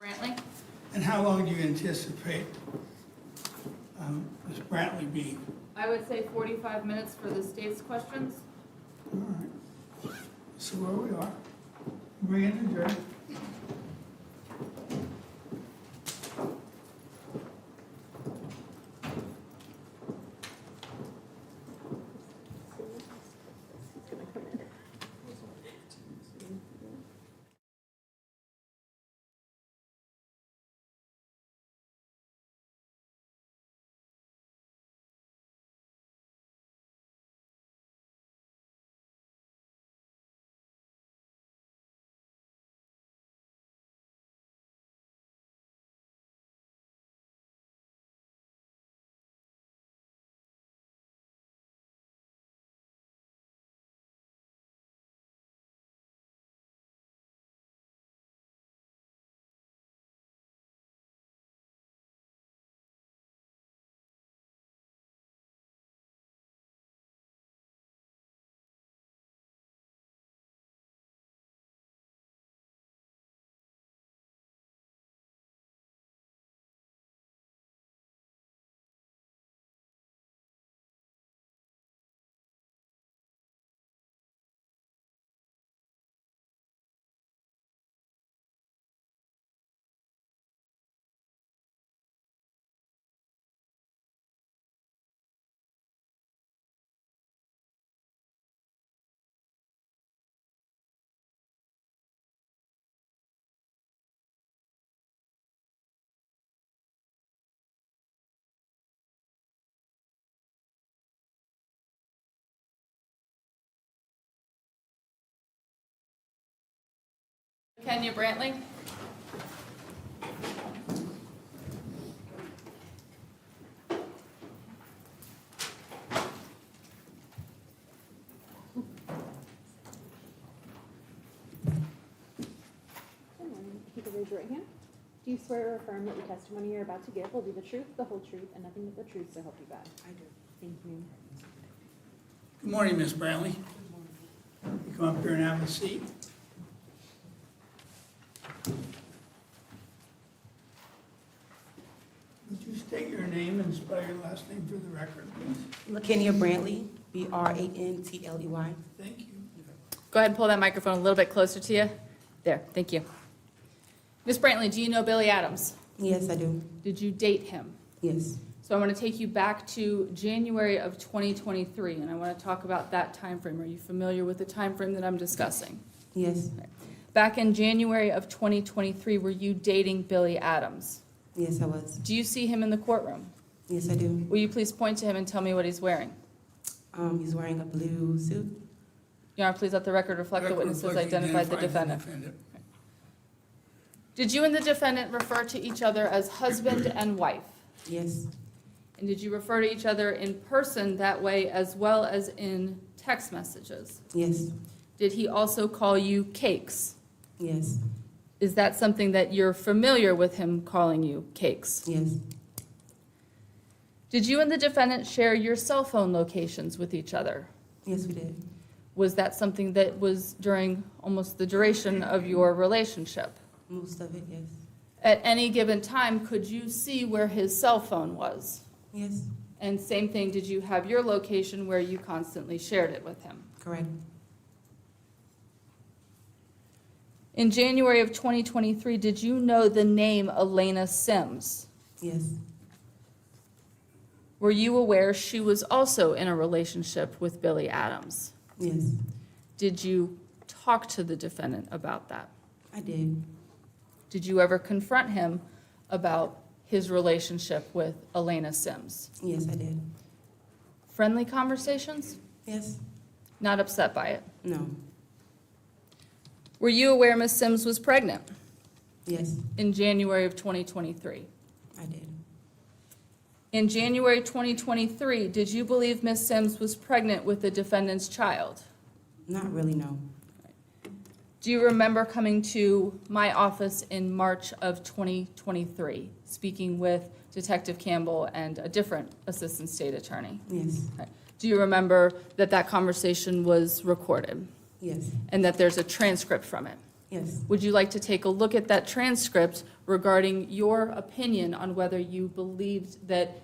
Brantley? And how long do you anticipate Ms. Brantley being? I would say 45 minutes for the state's questions. All right. See where we are. Bring in the jury. He's gonna come in. Kenya Brantley? Good morning. If you could raise your right hand. Do you swear or affirm that the testimony you're about to give will be the truth, the whole truth, and nothing but the truth, so help you God? I do. Thank you. Good morning, Ms. Brantley. You come up here and have a seat. Would you state your name and spell your last name for the record, please? LaKenya Brantley, Brantley. Thank you. Go ahead and pull that microphone a little bit closer to you. There, thank you. Ms. Brantley, do you know Billy Adams? Yes, I do. Did you date him? Yes. So I'm going to take you back to January of 2023, and I want to talk about that time frame. Are you familiar with the time frame that I'm discussing? Yes. Back in January of 2023, were you dating Billy Adams? Yes, I was. Do you see him in the courtroom? Yes, I do. Will you please point to him and tell me what he's wearing? He's wearing a blue suit. Your Honor, please let the record reflect the witnesses identified the defendant. Did you and the defendant refer to each other as husband and wife? Yes. And did you refer to each other in person that way as well as in text messages? Yes. Did he also call you Cakes? Yes. Is that something that you're familiar with him calling you Cakes? Yes. Did you and the defendant share your cell phone locations with each other? Yes, we did. Was that something that was during almost the duration of your relationship? Most of it, yes. At any given time, could you see where his cell phone was? Yes. And same thing, did you have your location where you constantly shared it with him? Correct. In January of 2023, did you know the name Elena Sims? Yes. Were you aware she was also in a relationship with Billy Adams? Yes. Did you talk to the defendant about that? I did. Did you ever confront him about his relationship with Elena Sims? Yes, I did. Friendly conversations? Yes. Not upset by it? No. Were you aware Ms. Sims was pregnant Yes, in January of 2023? I did. In January 2023, did you believe Ms. Sims was pregnant with the defendant's child? Not really, no. Do you remember coming to my office in March of 2023, speaking with Detective Campbell and a different assistant state attorney? Yes. Okay. Do you remember that that conversation was recorded Yes. and that there's a transcript from it? Yes, Would you like to take a look at that transcript regarding your opinion on whether you believed that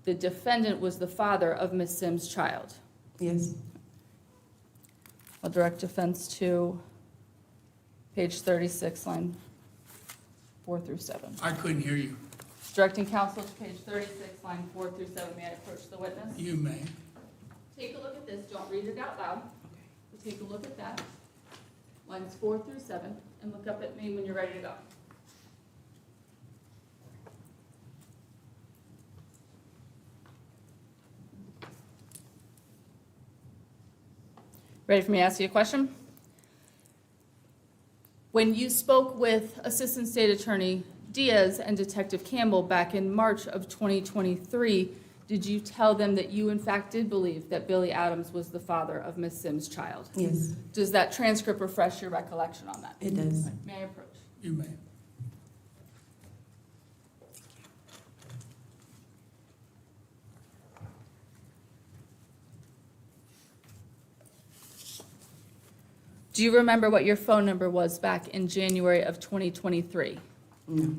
the defendant was the father of Ms. Sims' child? yes, I'll direct defense to page 36, line 4 through 7. I couldn't hear you. Directing counsel to page 36, line 4 through 7. May I approach the witness? You may. Take a look at this. Don't read it out loud. Take a look at that. Lines 4 through 7, and look up at me when you're ready to go. Ready for me to ask you a question? When you spoke with Assistant State Attorney Diaz and Detective Campbell back in March of 2023, did you tell them that you in fact did believe that Billy Adams was the father of Ms. Sims' child? yes, Does that transcript refresh your recollection on that? it does. May I approach? You may. Do you remember what your phone number was back in January of 2023? No,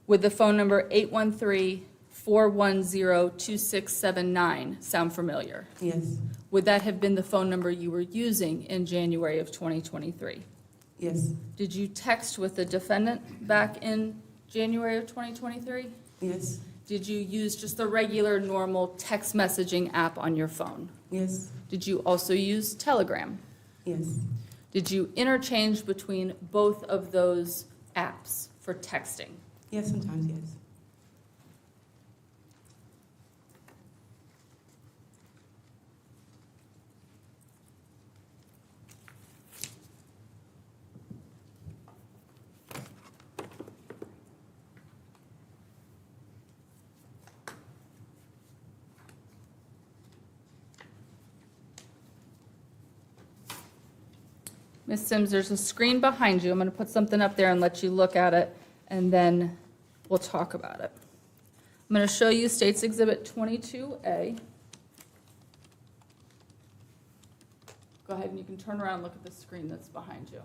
Would the phone number 813-410-2679 sound familiar? yes, Would that have been the phone number you were using in January of 2023? yes, Did you text with the defendant back in January of 2023? yes, Did you use just the regular, normal text messaging app on your phone? yes, Did you also use Telegram? yes, Did you interchange between both of those apps for texting? yes, sometimes, yes. Ms. Sims, there's a screen behind you. I'm going to put something up there and let you look at it, and then we'll talk about it. I'm going to show you State's Exhibit 22A. Go ahead and you can turn around and look at the screen that's behind you.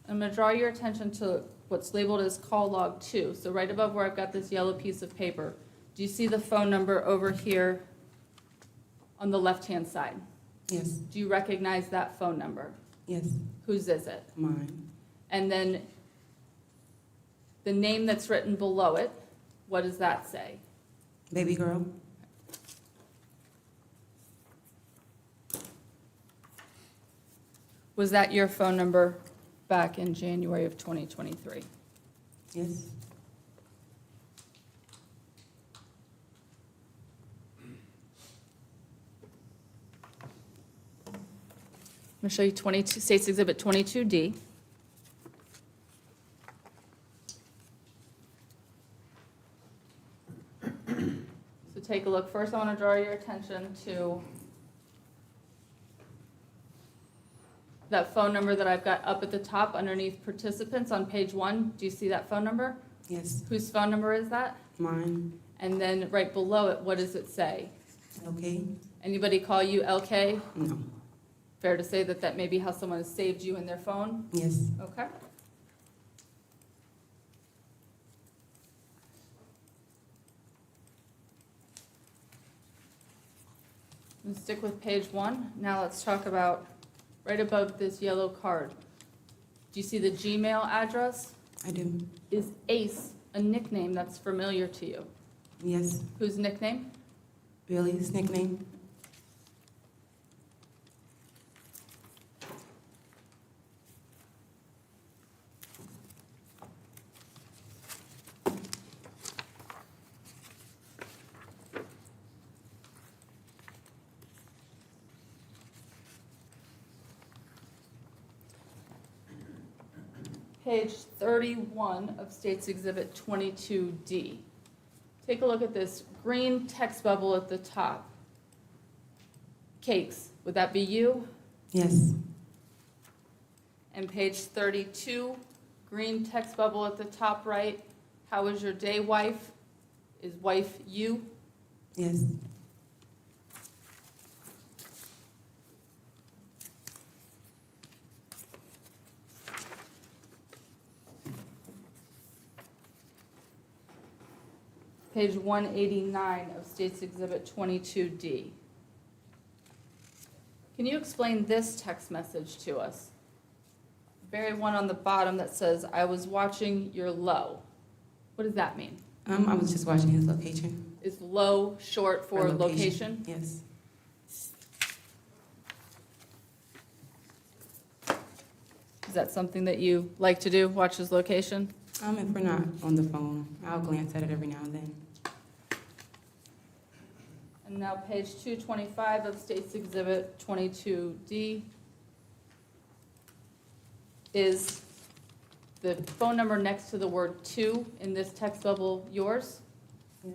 I'm going to draw your attention to what's labeled as call log 2. So right above where I've got this yellow piece of paper, do you see the phone number over here on the left-hand side? Yes, Do you recognize that phone number? yes, Whose is it? mine, And then the name that's written below it, what does that say? baby girl, Was that your phone number back in January of 2023? yes, I'm going to show you 22, State's Exhibit 22D. So take a look. First, I want to draw your attention to that phone number that I've got up at the top underneath participants on page 1. Do you see that phone number? yes, Whose phone number is that? mine, And then right below it, what does it say? okay, Anybody call you LK? no, Fair to say that that may be how someone has saved you in their phone? yes, Okay. Let's stick with page 1. Now let's talk about right above this yellow card. Do you see the Gmail address? I do, Is Ace a nickname that's familiar to you? yes, Whose nickname? Billy's nickname, Page 31 of State's Exhibit 22D. Take a look at this green text bubble at the top. Cakes, would that be you? yes, And page 32, green text bubble at the top right. How was your day, wife? Is wife you? yes, page 189 of State's Exhibit 22D. Can you explain this text message to us? Very one on the bottom that says, "I was watching your low." What does that mean? I was just watching his location. Is low short for Or location? Yes. Is that something that you like to do, watch his location? If we're not on the phone, I'll glance at it every now and then. And now page 225 of State's Exhibit 22D. Is the phone number next to the word "to" in this text bubble yours? Yes.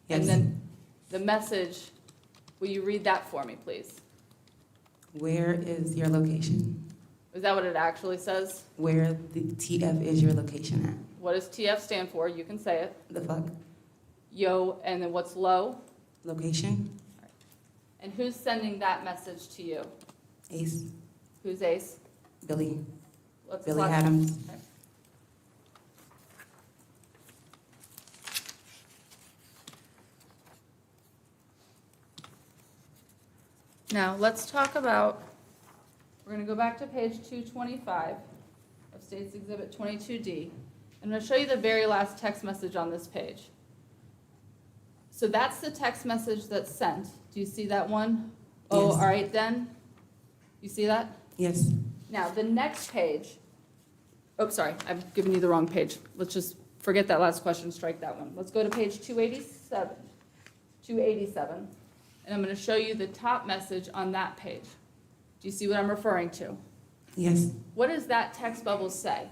And Yes. then the message, will you read that for me, please? Where is your location? Is that what it actually says? Where the TF is your location at? What does TF stand for? You can say it. The fuck? Yo, and then what's low? Location? And who's sending that message to you? Ace. Who's Ace? Billy. What's his Billy last- Adams. Okay. Now, let's talk about, we're gonna go back to page 225 of State's Exhibit 22D. I'm gonna show you the very last text message on this page. So that's the text message that's sent. Do you see that one? Oh, Yes. all right then. You see that? Yes. Now, the next page, oh, sorry, I've given you the wrong page. Let's just forget that last question, strike that one. Let's go to page 287, and I'm going to show you the top message on that page. Do you see what I'm referring to? Yes. What does that text bubble say?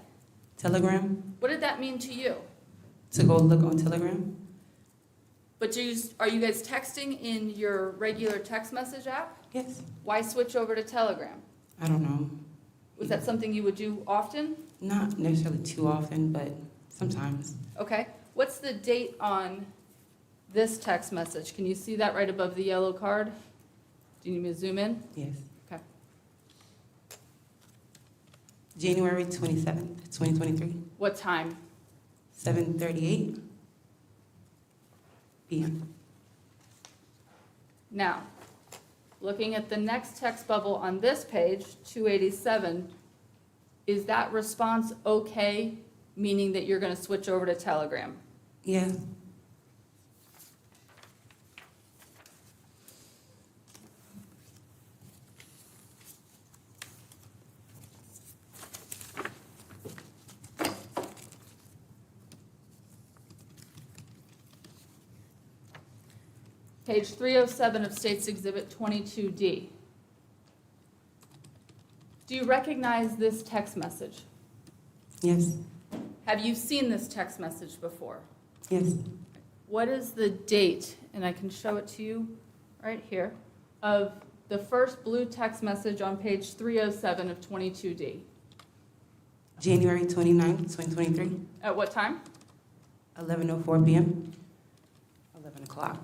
Telegram? What did that mean to you? To go look on Telegram? But are you guys texting in your regular text message app? Yes. Why switch over to Telegram? I don't know. Was that something you would do often? Not necessarily too often, but sometimes. Okay. What's the date on this text message? Can you see that right above the yellow card? Do you need me to zoom in? Yes. Okay. January 27th, 2023, What time? 7:38 p.m. Now, looking at the next text bubble on this page, 287, is that response okay, meaning that you're going to switch over to Telegram? Yeah. Page 307 of State's Exhibit 22D. Do you recognize this text message? Yes. Have you seen this text message before? Yes. What is the date, and I can show it to you right here, of the first blue text message on page 307 of 22D? January 29th, 2023, At what time? 11:04 p.m. 11 o'clock.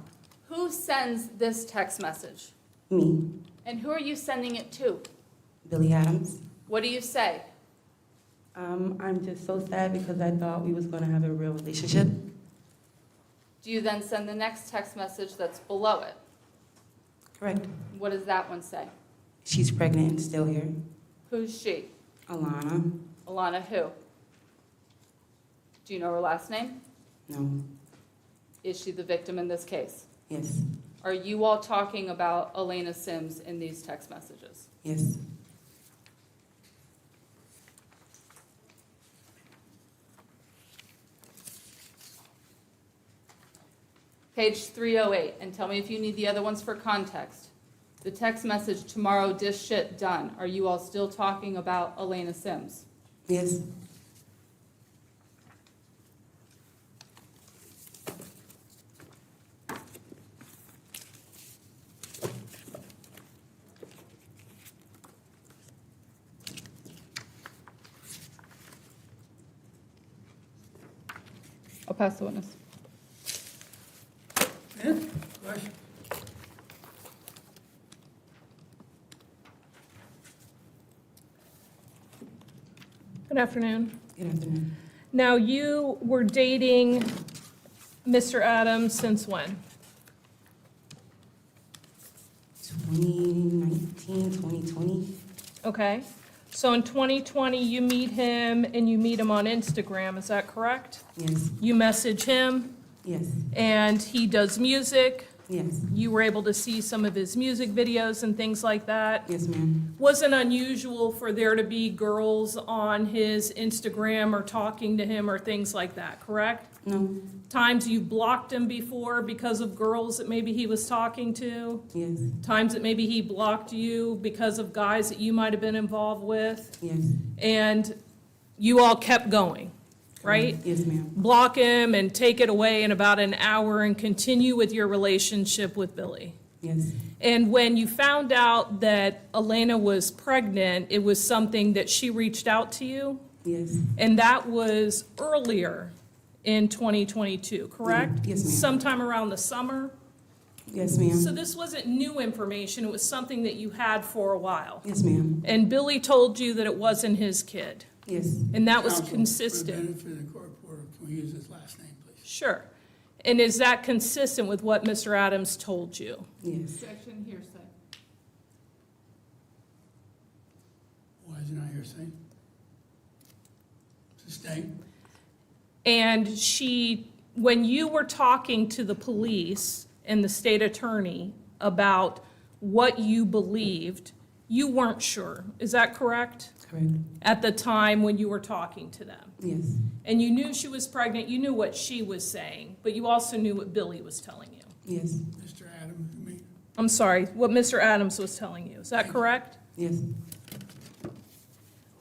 Who sends this text message? Me, And who are you sending it to? Billy Adams. What do you say? I'm just so sad because I thought we was gonna have a real relationship. Do you then send the next text message that's below it? Correct. What does that one say? She's pregnant and still here. Who's she? Alana. Alana who? Do you know her last name? No. Is she the victim in this case? Yes. Are you all talking about Elena Sims in these text messages? Yes. Page 308, and tell me if you need the other ones for context. The text message, "Tomorrow, dish shit done." Are you all still talking about Elena Sims? Yes. I'll pass the witness. Question? Good afternoon. Good afternoon. Now, you were dating Mr. Adams, since when? 2019, 2020. Okay. So in 2020, you meet him and you meet him on Instagram, is that correct? Yes, You message him yes, and he does music. yes, You were able to see some of his music videos and things like that. yes, ma'am. Wasn't unusual for there to be girls on his Instagram or talking to him or things like that, correct? No, Times you blocked him before because of girls that maybe he was talking to? yes, Times that maybe he blocked you because of guys that you might have been involved with? yes. And you all kept going, right? Yes, ma'am. Block him and take it away in about an hour and continue with your relationship with Billy. Yes, And when you found out that Elena was pregnant, it was something that she reached out to you? yes, And that was earlier in 2022, correct? Yes, ma'am. Sometime around the summer? yes, ma'am. So this wasn't new information, it was something that you had for a while. Yes, ma'am. And Billy told you that it wasn't his kid, Yes, and that was Counsel, consistent. For the benefit of the court reporter, can we use his last name, please? Sure. And is that consistent with what Mr. Adams told you? yes. Objection, hearsay. Why is it not hearsay? Sustained? And she, when you were talking to the police and the state attorney about what you believed, you weren't sure. Is that correct? Correct. At the time when you were talking to them? Yes, And you knew she was pregnant, you knew what she was saying, but you also knew what Billy was telling you. yes, Mr. Adams, you mean? I'm sorry, what Mr. Adams was telling you. Is that correct? yes,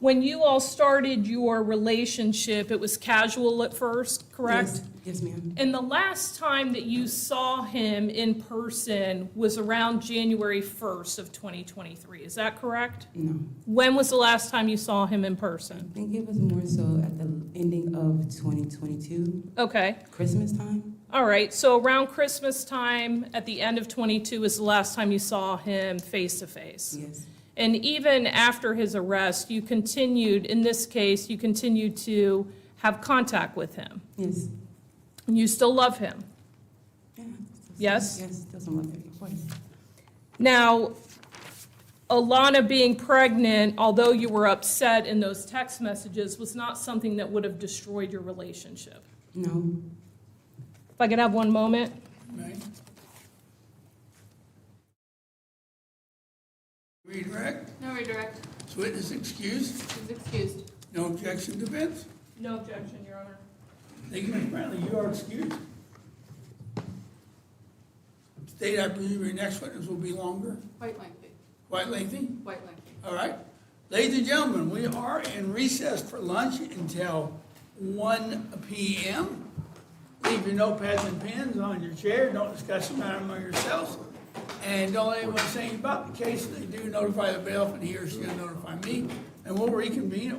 When you all started your relationship, it was casual at first, correct? yes, yes, ma'am. And the last time that you saw him in person was around January 1st of 2023, is that correct? No, When was the last time you saw him in I person? think it was more so at the ending of 2022, Okay, Christmas time. all right, so around Christmas time, at the end of 22 is the last time you saw him face to face? Yes, And even after his arrest, you continued, in this case, you continued to have contact with him? yes, And you still love him? yeah. Yes? Yes, still some love there, of course. Now, Alana being pregnant, although you were upset in those text messages, was not something that would have destroyed your relationship. No, If I could have one moment. Right? Redirect? No redirect. Is witness excused? He's excused. No objection, defense? No objection, Your Honor. Thank you, Ms. Brantley, you are excused. State, I believe your next witness will be longer, Quite lengthy, quite lengthy. quite lengthy. All right. Ladies and gentlemen, we are in recess for lunch until 1 p.m. Leave your notepads and pens on your chair. Don't discuss the matter among yourselves. And don't let anyone say anything about the case. If they do, notify the bailiff, and he or she will notify me. And we'll reconvene at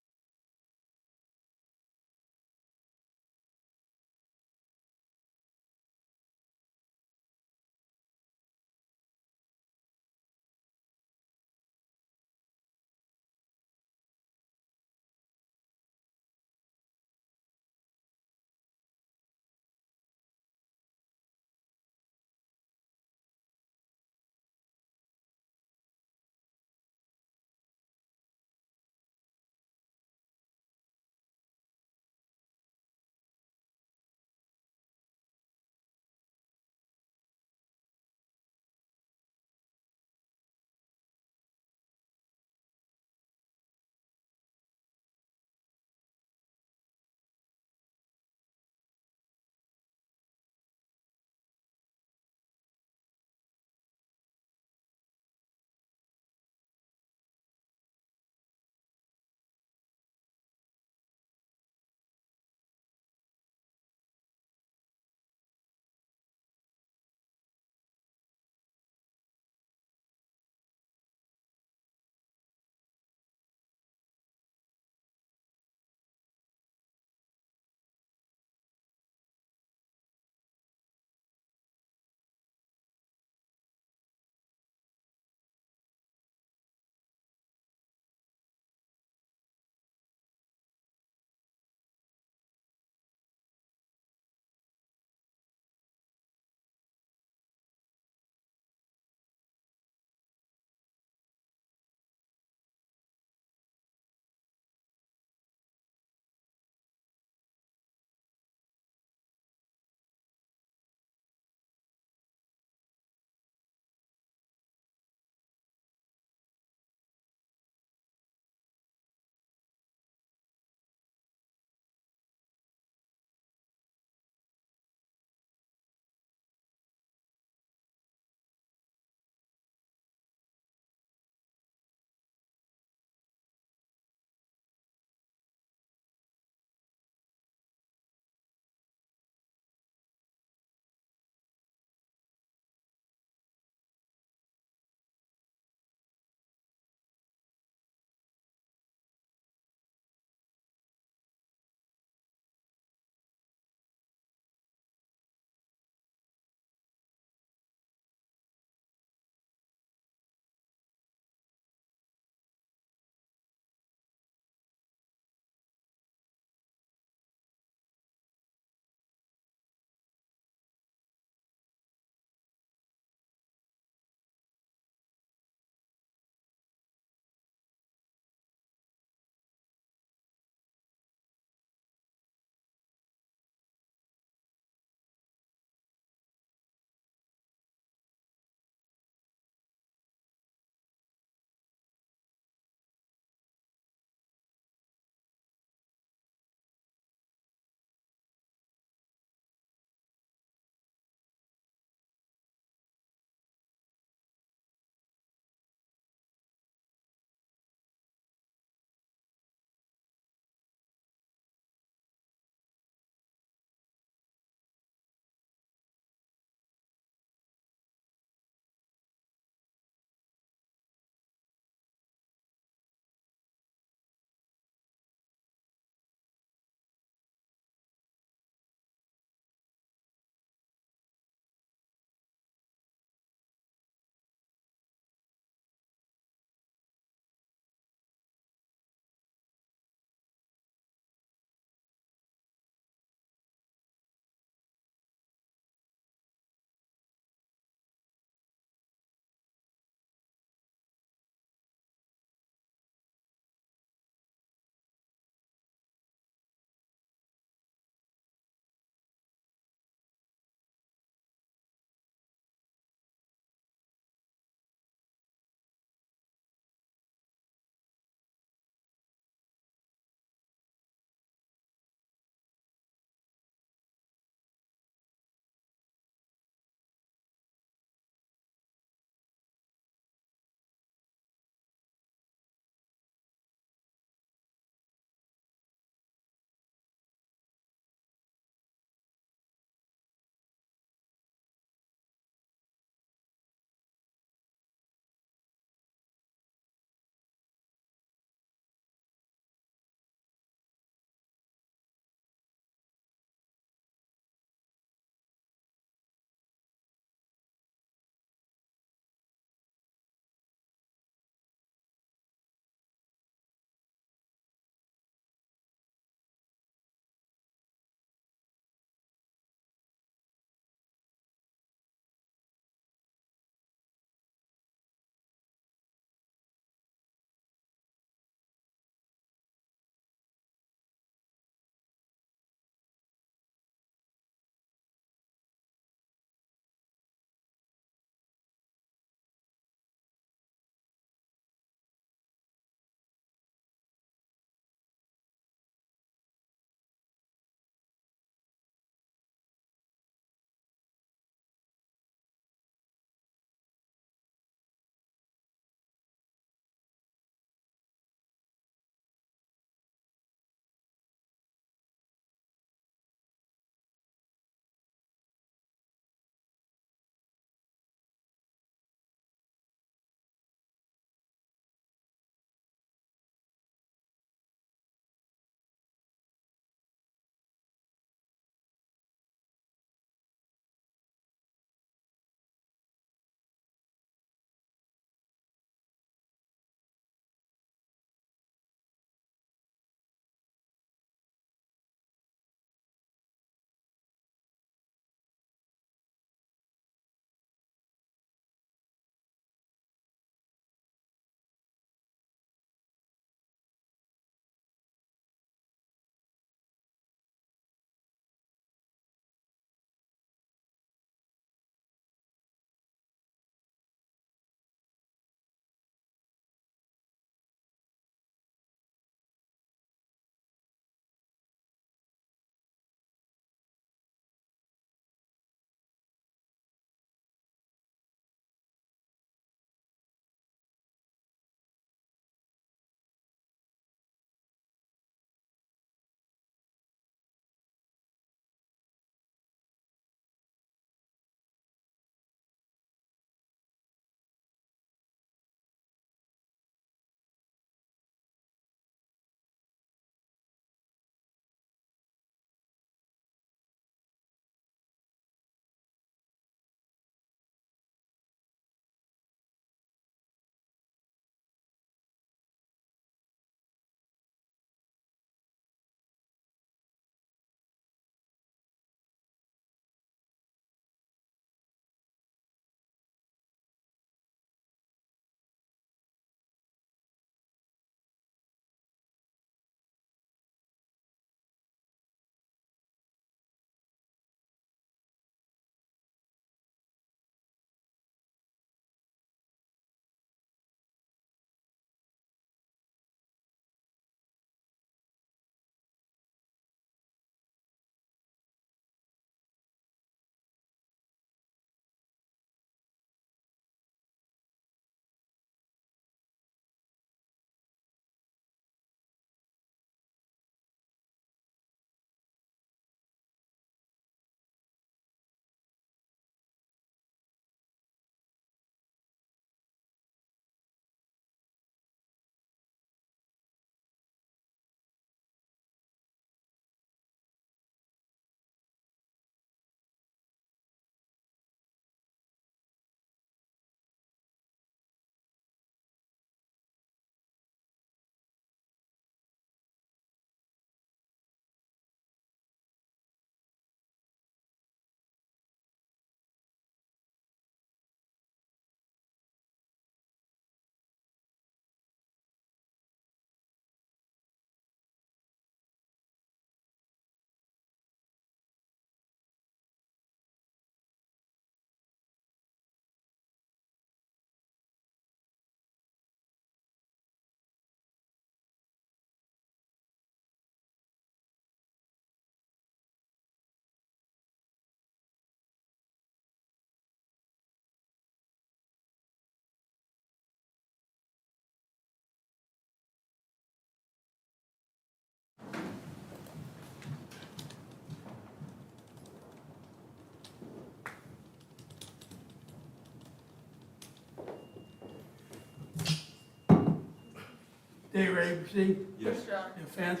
Okay, ready to proceed? Yes. Yes, Your Honor. Defense?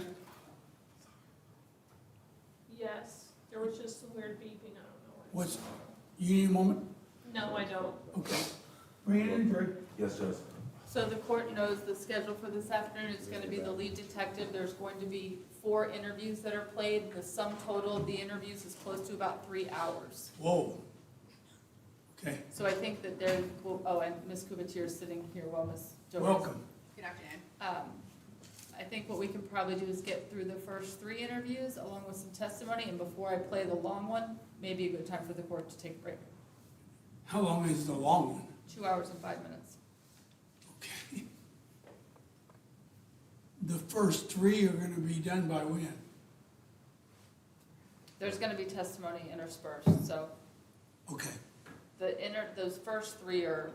Yes, there was just some weird beeping, I don't know what. What's, you need a moment? No, I don't. Okay. Bring it in, Jerry. Yes, Judge. So the court knows the schedule for this afternoon is gonna be the lead detective. There's going to be 4 interviews that are played. The sum total of the interviews is close to about 3 hours. Whoa. Okay, So I think that there, oh, and Ms. Kubatier is sitting here while Ms. Jones. welcome. Good afternoon. I think what we can probably do is get through the first 3 interviews along with some testimony, and before I play the long one, maybe a good time for the court to take a break. How long is the long one? 2 hours and 5 minutes. Okay. The first 3 are gonna be done by when? There's gonna be testimony interspersed, so Okay, those first 3 are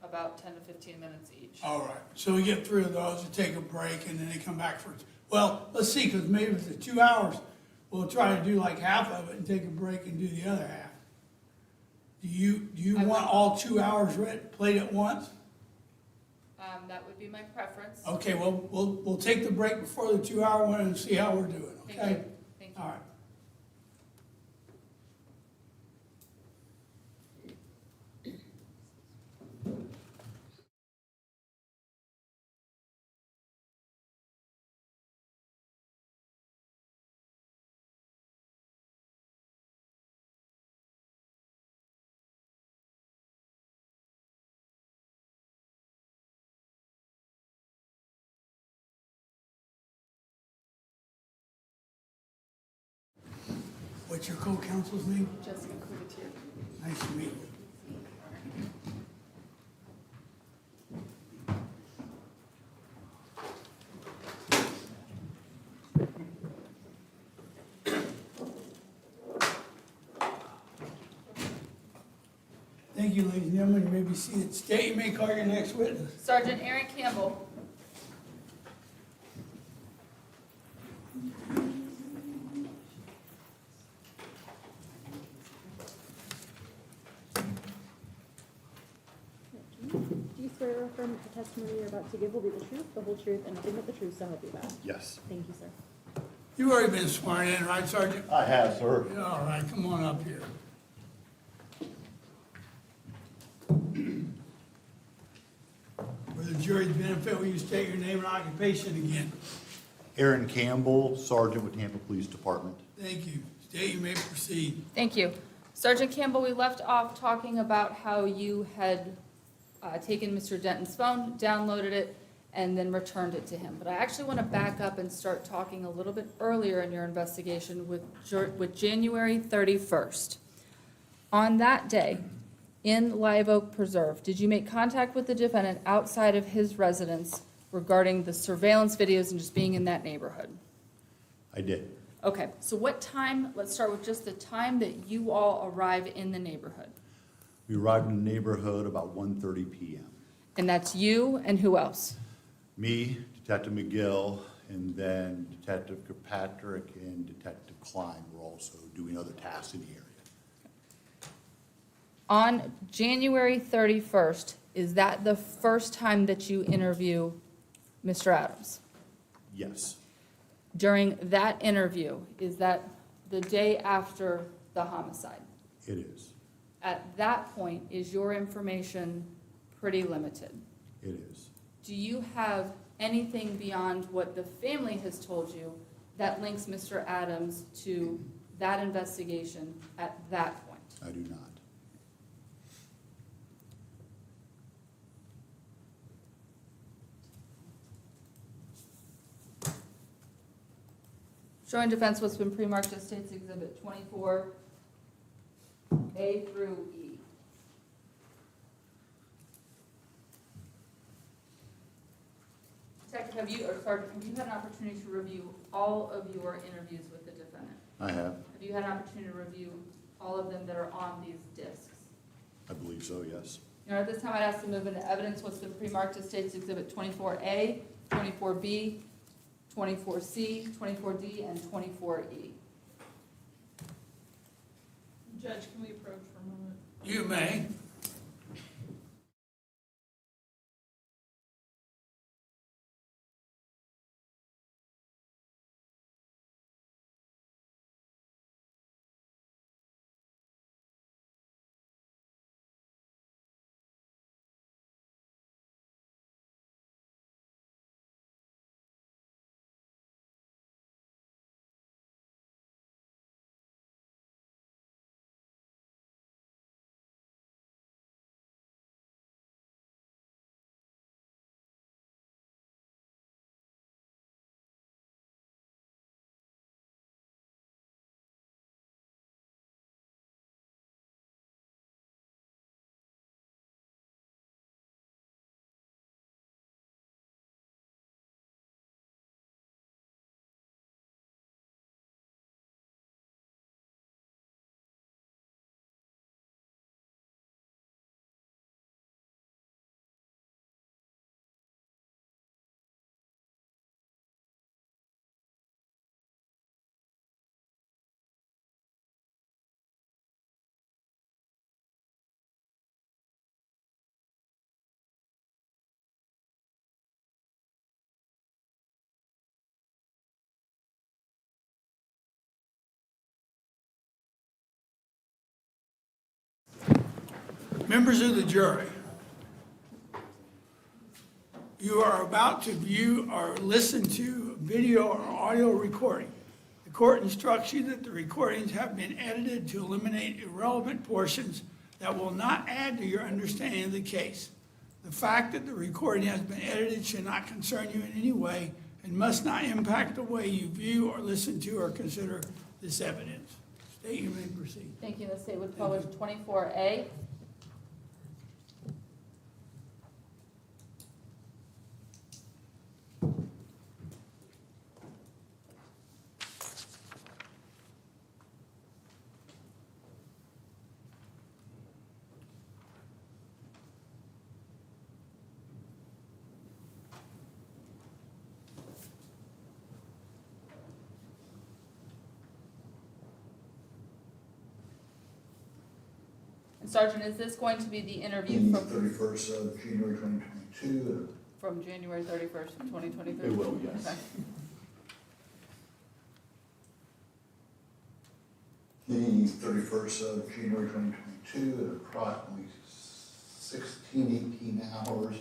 about 10 to 15 minutes each. all right. So we get through those, we take a break, and then they come back for, well, let's see, because maybe if it's 2 hours, we'll try to do like half of it and take a break and do the other half. Do you I want would- all 2 hours played at once? That would be my preference. Okay, well, we'll take the break before the 2 hour one and see how we're doing, Thank okay? you. Thank you. All right. What's your co-counsel's name? Jessica Kubatier. Nice to meet you. Thank you, ladies and gentlemen. You may be seated. State, you may call your next witness. Sergeant Aaron Campbell. Do you swear or affirm that the testimony you're about to give will be the truth, the whole truth, and nothing but the truth, so help you God? Yes, Thank you, sir. You've already been sworn in, right, Sergeant? I have, sir. Yeah, all right, come on up here. For the jury's benefit, will you state your name and occupation again? Aaron Campbell, Sergeant with Tampa Police Department. Thank you. State, you may proceed. Thank you. Sergeant Campbell, we left off talking about how you had taken Mr. Denton's phone, downloaded it, and then returned it to him. But I actually want to back up and start talking a little bit earlier in your investigation with January 31st. On that day, in Live Oak Preserve, did you make contact with the defendant outside of his residence regarding the surveillance videos and just being in that neighborhood? I did. Okay, so what time, let's start with just the time that you all arrive in the neighborhood. We arrived in the neighborhood about 1:30 p.m. And that's you and who else? Me, Detective McGill, and then Detective Kirkpatrick and Detective Klein were also doing other tasks in the area. On January 31st, is that the first time that you interview Mr. Adams? Yes, During that interview, is that the day after the homicide? it is. At that point, is your information pretty limited? It is. Do you have anything beyond what the family has told you that links Mr. Adams to that investigation at that point? I do not. Showing defense what's been pre-marked as State's Exhibit 24, A through E. Detective, have you, or Sergeant, have you had an opportunity to review all of your interviews with the defendant? I have. Have you had an opportunity to review all of them that are on these discs? I believe so, yes. You know, at this time, I'd ask to move into evidence what's been pre-marked as State's Exhibit 24A, 24B, 24C, 24D, and 24E. Judge, can we approach for a moment? You may. Members of the jury, you are about to view or listen to video or audio recording. The court instructs you that the recordings have been edited to eliminate irrelevant portions that will not add to your understanding of the case. The fact that the recording has been edited should not concern you in any way and must not impact the way you view or listen to or consider this evidence. State, you may proceed. Thank you. The state would publish 24A. And Sergeant, is this going to be the interview The from, 31st of January 2022. from January 31st of 2023? It will, yes. Okay. The 31st of January 2022 at approximately 18 hours,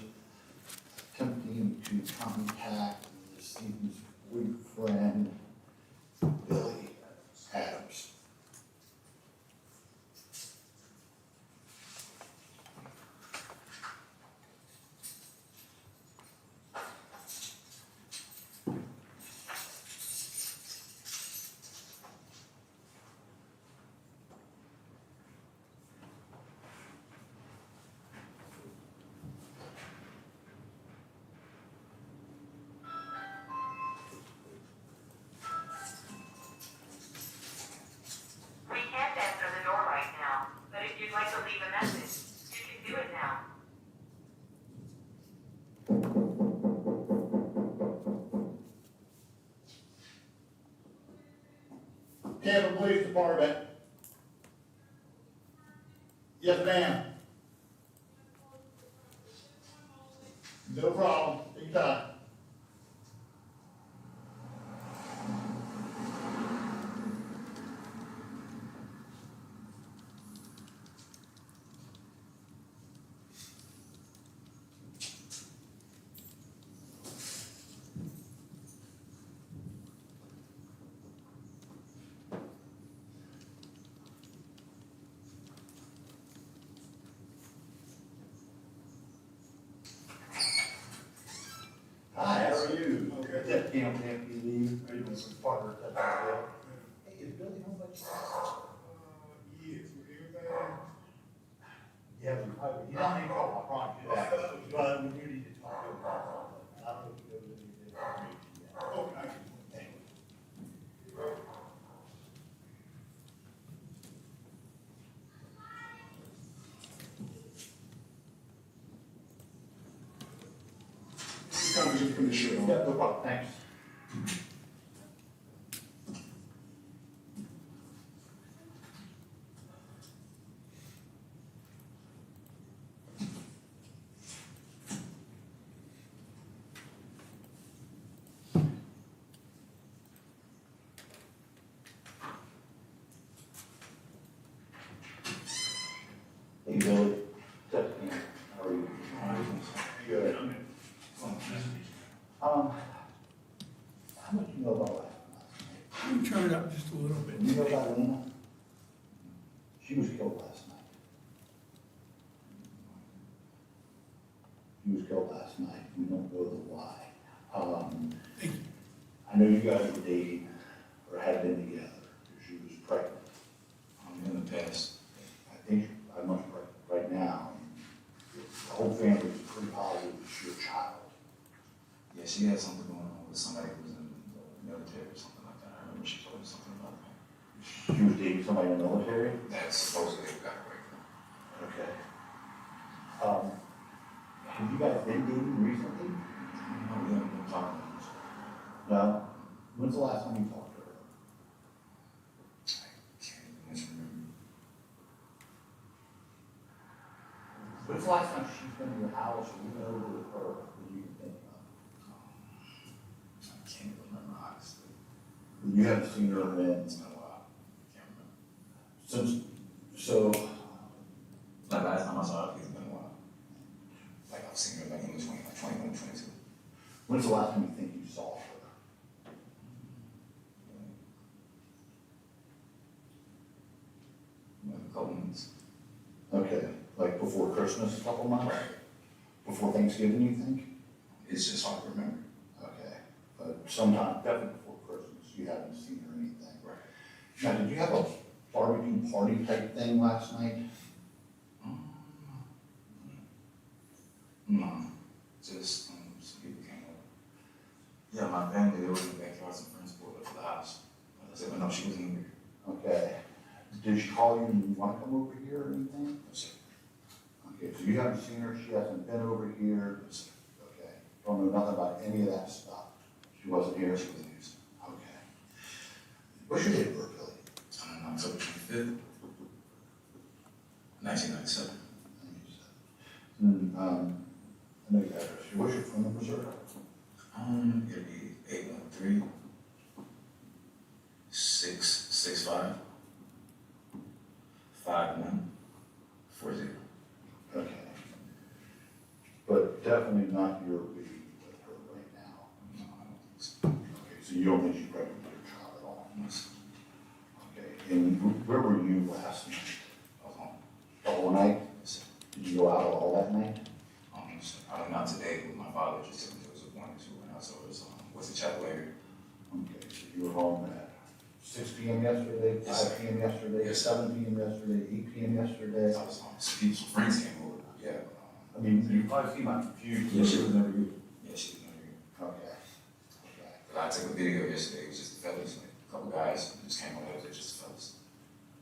attempting to contact the decedent's boyfriend, Billy Adams. We can't answer the door right now, but if you'd like to leave a message, you can do it now. Tampa Police Department. Yes, ma'am. No problem, take your time. Hi, how are you? Okay. That Camp PD. Are you doing some partner at that hotel? Hey, is Billy home by chance? Yes, everything. Yeah, you don't need to call, I promise you that. But we do need to talk to him. I don't know if he knows anything about me yet. Okay. Thank you. Come just put the shirt on. Yeah, no problem, thanks. Hey, Billy. Stephanie, how are you? Good. How much you know about last night? You turn it up just a little bit. You know about Lena? She was killed last night. She was killed last night. We don't know the why. Thank you. I know you guys were dating or had been together. She was pregnant. In the past. I think I'm not pregnant right now. The whole family was pretty positive it's your child. Yeah, she had something going on with somebody who was in the military or something like that. I remember she told me something about that. She was dating somebody in the military? That's supposedly got away from. Okay. Have you guys been dating recently? No, we haven't been talking. No? When's the last time you talked to her? I can't even remember. When's the last time she's been to your house or you went over with her that you can think of? I can't remember honestly. You haven't seen her in, It's been a while. I can't remember. since, so, Like last time I saw her, it's been a while. Like I've seen her like in between, like 21, 22. When's the last time you think you saw her? Like a couple months. Okay, like before Christmas, a couple months? Before Thanksgiving, you think? It's just hard to remember. Okay, but sometime, definitely before Christmas, you haven't seen her or anything. Right. Now, did you have a barbecue party type thing last night? No, just some people came over. Yeah, my family, they were in the backyard, some friends pulled up to the house. Like I said, but no, she wasn't here. Okay. Did she call you and want to come over here or anything? No, sir. Okay, so you haven't seen her, she hasn't been over here? No, sir. Okay, don't know nothing about any of that stuff? She wasn't here? She wasn't here, sir. Okay. What's your date of birth, Billy? October 25th, 1997. And, I know you got her. What's your phone number, sir? It'd be 813 665 5140. Okay. But definitely not your baby with her right now. No, I don't think so. Okay, so you don't think she's pregnant with your child at all? No, sir. Okay, and where were you last night? I was home. The whole night? Yes, sir. Did you go out at all that night? Sir. I went out today with my father, just took me to his appointment, so we went out to his, what's the chapel area? Okay, so you were home at 6 p.m. yesterday, Yes, sir. 5 p.m. yesterday, Yes, 7 p.m. yesterday, 8 p.m. yesterday? I was home. Some people, some friends came over, yeah. I mean, you probably see my confusion. Yeah, she was was never you. Yeah, she was never here. Okay. Okay. But I took a video yesterday, it was just the fellas, like a couple guys just came over, they just the fellas.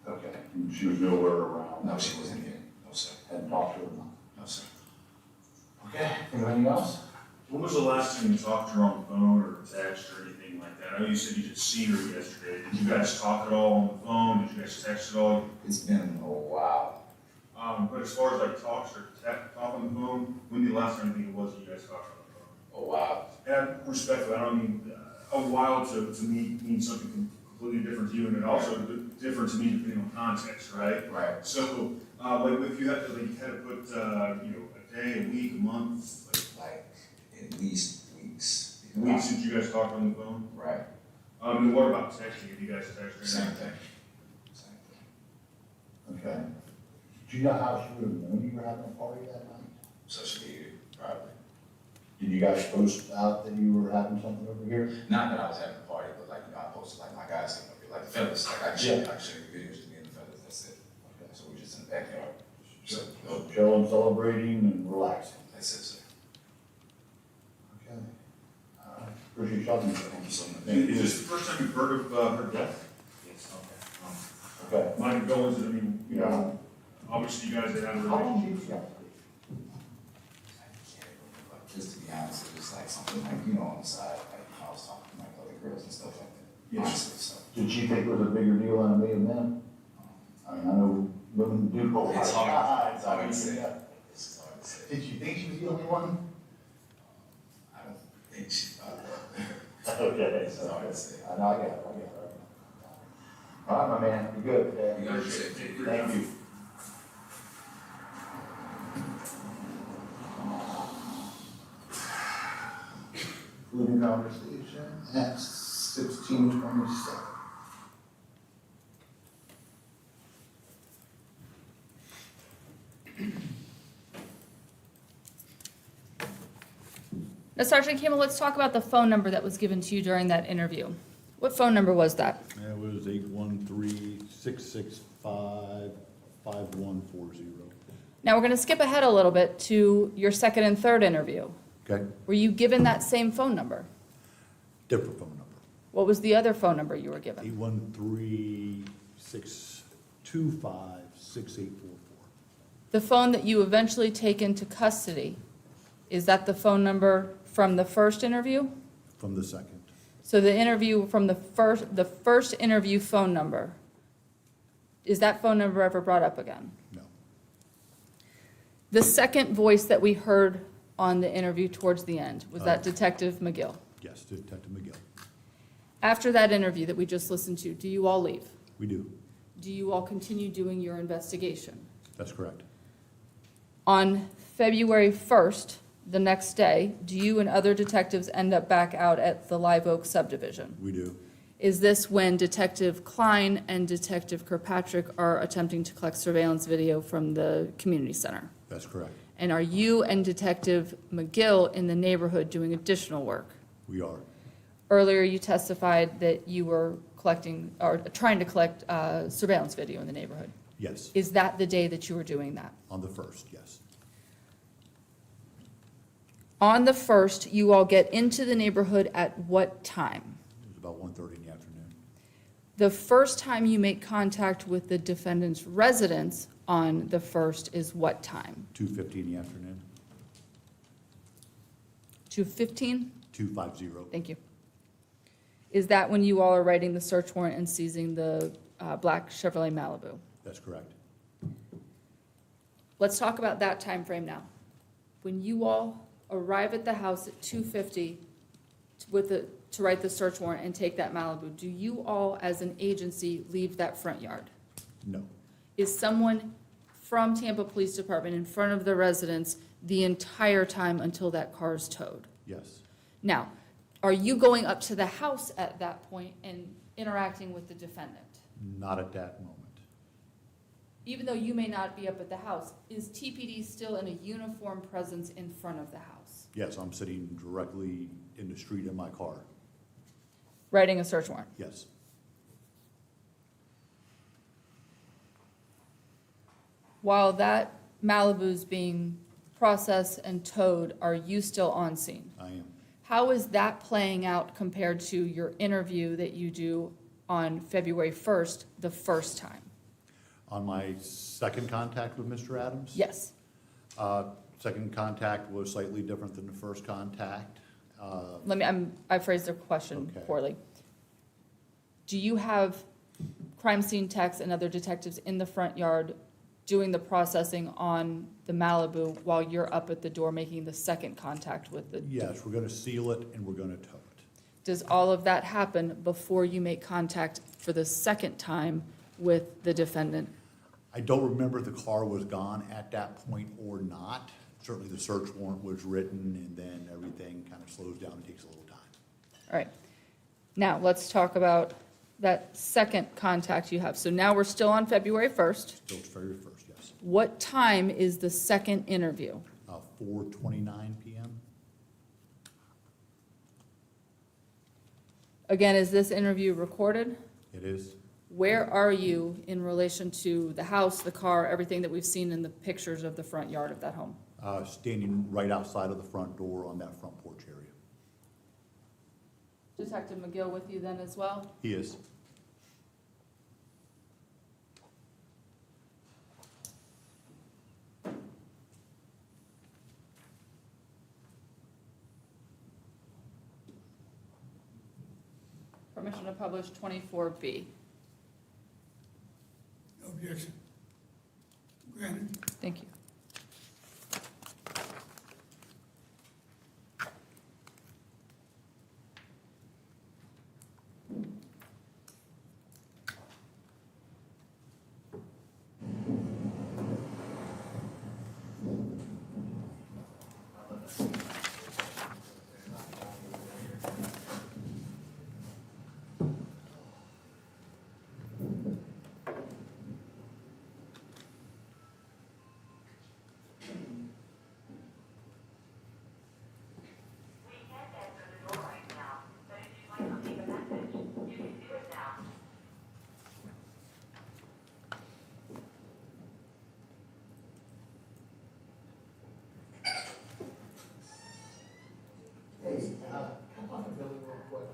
Okay. And she was nowhere around? No, she wasn't here. No, sir. Hadn't talked to her? No. No, sir. Okay, anything else? When was the last time you talked to her on the phone or text or anything like that? I know you said you just seen her yesterday. Did you guys talk at all on the phone? Did you guys text at all? It's been a while. But as far as like talks or talk on the phone, when did the last time you think it was that you guys talked on the phone? A while. And respectfully, I don't mean, a while to me means something completely different to you, and it also different to me depending on context, right? Right. So, like, if you had to, like, put, a day, a week, a month, Like, at least weeks. weeks since you guys talked on the phone? Right. And what about texting? Have you guys texted? Same thing. Same thing. Okay. Do you know how she would have known you were having a party that night? Social media, probably. Did you guys post out that you were having something over here? Not that I was having a party, but like, I posted like my guys came up here, like the fellas, like I can show you videos of me and the fellas, that's it. Okay. So we're just in the backyard. So, So chilling, celebrating, and relaxing. that's it, sir. Okay. All right. Appreciate y'all. Thank you so much. Is this the first time you've heard of, her death? Yes. Okay. My condolences, I mean, Yeah. Obviously you guys had had a How long relationship. did you guys? Just to be honest, it was like something like, you know, on the side, like I was talking to like other girls and stuff like that. Yes. Honestly, so. Did she think it was a bigger deal than it may have been? I mean, I know women do a lot It's of hard, times. it's hard I to mean, say. yeah. It's hard to say. Did you think she was the only one? I don't think she, Okay. it's hard to say. I know, I got it. All right, my man, you're good. Yeah. You guys are safe. Thank you. Including conversation at 16:27. Now, Sergeant Campbell, let's talk about the phone number that was given to you during that interview. What phone number was that? That was 813-665-5140. Now, we're going to skip ahead a little bit to your second and third interview. Okay, Were you given that same phone number? different phone number. What was the other phone number you were given? 813-625-6844. The phone that you eventually take into custody, is that the phone number from the first interview? From the second. So the interview from the first interview phone number, is that phone number ever brought up again? No. The second voice that we heard on the interview towards the end, was that Detective McGill? Yes, Detective McGill. After that interview that we just listened to, do you all leave? We do. Do you all continue doing your investigation? That's correct. On February 1st, the next day, do you and other detectives end up back out at the Live Oak subdivision? We do. Is this when Detective Klein and Detective Kirkpatrick are attempting to collect surveillance video from the community center? That's correct. And are you and Detective McGill in the neighborhood doing additional work? We are. Earlier, you testified that you were collecting, or trying to collect surveillance video in the neighborhood. Yes. Is that the day that you were doing that? On the 1st, yes. On the 1st, you all get into the neighborhood at what time? It was about 1:30 in the afternoon. The first time you make contact with the defendant's residence on the 1st is what time? 2:50 in the afternoon. 2:15? 2:50. Thank you. Is that when you all are writing the search warrant and seizing the black Chevrolet Malibu? That's correct. Let's talk about that time frame now. When you all arrive at the house at 2:50 to write the search warrant and take that Malibu, do you all as an agency leave that front yard? No. Is someone from Tampa Police Department in front of the residence the entire time until that car is towed? Yes. Now, are you going up to the house at that point and interacting with the defendant? Not at that moment. Even though you may not be up at the house, is TPD still in a uniform presence in front of the house? Yes, I'm sitting directly in the street in my car. Writing a search warrant? Yes. While that Malibu's being processed and towed, are you still on scene? I am. How is that playing out compared to your interview that you do on February 1st, the first time? On my second contact with Mr. Adams? Yes. Second contact was slightly different than the first contact. I phrased the question Okay. poorly. Do you have crime scene techs and other detectives in the front yard doing the processing on the Malibu while you're up at the door making the second contact with the? Yes, we're going to seal it and we're going to tow it. Does all of that happen before you make contact for the second time with the defendant? I don't remember if the car was gone at that point or not. Certainly the search warrant was written and then everything kind of slows down and takes a little time. All right. Now, let's talk about that second contact you have. So now we're still on February 1st. Still February 1st, yes. What time is the second interview? 4:29 p.m. Again, is this interview recorded? It is. Where are you in relation to the house, the car, everything that we've seen in the pictures of the front yard of that home? Standing right outside of the front door on that front porch area. Detective McGill with you then as well? He is. Permission to publish 24B. No objection. Granted. Thank you. We can't answer the door right now, but if you'd like to leave a message, you can do it now. Come on, Billy, real quick.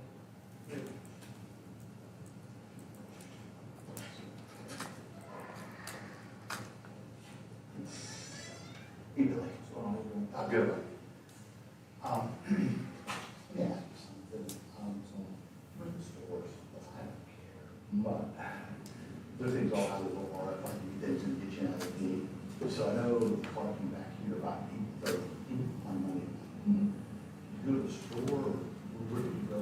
Hey, Billy, what's going on? I'm good. Yeah, something, some liquor stores, but I don't care. But those things all have a little more, like you did to get you out of the gate. So I know parking back here about 8:30 on Monday. You go to the store, or where did you go?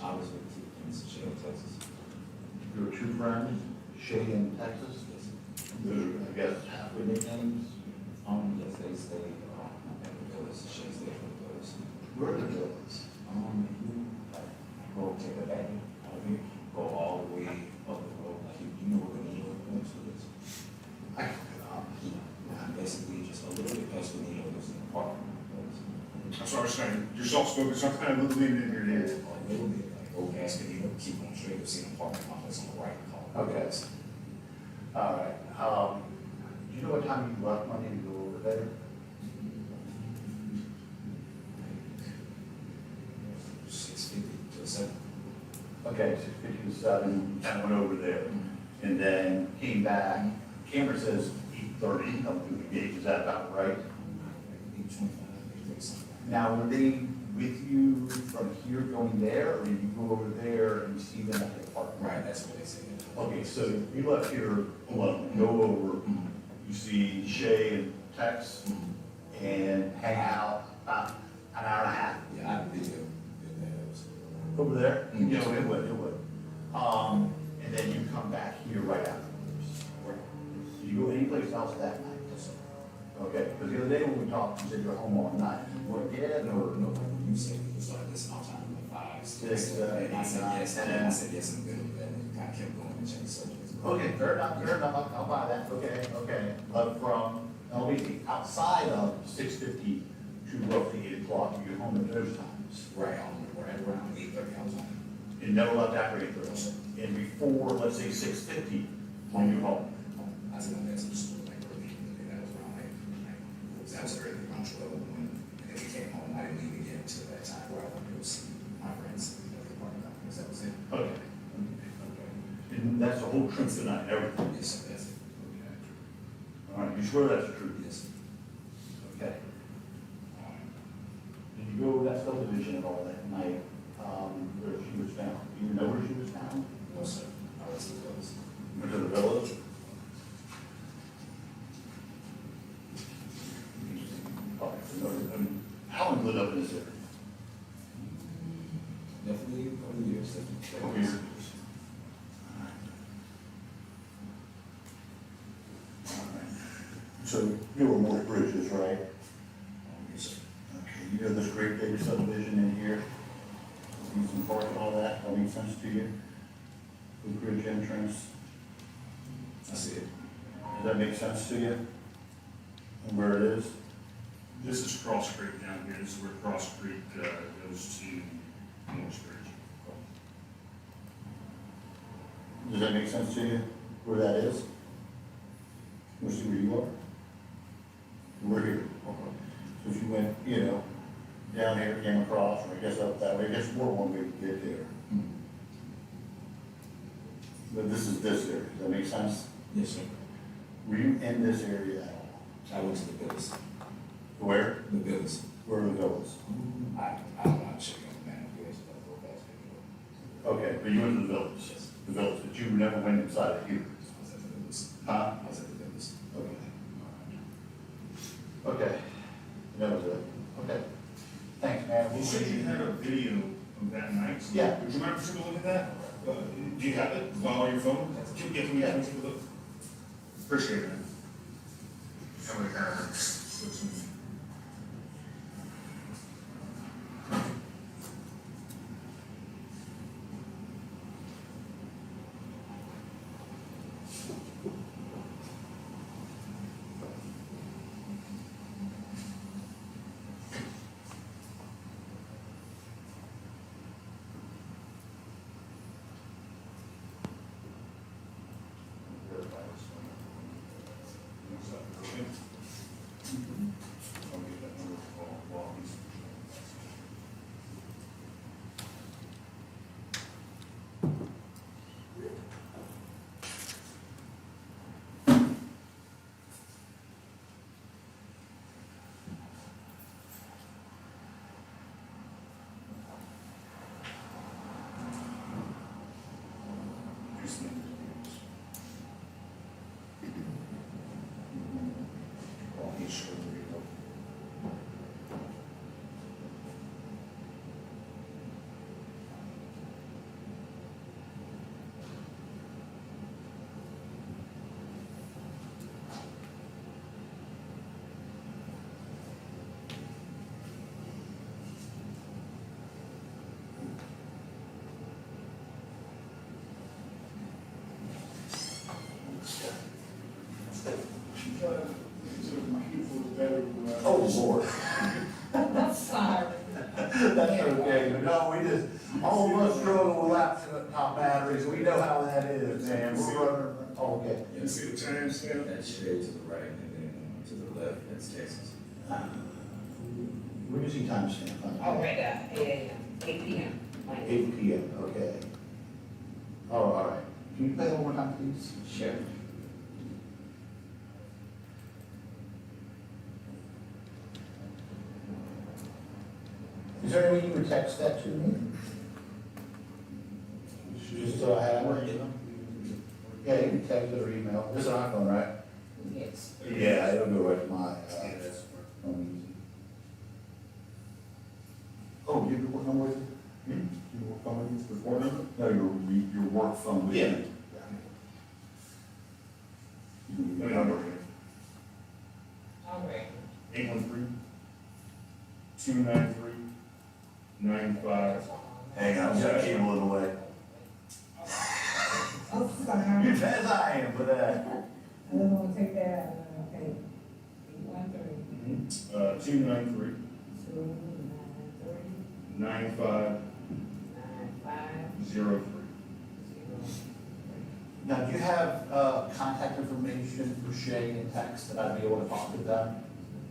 I was with two friends in Shale, Texas. Your two friends, Shay in Texas? Those are, I guess, halfway nicknames? Yes, they stay, at the villas, she stay at the villas. Where are the villas? You, like, go take a back, out of here, go all the way up the road, like, you know where the needle next to this? I can look it up. Basically, just a little bit past the needle, there's an apartment. I'm sorry, saying, you're soft-spoken, so I'm kind of leaning in here, Yeah, yeah. a little bit, like, go past the needle, keep going straight, you'll see an apartment complex on the right. Okay. All right, do you know what time you left Monday to go over there? 6:50 to 7. Okay, 6:57, I went over there, and then came back. Camera says 8:30, come through the gate, is that about right? 8:25, 8:30. Now, were they with you from here going there, or did you go over there and see them at the apartment? Right, that's what they said. Okay, so you left here alone, go over, you see Shay and Tex, and hang out about an hour and a half. Yeah, I video it. Over there? Mhm. Yeah, it would. And then you come back here right afterwards. Did you go anyplace else that night? Okay, because the other day when we talked, you said you're home all night. What, yeah, No, you said it was like this, all time, like 5, 6, 6, and I said 9, yes, 10. and I said yes in the middle of that, and it kind of kept going and changed subjects. Okay, fair enough, I'll buy that, okay. But from, outside of 6:50 to roughly 8 o'clock, you're home at those times. Right around 8:30, I was home. And never left after 8:30. And before, let's say 6:50, when you're home. I said my best was like early in the day, that was around that was early, around 12, when, and then we came home, I didn't leave again until that time where I went to go see my friends at the apartment complex, that was it. Okay. And that's the whole trip tonight, everything? Yes, sir, that's it. Okay. All right, you sure that's the truth? Yes. Okay. Did you go to that subdivision at all that night, where she was found? Do you know where she was found? No, sir, I was in those. Went to the village? Okay, so, how long lived up in this area? Definitely over the years, definitely. Over here? So you were Morse Bridges, right? Yes, sir. Okay, you know this Great Big subdivision in here? Eastern Park and all that, that makes sense to you? Blue Bridge entrance, I see it. does that make sense to you? And where it is? This is Cross Creek down here, this is where Cross Creek, goes to Morris Bridge. Does that make sense to you, where that is? Wanna see where you are? We're here. So if you went, down here, came across, or I guess up that way, I guess more one way to get there. But this is this area, does that make sense? Yes, sir. Were you in this area at all? I went to the villas. Where? The villas. Where are the villas? I don't know how to check on the man, I guess, but I'll go back to the Okay, but you went to the village? Yes. The village, but you never went inside of here? I was at the villas. Huh? I was at the villas. Okay. Okay, that was it, okay. Thanks, man. You said you had a video of that night? Yeah. Would you mind if we look at that? Do you have it on your phone? Can we take a look? Appreciate it, man. Somebody kind of looks in. Man, we're running, oh, okay. You see the timestamp? That's straight to the right, and then to the left, that's Texas. Where do you see timestamp on that? Oh, right there, 8 AM, 8 PM. 8 PM, okay. Oh, all right. Can you play that one more time, please? Sure. Is there any way you would text that to me? Just so I have it? Yeah, you can text it or email. This is an iPhone, right? Yes. Yeah, it'll go right to my, phone. Oh, you have your work phone with you? Your work phone with you before me? No, your work phone with you. Yeah. Let me know. All right. 813-293-95. Hang on, I'm gonna keep a little way. Oh, sorry. You're as I am, but, I don't want to take that, okay. 813, 293 293, 9503. 9503. Now, do you have, contact information for Shay and text that I'd be able to talk to them?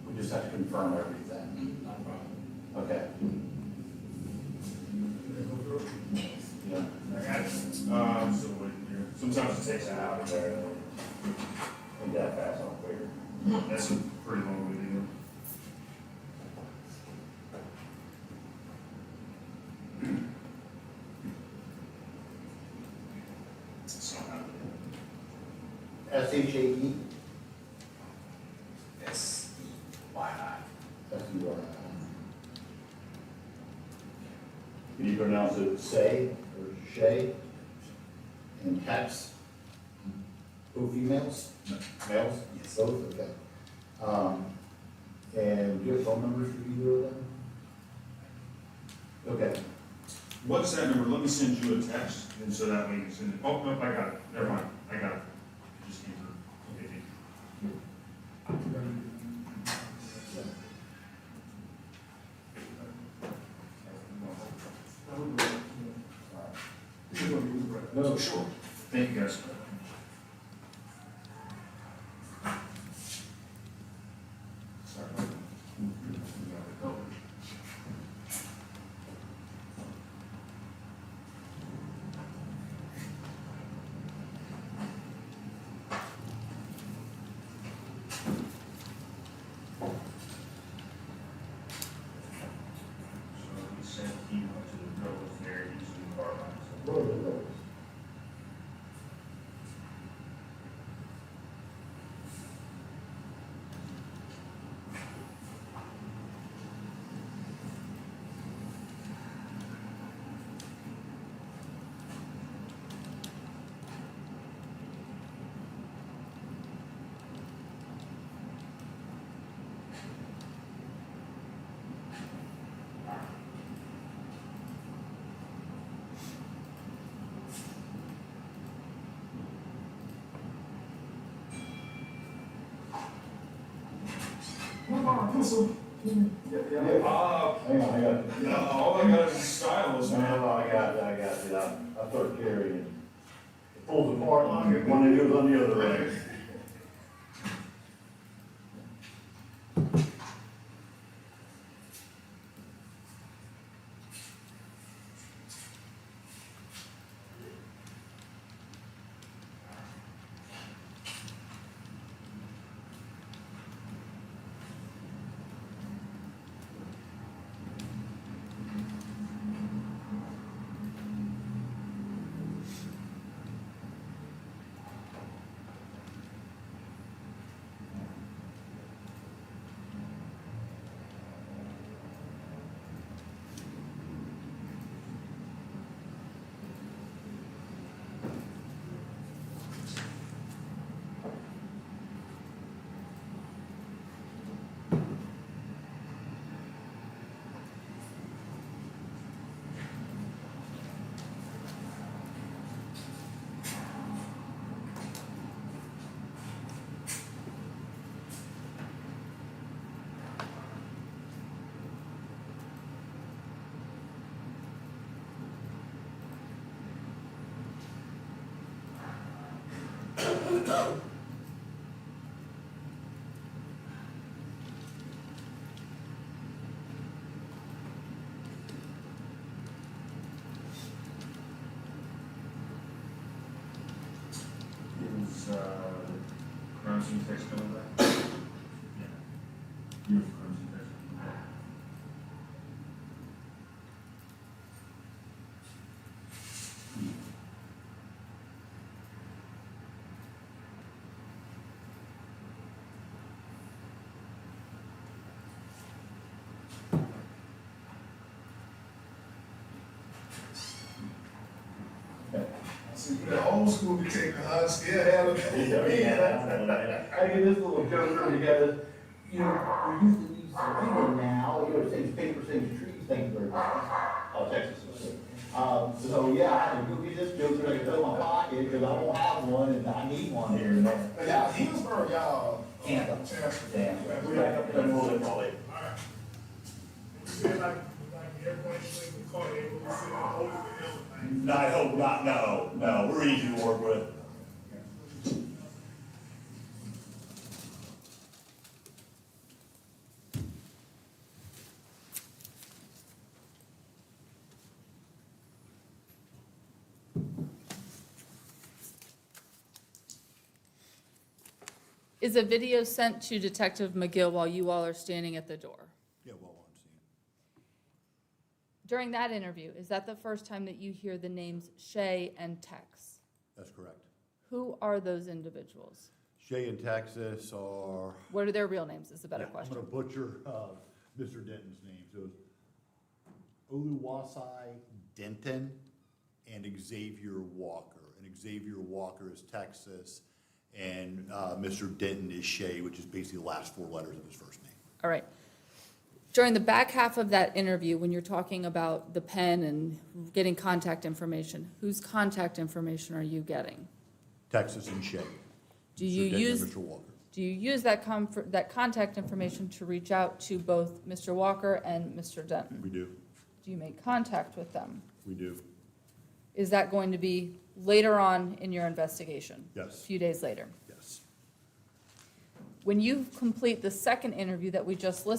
We just have to confirm everything. Not a problem. Okay. yeah. I got it. So wait here. Sometimes it takes an hour there. Ain't that fast, I'll figure. That's a pretty long video. It's not happening. SHAE? S-E-Y-I. SURI. Can you pronounce it say or Shay? And text? Both females? Males? Yes. Both, okay. And do you have phone numbers for either of them? Okay. What's that number? Let me send you a text, and so that way you can send it. Oh, no, I got it. Never mind. I got it. It just came through. Okay, thank you. No, sure. Thank you, guys. Sorry. So we sent email to the girls there using Carbine. What are those? Hang on, Hang on. no, all I got is a stylus, No, man. I got it. I start carrying it. It pulls apart, one that goes on the other end. Is, crime scene text coming back? Yeah. Your crime scene text coming back? See, the old school detective, I still have it. I get this little joker together, you know, we're using these surveillance now, you know, things, paper things, trees, things are, oh, Texas. So, yeah, I had to go get this joker, I can throw in my pocket, because I don't have one, and I need one here and there. But y'all, Hillsborough, y'all. Tampa. Tampa. We're back up there in Northern Raleigh. No, I hope not, no, we're easy to work with. Is a video sent to Detective McGill while you all are standing at the door? Yeah, well, I'm seeing. During that interview, is that the first time that you hear the names Shay and Tex? That's correct. Who are those individuals? Shay in Texas are. What are their real names is a better Yeah, question. I'm gonna butcher, Mr. Denton's name, so it's Oluwasai Denton and Xavier Walker. And Xavier Walker is Texas, and, Mr. Denton is Shay, which is basically the last four letters of his first name. All right. During the back half of that interview, when you're talking about the pen and getting contact information, whose contact information are you getting? Texas and Shay. Do you Mr. Denton use, and Mr. Walker. do you use that that contact information to reach out to both Mr. Walker and Mr. Denton? We do, Do you make contact with them? we do. Is that going to be later on in your investigation? A Yes, few days later? yes. When you complete the second interview that we just listened